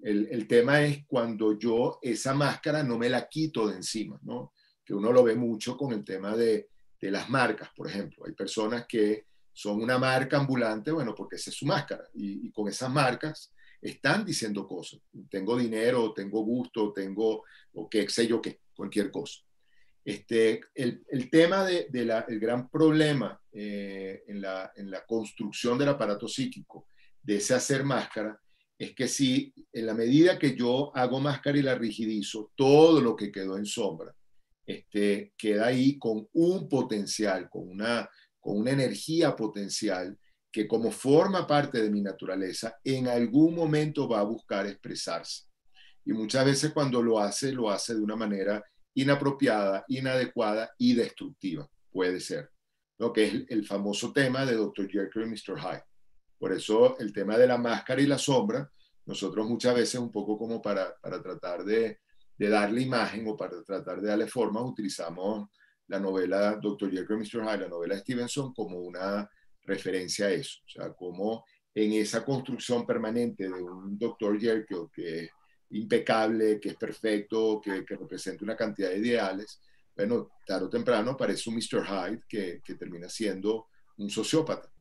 El tema es cuando yo esa máscara no me la quito de encima, ¿no? Que uno lo ve mucho con el tema de las marcas, por ejemplo. Hay personas que son una marca ambulante, bueno, porque esa es su máscara, y con esas marcas están diciendo cosas. Tengo dinero, tengo gusto, o qué sé yo qué, cualquier cosa. El tema el gran problema en la construcción del aparato psíquico, de ese hacer máscara, es que si en la medida que yo hago máscara y la rigidizo, todo lo que quedó en sombra queda ahí con un potencial, con una energía potencial que, como forma parte de mi naturaleza, en algún momento va a buscar expresarse. Y muchas veces cuando lo hace de una manera inapropiada, inadecuada y destructiva, puede ser. Lo que es el famoso tema de Dr. Jekyll y Mr. Hyde. Por eso el tema de la máscara y la sombra, nosotros muchas veces un poco como para tratar de darle imagen o para tratar de darle forma, utilizamos la novela Dr. Jekyll y Mr. Hyde, la novela de Stevenson, como una referencia a eso. O sea, como en esa construcción permanente de un Dr. Jekyll que es impecable, que es perfecto, que representa una cantidad de ideales, bueno, tarde o temprano aparece un Mr. Hyde que termina siendo un sociópata.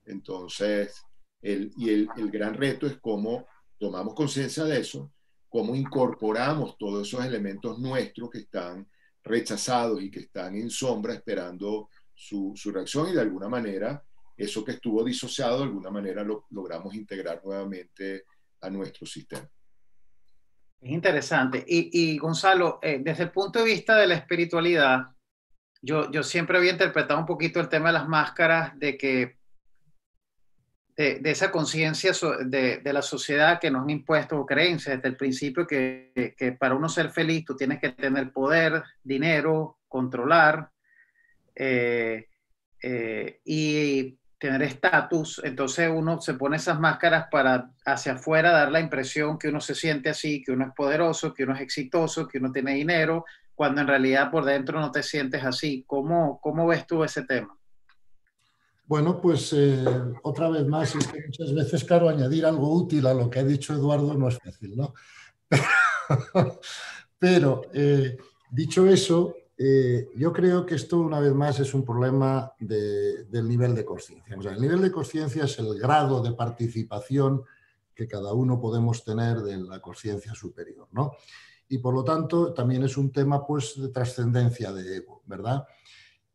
Entonces, el gran reto es cómo tomamos conciencia de eso, cómo incorporamos todos esos elementos nuestros que están rechazados y que están en sombra esperando su reacción, y de alguna manera eso que estuvo disociado, de alguna manera lo logramos integrar nuevamente a nuestro sistema. Es interesante. Y Gonzalo, desde el punto de vista de la espiritualidad, yo siempre había interpretado un poquito el tema de las máscaras, de esa conciencia de la sociedad que nos han impuesto creencias desde el principio que para uno ser feliz tú tienes que tener poder, dinero, controlar. y tener estatus, entonces uno se pone esas máscaras para hacia afuera dar la impresión que uno se siente así, que uno es poderoso, que uno es exitoso, que uno tiene dinero, cuando en realidad por dentro no te sientes así. ¿Cómo ves tú ese tema? Bueno, pues otra vez más, es que muchas veces, claro, añadir algo útil a lo que ha dicho Eduardo no es fácil, ¿no? Pero dicho eso, yo creo que esto una vez más es un problema del nivel de conciencia. O sea, el nivel de conciencia es el grado de participación que cada uno podemos tener de la conciencia superior, ¿no? Y por lo tanto también es un tema pues de trascendencia de ego, ¿verdad?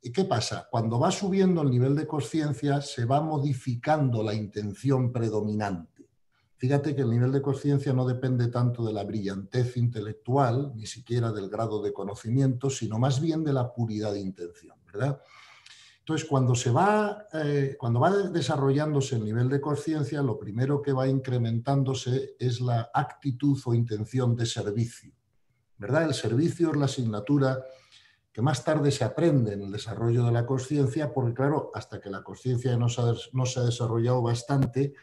¿Y qué pasa? Cuando va subiendo el nivel de conciencia se va modificando la intención predominante. Fíjate que el nivel de conciencia no depende tanto de la brillantez intelectual, ni siquiera del grado de conocimiento, sino más bien de la puridad de intención, ¿verdad? Entonces, cuando va desarrollándose el nivel de conciencia, lo primero que va incrementándose es la actitud o intención de servicio, ¿verdad? El servicio es la asignatura que más tarde se aprende en el desarrollo de la conciencia, porque claro, hasta que la conciencia no se ha desarrollado bastante,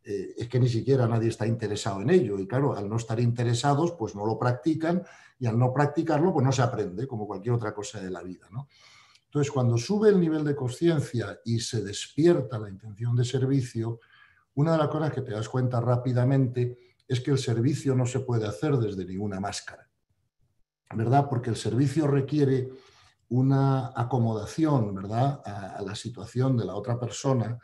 es que ni siquiera nadie está interesado en ello. Y claro, al no estar interesados, pues no lo practican, y al no practicarlo, pues no se aprende, como cualquier otra cosa de la vida, ¿no? Entonces, cuando sube el nivel de conciencia y se despierta la intención de servicio, una de las cosas que te das cuenta rápidamente es que el servicio no se puede hacer desde ninguna máscara, ¿verdad? Porque el servicio requiere una acomodación, ¿verdad?, a la situación de la otra persona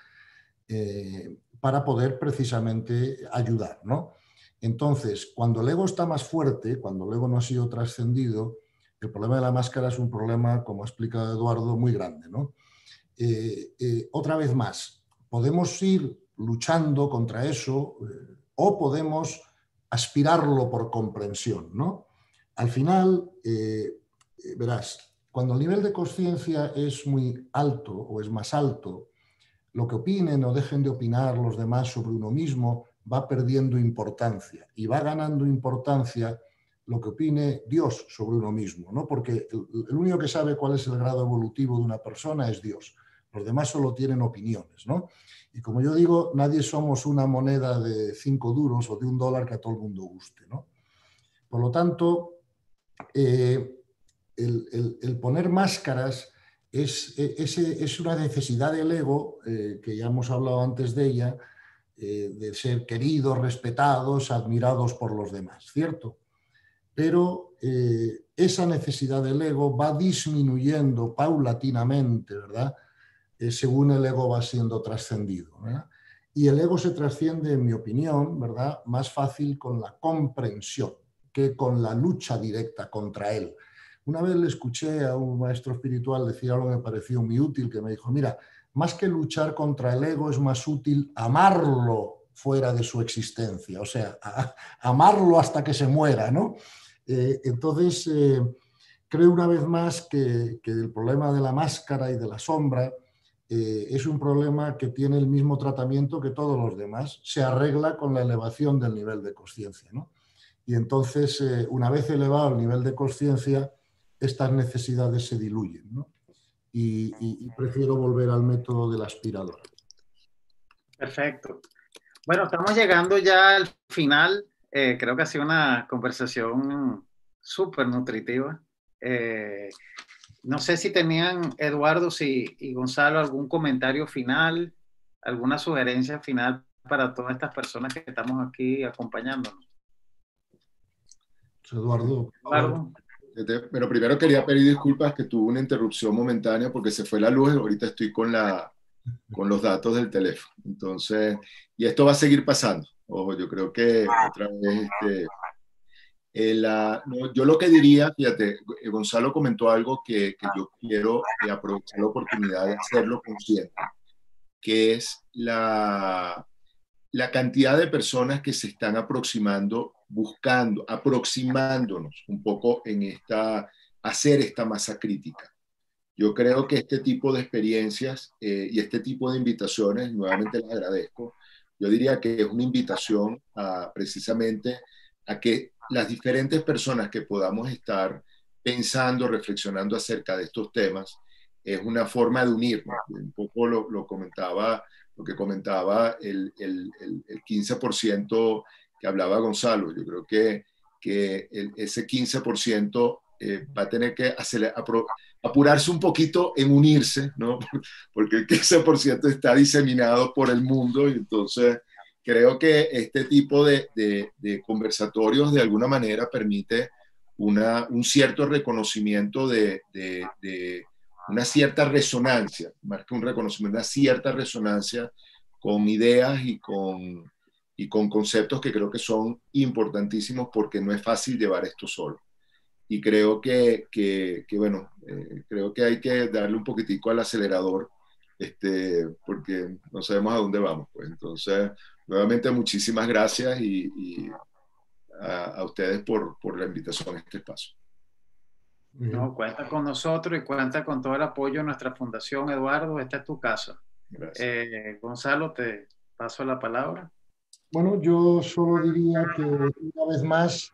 para poder precisamente ayudar, ¿no? Entonces, cuando el ego está más fuerte, cuando el ego no ha sido trascendido, el problema de la máscara es un problema, como ha explicado Eduardo, muy grande, ¿no? Otra vez más, podemos ir luchando contra eso o podemos aspirarlo por comprensión, ¿no? Al final, verás, cuando el nivel de conciencia es muy alto o es más alto, lo que opinen o dejen de opinar los demás sobre uno mismo va perdiendo importancia y va ganando importancia lo que opine Dios sobre uno mismo, ¿no? Porque el único que sabe cuál es el grado evolutivo de una persona es Dios. Los demás solo tienen opiniones, ¿no? Y como yo digo, nadie somos una moneda de 5 duros o de $1 que a todo el mundo guste, ¿no? Por lo tanto, el poner máscaras es una necesidad del ego, que ya hemos hablado antes de ella, de ser queridos, respetados, admirados por los demás, ¿cierto? Pero esa necesidad del ego va disminuyendo paulatinamente, ¿verdad? Según el ego va siendo trascendido, ¿verdad? Y el ego se trasciende, en mi opinión, ¿verdad?, más fácil con la comprensión que con la lucha directa contra él. Una vez le escuché a un maestro espiritual decir algo que me pareció muy útil, que me dijo, mira, más que luchar contra el ego es más útil amarlo fuera de su existencia, o sea, amarlo hasta que se muera, ¿no? Entonces, creo una vez más que el problema de la máscara y de la sombra es un problema que tiene el mismo tratamiento que todos los demás, se arregla con la elevación del nivel de conciencia, ¿no? Y entonces, una vez elevado el nivel de conciencia, estas necesidades se diluyen, ¿no? Y prefiero volver al método del aspirador. Perfecto. Bueno, estamos llegando ya al final. Creo que ha sido una conversación súper nutritiva. No sé si tenían, Eduardo y Gonzalo, algún comentario final, alguna sugerencia final para todas estas personas que estamos aquí acompañándonos. Eduardo, por favor. Eduardo. Pero primero quería pedir disculpas que tuve una interrupción momentánea porque se fue la luz y ahorita estoy con los datos del teléfono. Entonces, y esto va a seguir pasando. Ojo, yo creo que otra vez no, yo lo que diría, fíjate, Gonzalo comentó algo que yo quiero aprovechar la oportunidad de hacerlo consciente, que es la cantidad de personas que se están aproximándonos un poco en hacer esta masa crítica. Yo creo que este tipo de experiencias y este tipo de invitaciones, nuevamente las agradezco, yo diría que es una invitación precisamente a que las diferentes personas que podamos estar pensando, reflexionando acerca de estos temas, es una forma de unirnos. Un poco lo que comentaba el 15% que hablaba Gonzalo. Yo creo que ese 15% va a tener que apurarse un poquito en unirse, ¿no? Porque el 15% está diseminado por el mundo, y entonces creo que este tipo de conversatorios de alguna manera permite un cierto reconocimiento de una cierta resonancia, más que un reconocimiento, una cierta resonancia con ideas y con conceptos que creo que son importantísimos, porque no es fácil llevar esto solo. Y creo bueno, creo que hay que darle un poquitico al acelerador, porque no sabemos a dónde vamos. Pues. Entonces, nuevamente, muchísimas gracias y a ustedes por la invitación a este espacio. No, cuenta con nosotros y cuenta con todo el apoyo de nuestra fundación, Eduardo. Esta es tu casa. Gonzalo, te paso la palabra. Bueno, yo solo diría que una vez más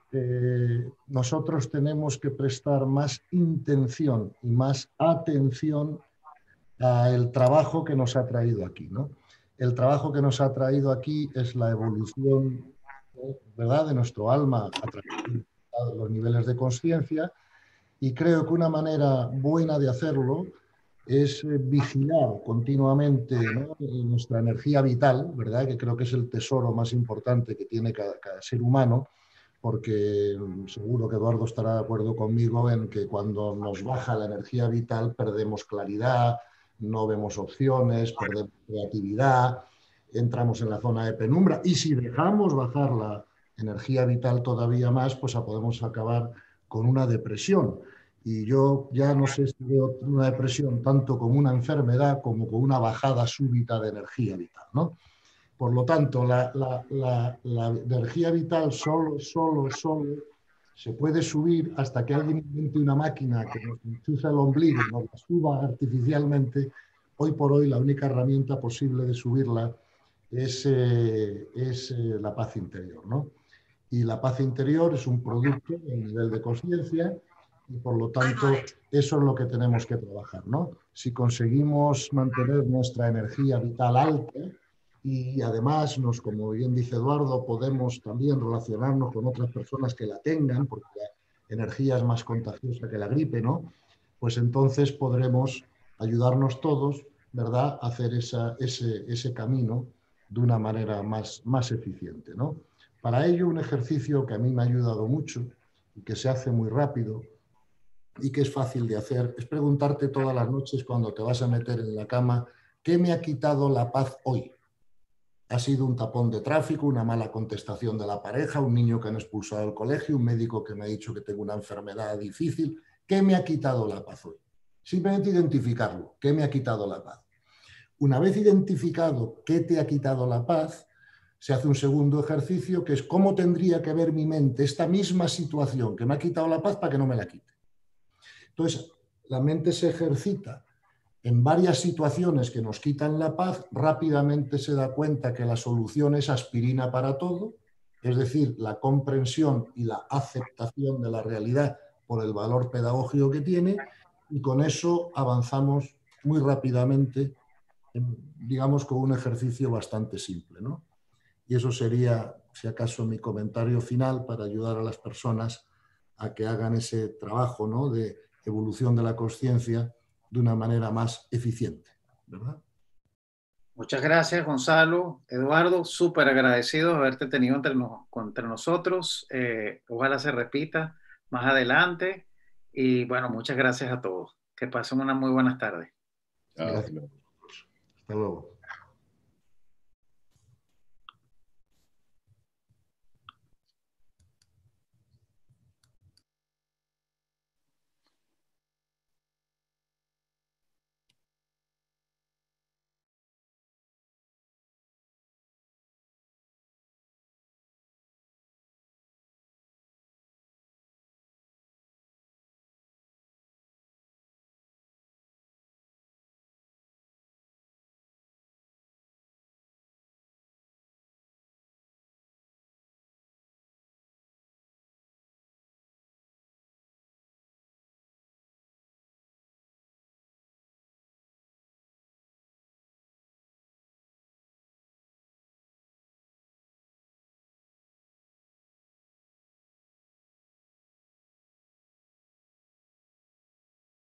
nosotros tenemos que prestar más intención y más atención al trabajo que nos ha traído aquí, ¿no? El trabajo que nos ha traído aquí es la evolución, ¿verdad?, de nuestro alma a través de los niveles de conciencia, y creo que una manera buena de hacerlo es vigilar continuamente, ¿no?, nuestra energía vital, ¿verdad?, que creo que es el tesoro más importante que tiene cada ser humano, porque seguro que Eduardo estará de acuerdo conmigo en que cuando nos baja la energía vital perdemos claridad, no vemos opciones, perdemos creatividad, entramos en la zona de penumbra, y si dejamos bajar la energía vital todavía más, pues podemos acabar con una depresión. Y yo ya no sé si veo una depresión tanto como una enfermedad como con una bajada súbita de energía vital, ¿no? Por lo tanto, la energía vital solo se puede subir hasta que alguien invente una máquina que nos enchufe el ombligo y nos la suba artificialmente. Hoy por hoy la única herramienta posible de subirla es la paz interior, ¿no? Y la paz interior es un producto del nivel de conciencia, y por lo tanto eso es lo que tenemos que trabajar, ¿no? Si conseguimos mantener nuestra energía vital alta, y además, como bien dice Eduardo, podemos también relacionarnos con otras personas que la tengan, porque la energía es más contagiosa que la gripe, ¿no? Pues entonces podremos ayudarnos todos, ¿verdad?, a hacer ese camino de una manera más eficiente, ¿no? Para ello, un ejercicio que a mí me ha ayudado mucho y que se hace muy rápido y que es fácil de hacer, es preguntarte todas las noches cuando te vas a meter en la cama: ¿qué me ha quitado la paz hoy? ¿Ha sido un tapón de tráfico, una mala contestación de la pareja, un niño que han expulsado del colegio, un médico que me ha dicho que tengo una enfermedad difícil? ¿Qué me ha quitado la paz hoy? Simplemente identificarlo. ¿Qué me ha quitado la paz? Una vez identificado qué te ha quitado la paz, se hace un segundo ejercicio, que es: ¿cómo tendría que ver mi mente esta misma situación que me ha quitado la paz para que no me la quite? Entonces, la mente se ejercita en varias situaciones que nos quitan la paz, rápidamente se da cuenta que la solución es aspirina para todo, es decir, la comprensión y la aceptación de la realidad por el valor pedagógico que tiene, y con eso avanzamos muy rápidamente, digamos, con un ejercicio bastante simple, ¿no? Y eso sería, si acaso, mi comentario final para ayudar a las personas a que hagan ese trabajo, ¿no?, de evolución de la conciencia de una manera más eficiente, ¿verdad? Muchas gracias, Gonzalo. Eduardo, súper agradecido de haberte tenido entre nosotros. Ojalá se repita más adelante. Y bueno, muchas gracias a todos. Que pasen una muy buenas tardes. Gracias. Hasta luego.